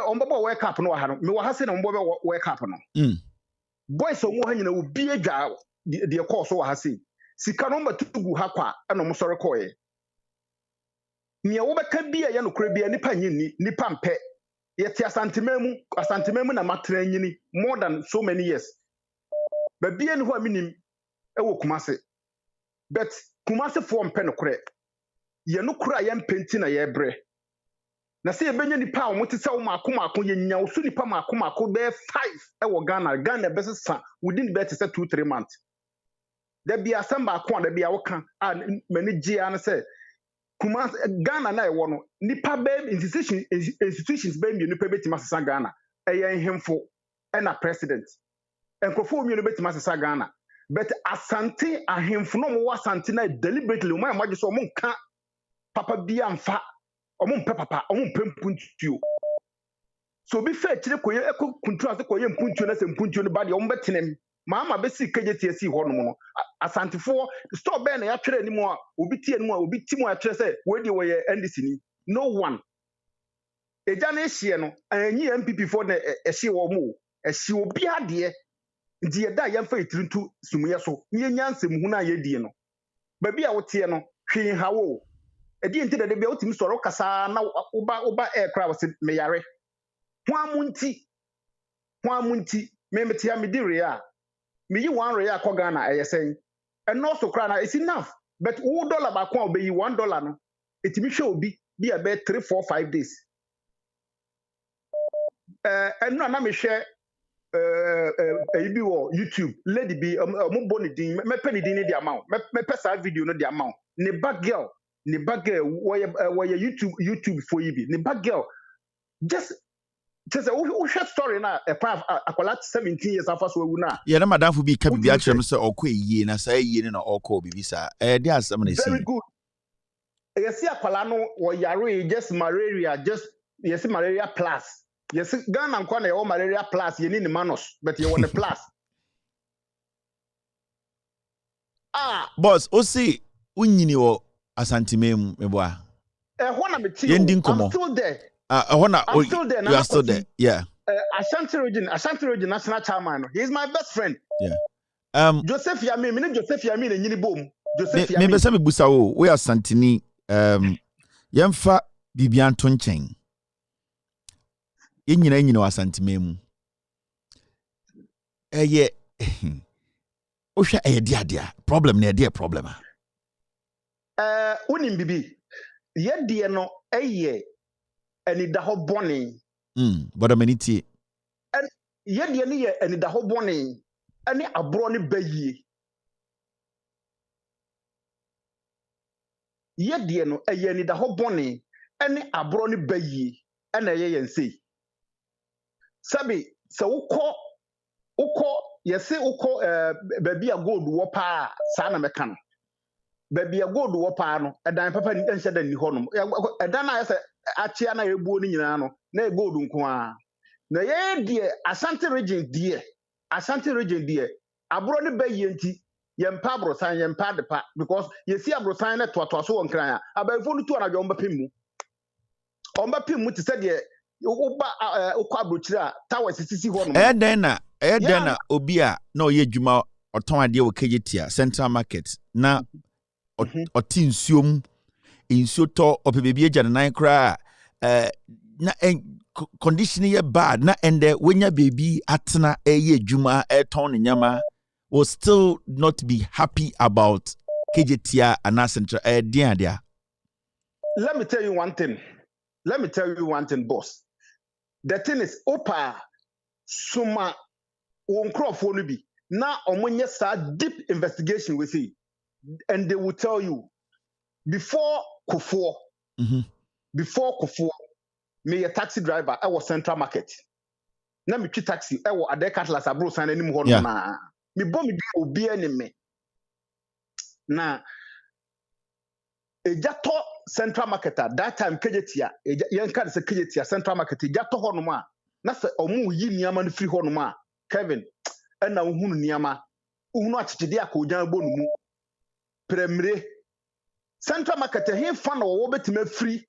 ombo wake up no ha no me wa ha se na ombo wake up no boys omo ha nyina obi adwa de course wa ha se sika no mbatugu ha kwa na mo sore koye ne wo beka bia ye no kura bia nipa nyini nipa mpe ye ti asantememu na matra nyini more than so many years ba bia ni ho aminim e wo kumase but kumase fo mpe no kure ye no kura ye mpenti na ye bre na se ebenya nipa o motese wo maako ye nya wo so nipa maako be 5 e wo Ghana be sesa within be 2-3 months da bia samba ko da bia wo kan mani gia na se kuma Ghana na e wo no nipa be institutions be mi nipa betima sesa Ghana e ye hemfo e na president enkofo mi no betima sesa Ghana but asante ahemfo no mo wasante na deliberately mo amagye so mo nka papa bia mfa omumpe papa omumpe mpuntuo so bi fe kire koye eko kuntua se koye mpuntuo na se mpuntuo no ba de ombetenem maama be si kageti asi ho no no asantefo store be na ya twere anim a obi tie anim a obi timo ya twere se we de we NDC ni no one eja na ehie no anyi MPP for na ehie wo mo ehie obi ade ndi eda ya mfa etirintu sumuye so nye nyansem hu na ye die no ba bi a wotie no hwe hawo edi enti de bia otimi soro kasa na oba aircraft me yare ho amunti me metia me dire a me yi 1 real ko Ghana eyesen and also kra na is enough but $1 ba ko obeyi $1 no etimi hwe obi bia be 3-4-5 days enu na me hwe ebi wo YouTube lady bi mo boni din me pe ni din ni di amount me pesa video no di amount ne bad girl why YouTube for you be the bad girl just who share story na akwala 17 years after so na yeah na madam fu bi ka bi a kire me say okọ eyi na say eyi na okọ bibi sa dey asem na see very good yes akwala no wo yare just malaria plus yes Ghana nko na yo malaria plus ye ni manos but you want a plus boss o see unyini wo asantimem meboa hona meti I'm still there I'm still there you are still there yeah Ashanti region national chairman he is my best friend yeah Joseph Yami na nyini bom Joseph Yami me be say me busa wo we asantini yemfa bibian to nchen yenyina wo asantimem eye o hwa eye dia problem na eye problem unim bibi ye die no eye ani da ho boni but ameniti ye die no ye ani da ho boni ani abro ne bayie ye die no eye ani da ho boni ani abro ne bayie ana ye yense sabi se ukọ yɛse wokɔ baabi a gold wɔ paa saa na mɛka no baabi a gold wɔ paa no ɛdan papa nhyɛ da ni hɔ nom ɛdan a yɛsɛ akyea na yɛbuo no nyinaa no na yɛ gold nko a na yɛyɛ deɛ Ashanti region deɛ aburo ne bɛyɛ nti yɛmpa aborosan yɛmpa adepa because yɛsi aborosan na toatoa so wɔ nkran a abayifo no tu anadwo ɔmbɛpem mu te sɛ deɛ woba wokɔ aburokyire a tawa sisi hɔ nom ɛyɛ na obi a na ɔyɛ adwuma ɔtɔn adeɛ wɔ KGT Central Market na ɔte nsuo tɔ ɔpɛ baabi agya ne nan koraa na condition yɛ bad na ɛndɛ wonya baabi atena ɛyɛ adwuma ɛtɔn ne nyama will still not be happy about KGT and Central dia. Let me tell you one thing, boss. The thing is, Opa Suma won't crop for be now on you start deep investigation with it, and they will tell you before Kufuor, me a taxi driver, I was Central Market. Now me taxi, I was a decathlon abro sign any more na. Me bomb me obi enemy. Na ejato Central Market at that time KGT yanka se KGT Central Market ejato ho no ma na se omu yi niama no free ho no ma Kevin na ohunu niama ohunu achide akojan gbo no mu premre Central Market he fa na wo betima free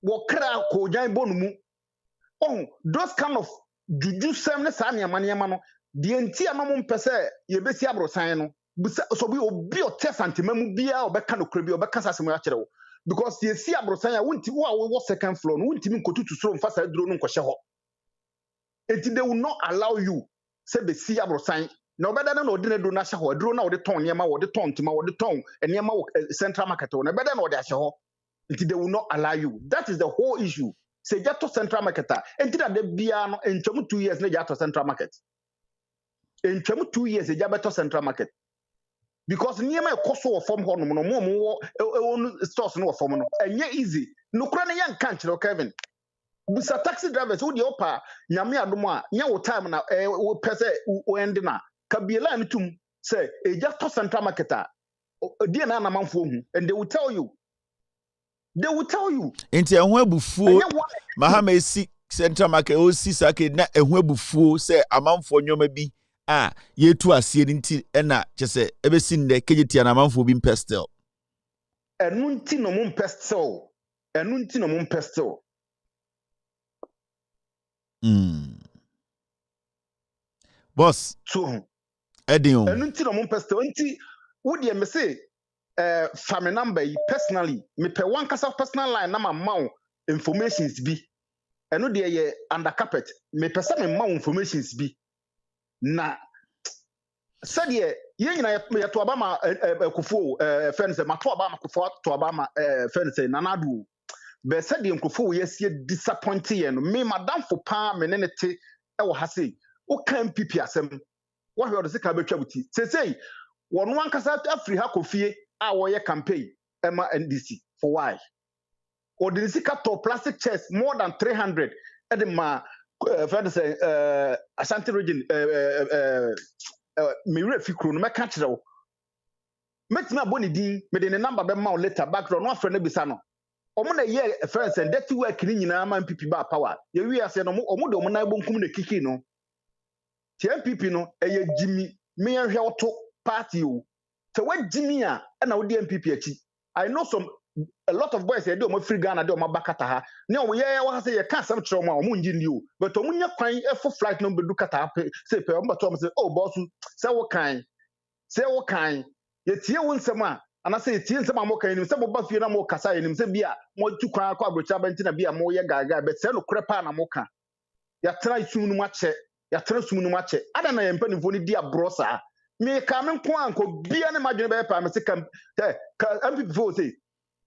wo kra akojan gbo no mu oh those kind of juju sem ne sa niama no the entire mamum pese ye besi abrosan no so we obi o test antimamu bia obeka no kra bia obeka sasem ya kire wo because ye si abrosan ya wonti wo second floor no wonti mi kotutu so mfa sa duro no nkɔhye ho enti they will not allow you say be si abrosan na obeda na odi na duro na hye ho duro na odi ton niema wo de ton tima wo de ton niema wo Central Market wo na obeda na odi ahye ho enti they will not allow you. That is the whole issue. Say jato Central Market enti da de bia no entwam 2 years na jato Central Market. In 2 years, a jabeto Central Market. Because near my cost of form horn, no more stores no form, and yet easy. No Ukrainian country, Kevin. Bisa taxi drivers who the opa, Yamia Duma, Yaw time now, Pese, Endina, Kabila and Tum, say, a just Central Market, a dear Nana Manfu, and they will tell you. Into a webufu, Mahame si Central Market, O Sisake, na a webufu, say, a man for your maybe. Ye tu asie nti na chese ebesin de KGT na manfo bi pestel. Enunti no mum pestel. Boss. So Edion. Enunti no mum pestel nti wo de me say family number personally me pe one kasa personal line na ma informations bi. Eno de ye under carpet me pesa me ma informations bi. Na said ye nyina ye to abama Kufuor friends ma to abama Kufuor to abama friends nanadu be said ye Kufuor ye sie disappointed ye no me madam for pa me ne te e wo ha sei o kan pipi asem wo hwe do se ka betwa buti sei won wan kasa afri ha kofie a wo ye campaign ema NDC for why or the sika to plastic chairs more than 300 at the ma friend say Ashanti region me refi kro no meka kire wo metima boni din me de ne number be ma later background no afre na bisa no omo na ye friends and that work ni nyina ma MPP ba power ye wi ase no omo de omo na bonkum na kiki no ti MPP no eye Jimmy me yan hwe woto party o te wa Jimmy a na wo de MPP achi I know a lot of boys say do mo free Ghana do mo bakata ha ne o ye wa say ye ka sam kire mo o ngi ndi o but o munya kwan e for flight no be du kata say pe o mbato mo say oh boss say wo kan ye tie wo nsem a ana say tie nsem a mo kan ni say mo ba fie na mo kasa ye ni say bia mo tu kwan akọ abrocha banti na bia mo ye gaga but say no kure pa na mo kan ya tra sum no ma che ada na ye mpanifo ni di abrosa me ka me nko anko bia ne madwene be pa me say kam MPP fo say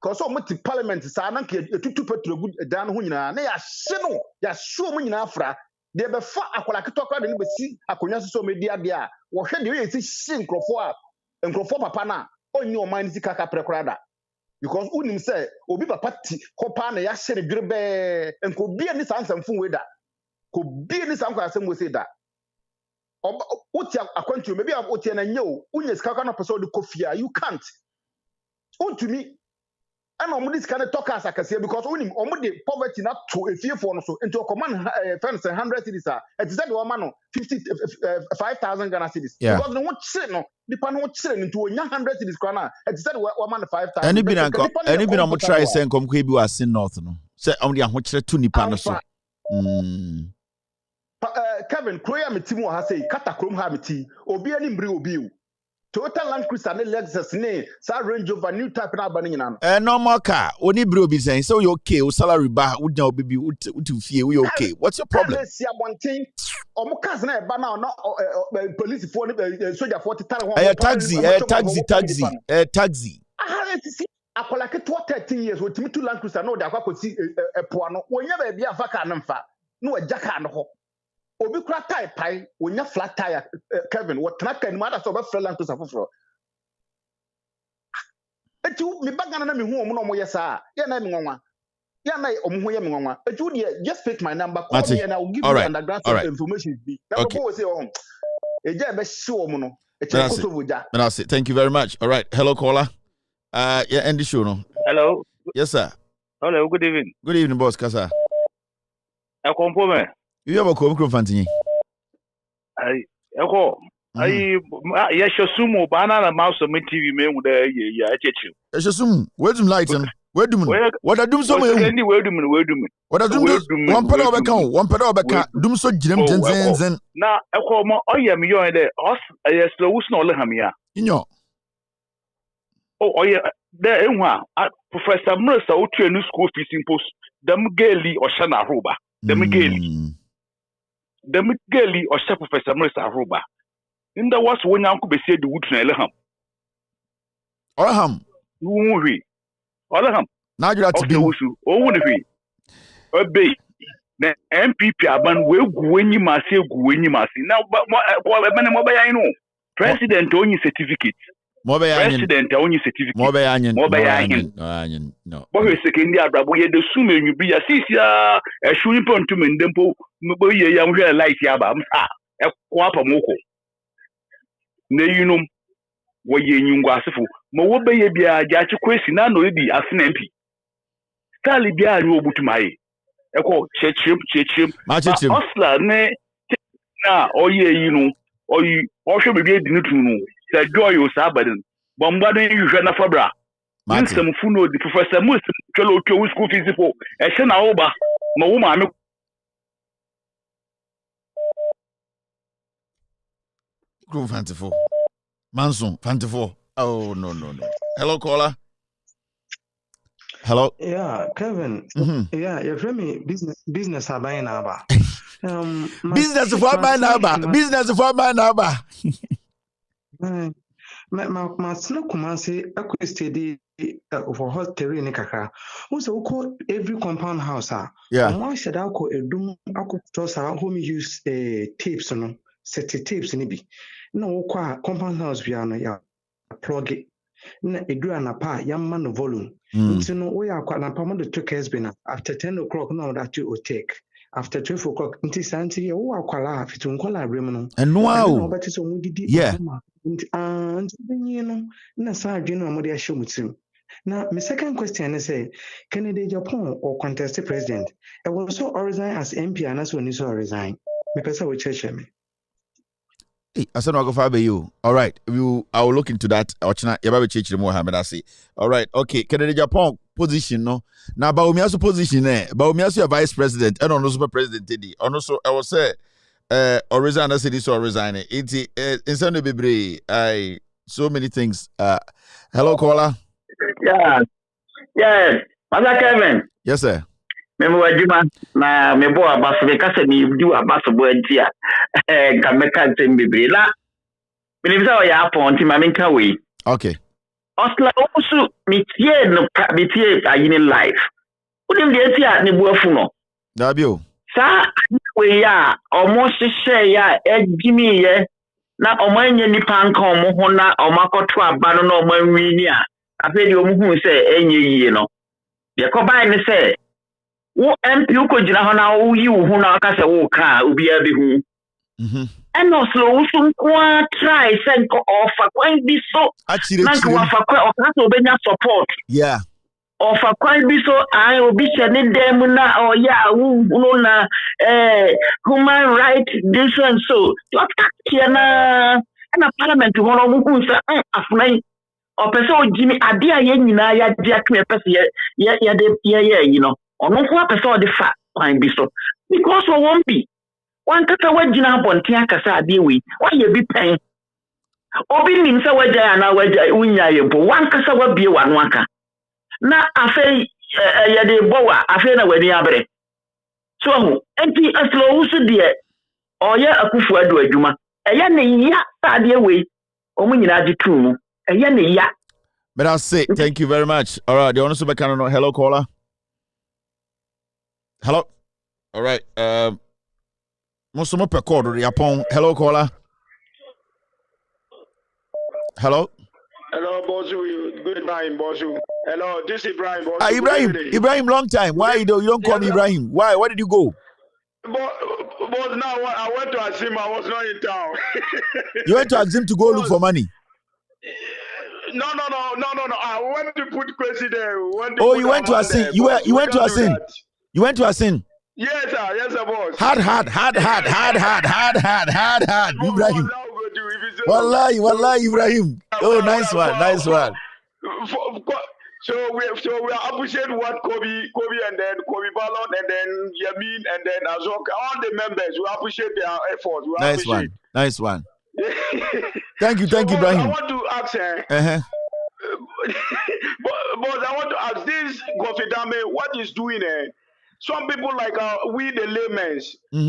cause so much parliament sa na ke etutu petro good dan ho nyina na ya hye no ya show mu nyina afra de be fa akola ketokwa de ne be si akonya so media de a wo hwe de we si hye nkrofo papa na onyi o man si kaka prekrada because unim say obi papa ti kopa na ya hye ne dwere enko bia ni sansamfo we da ko bia ni sanko asem we say da Utia akwantu maybe am utia na nyew unye sika ka no person de kofia you can't untumi and omo this kind of talk as akase because unim omo de poverty na to efiefo no so into command fence 100 cities it is that the woman no 5,000 Ghana cedis because no what shit no the pan what shit into 100 cities kwana it is that woman 5,000 any been omo try say nkom ko bi was north no say omo de ahokere to nipa no so Kevin Kroya metimu ha say kata krom ha meti obi ani mbre obi Toyota Land Cruiser ne Lexus ne sa Range Rover new type na aba nyina no normal car oni bro be saying so you okay o salary ba wo dan obi utu fie we okay what's your problem si abonten omo cars na eba na no police for ne soldier for titare ho taxi akola ke 13 years wotimi to Land Cruiser no de akwakosi epo no wonya ba bia afa ka no mfa no agya ka no ho obi kura tie pai wonya flat tire Kevin what tractor ni mother so be flat Land Cruiser foforo etu mi bagana na mi hu omo no mo yesa ya na mi nwanwa ya na omo ho ya mi nwanwa etu de just pick my number call me and I will give you underground information be na go say oh eja be show omo no e che ko so boja thank you very much. All right, hello caller. Yeah, end the show no. Hello. Yes sir. Hello, good evening. Good evening boss kasa. I compose. You have a microphone. Yes, sumo banana mouse on my TV me with the chechu. Yes, sumo. Where's the light? Where do you what I do so where do you what I do one pedal back doom so jim zen now I call my me on there yes the who's not hamia in your there Professor Mercer out to a new school fees post them gaily or Shana Roba them gaily or Chef Professor Mercer Roba in the was when uncle be said the wood to Elham Olaham now you have to be obey the MPP aban we gwenyi masi now president only certificate president only certificate no but we second year brabo ye de sume nyu bi ya sisia e shuni pontu mendempo mbo ye ya mhwe light ya ba msa e kwa pa moko na yinum wo ye nyungwa asefo ma wo be ye bia jachi kwesi na no di asena mp style bia ri obutumaye e ko chechim osla ne na oye yinu oyi ohwe be di nutunu the joy o sabaden bomba den yuhwe na fabra Mr. Funo the Professor Mus cholo to school fees for e se na oba ma wo ma me Groove 24 Manson 24 oh no hello caller. Hello. Yeah, Kevin. Yeah, you're from me business abayin aba. Business for my number. Ma sino kumansi akwe steady for hot terrain kakra. Also uko every compound house yeah. Mo should ako edum ako tosa home use tapes no set tapes ni bi. Na uko compound house bia no ya plug it. Na edura na pa yamma no volume. Nti no we akwa na pa mo de took has been after 10 o'clock now that you will take. After 12 o'clock, nti santi ye wo akwala fitu nkola brem no. And wow. No better so mudidi. Yeah. Nti you know na sa adwene mo de ahye mutim. Now my second question is say Kennedy Japan or contested president. I will so resign as MP and as when you so resign. Me pesa we church me. Hey, I said, I'll go for you. All right. I will look into that. All right. Okay. Canada Japan position, no. Now, Baumiasu position, Baumiasu vice president, and also president, Teddy. And also, I will say, or resign, I said this or resign. It's in Bibre. So many things. Hello, caller. Yeah. Yes. Mother Kevin. Yes, sir. Juma na mebo abaso be kase ni du abaso bo antia ka meka ntem bebre la binibisa o ya ponti ma menka we okay osla osu mitie no mitie ayini live udim de atia ne buafu no dabio sa we ya omo hihye ya ejimi ye na omo anya nipa nka omo ho na omakoto aba no na omo anwini a afedi omo hu se enye yie no de ko bai ne se wo MP uko jina ho na wo yi wo hu na aka se wo ka obi abi hu And also, some try send offer quite be so. Actually, offer quite support. Yeah. Offer quite be so. I will be sending them now. Or yeah, human right this and so. What can and a parliament to one of who's after or person Jimmy Adia Yenina ya Jack me person yeah you know or no one person the fat fine be so because we won't be one kata wajina bontia kasa adewe why you be paying obi nim say waja na waja unya yebo one kasa wa bie wanu aka na afei ya de bowa afei na wani abre so enti aslo usu de oye akufu adu adwuma eya ne ya adewe omu nyina agitu mu. But I'll say thank you very much. All right, the honest Becano. Hello, caller. Hello. All right. Most of my hello, caller. Hello. Hello, Bosu. Good Ibrahim, Bosu. Hello, this is Ibrahim. Bosu. Ibrahim, long time. Why you don't call me Ibrahim? Why? Where did you go? But now I went to Azim. I was not in town. You went to Azim to go look for money. No. I went to put crazy there. You went to Asin. You went to Asin. You went to Asin. Yes, sir. Yes, sir, boss. Hard. Ibrahim. Wallahi, Ibrahim. Oh, nice one. So we appreciate what Kobe and then Kobe Ballon and then Yamin and then Azok, all the members. We appreciate their efforts. Nice one. Thank you, Ibrahim. I want to ask but I want to ask this Gofidame, what is doing some people like we the laymen,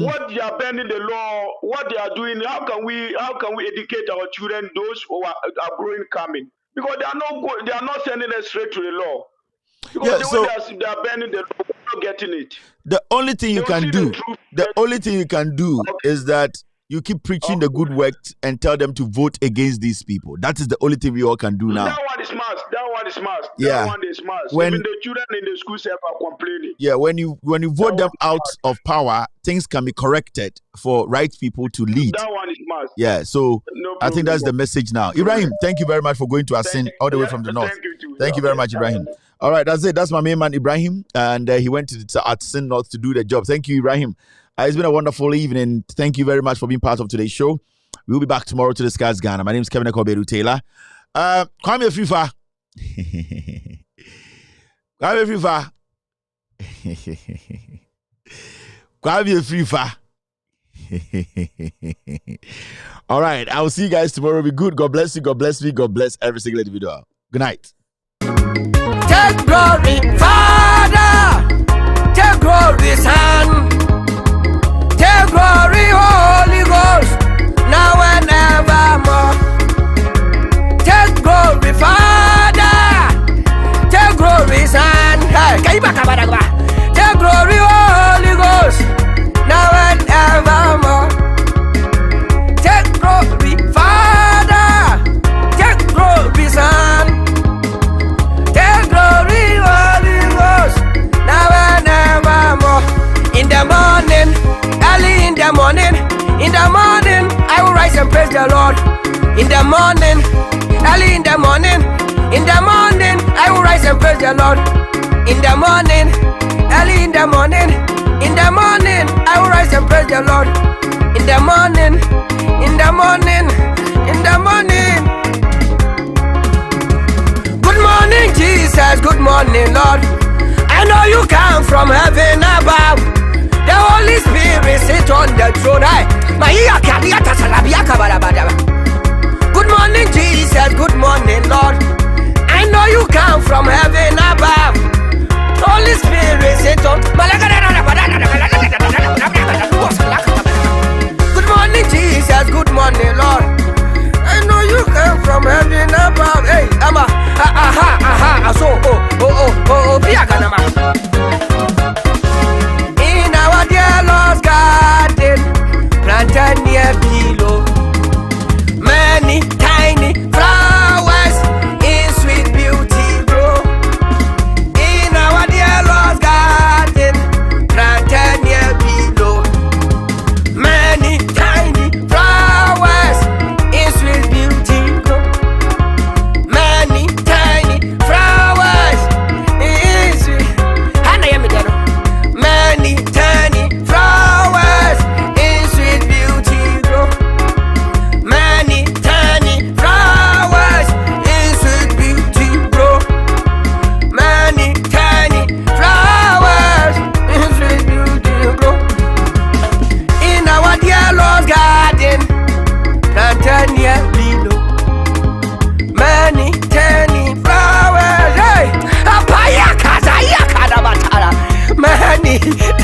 what they are bending the law, what they are doing, how can we educate our children, those who are growing coming? Because they are not sending us straight to the law. Because they are bending the law, we're not getting it. The only thing you can do is that you keep preaching the good work and tell them to vote against these people. That is the only thing we all can do now. That one is must. Yeah. That one is must. When even the children in the schools are complaining. Yeah, when you vote them out of power, things can be corrected for right people to lead. That one is must. Yeah, so I think that's the message now. Ibrahim, thank you very much for going to Asin all the way from the north. Thank you very much, Ibrahim. All right, that's it. That's my main man, Ibrahim, and he went to Asin North to do the job. Thank you, Ibrahim. It's been a wonderful evening. Thank you very much for being part of today's show. We'll be back tomorrow to discuss Ghana. My name is Kevin Ekoberu Taylor. Kwame Afrifa. Kwame Afrifa. Kwame Afrifa. All right. I will see you guys tomorrow. Be good. God bless you. God bless me. God bless every single individual. Good night. Take glory, Father. Take glory, Son. Take glory, Holy Ghost, now and evermore. Take glory, Father. Take glory, Son. Take glory, Holy Ghost, now and evermore. Take glory, Father. Take glory, Son. Take glory, Holy Ghost, now and evermore. In the morning, early in the morning, I will rise and praise the Lord. In the morning, early in the morning, I will rise and praise the Lord. In the morning, early in the morning, I will rise and praise the Lord. In the morning, Good morning, Jesus. Good morning, Lord. I know you come from heaven above. The Holy Spirit sit on the throne. Good morning, Jesus. Good morning, Lord. I know you come from heaven above. The Holy Spirit sit on. Good morning, Jesus. Good morning, Lord. I know you come from heaven above. Hey, Ama. In our dear Lord's garden, planted near below, many tiny flowers in sweet beauty grow. In our dear Lord's garden, planted near below.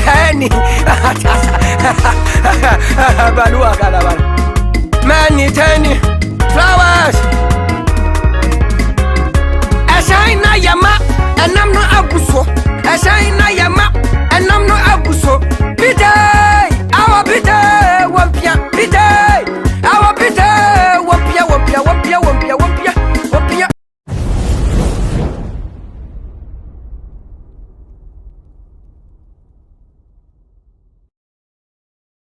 Tani. Balua Galabal. Many tiny flowers. Ashina Yama, and I'm not Abuso. Ashina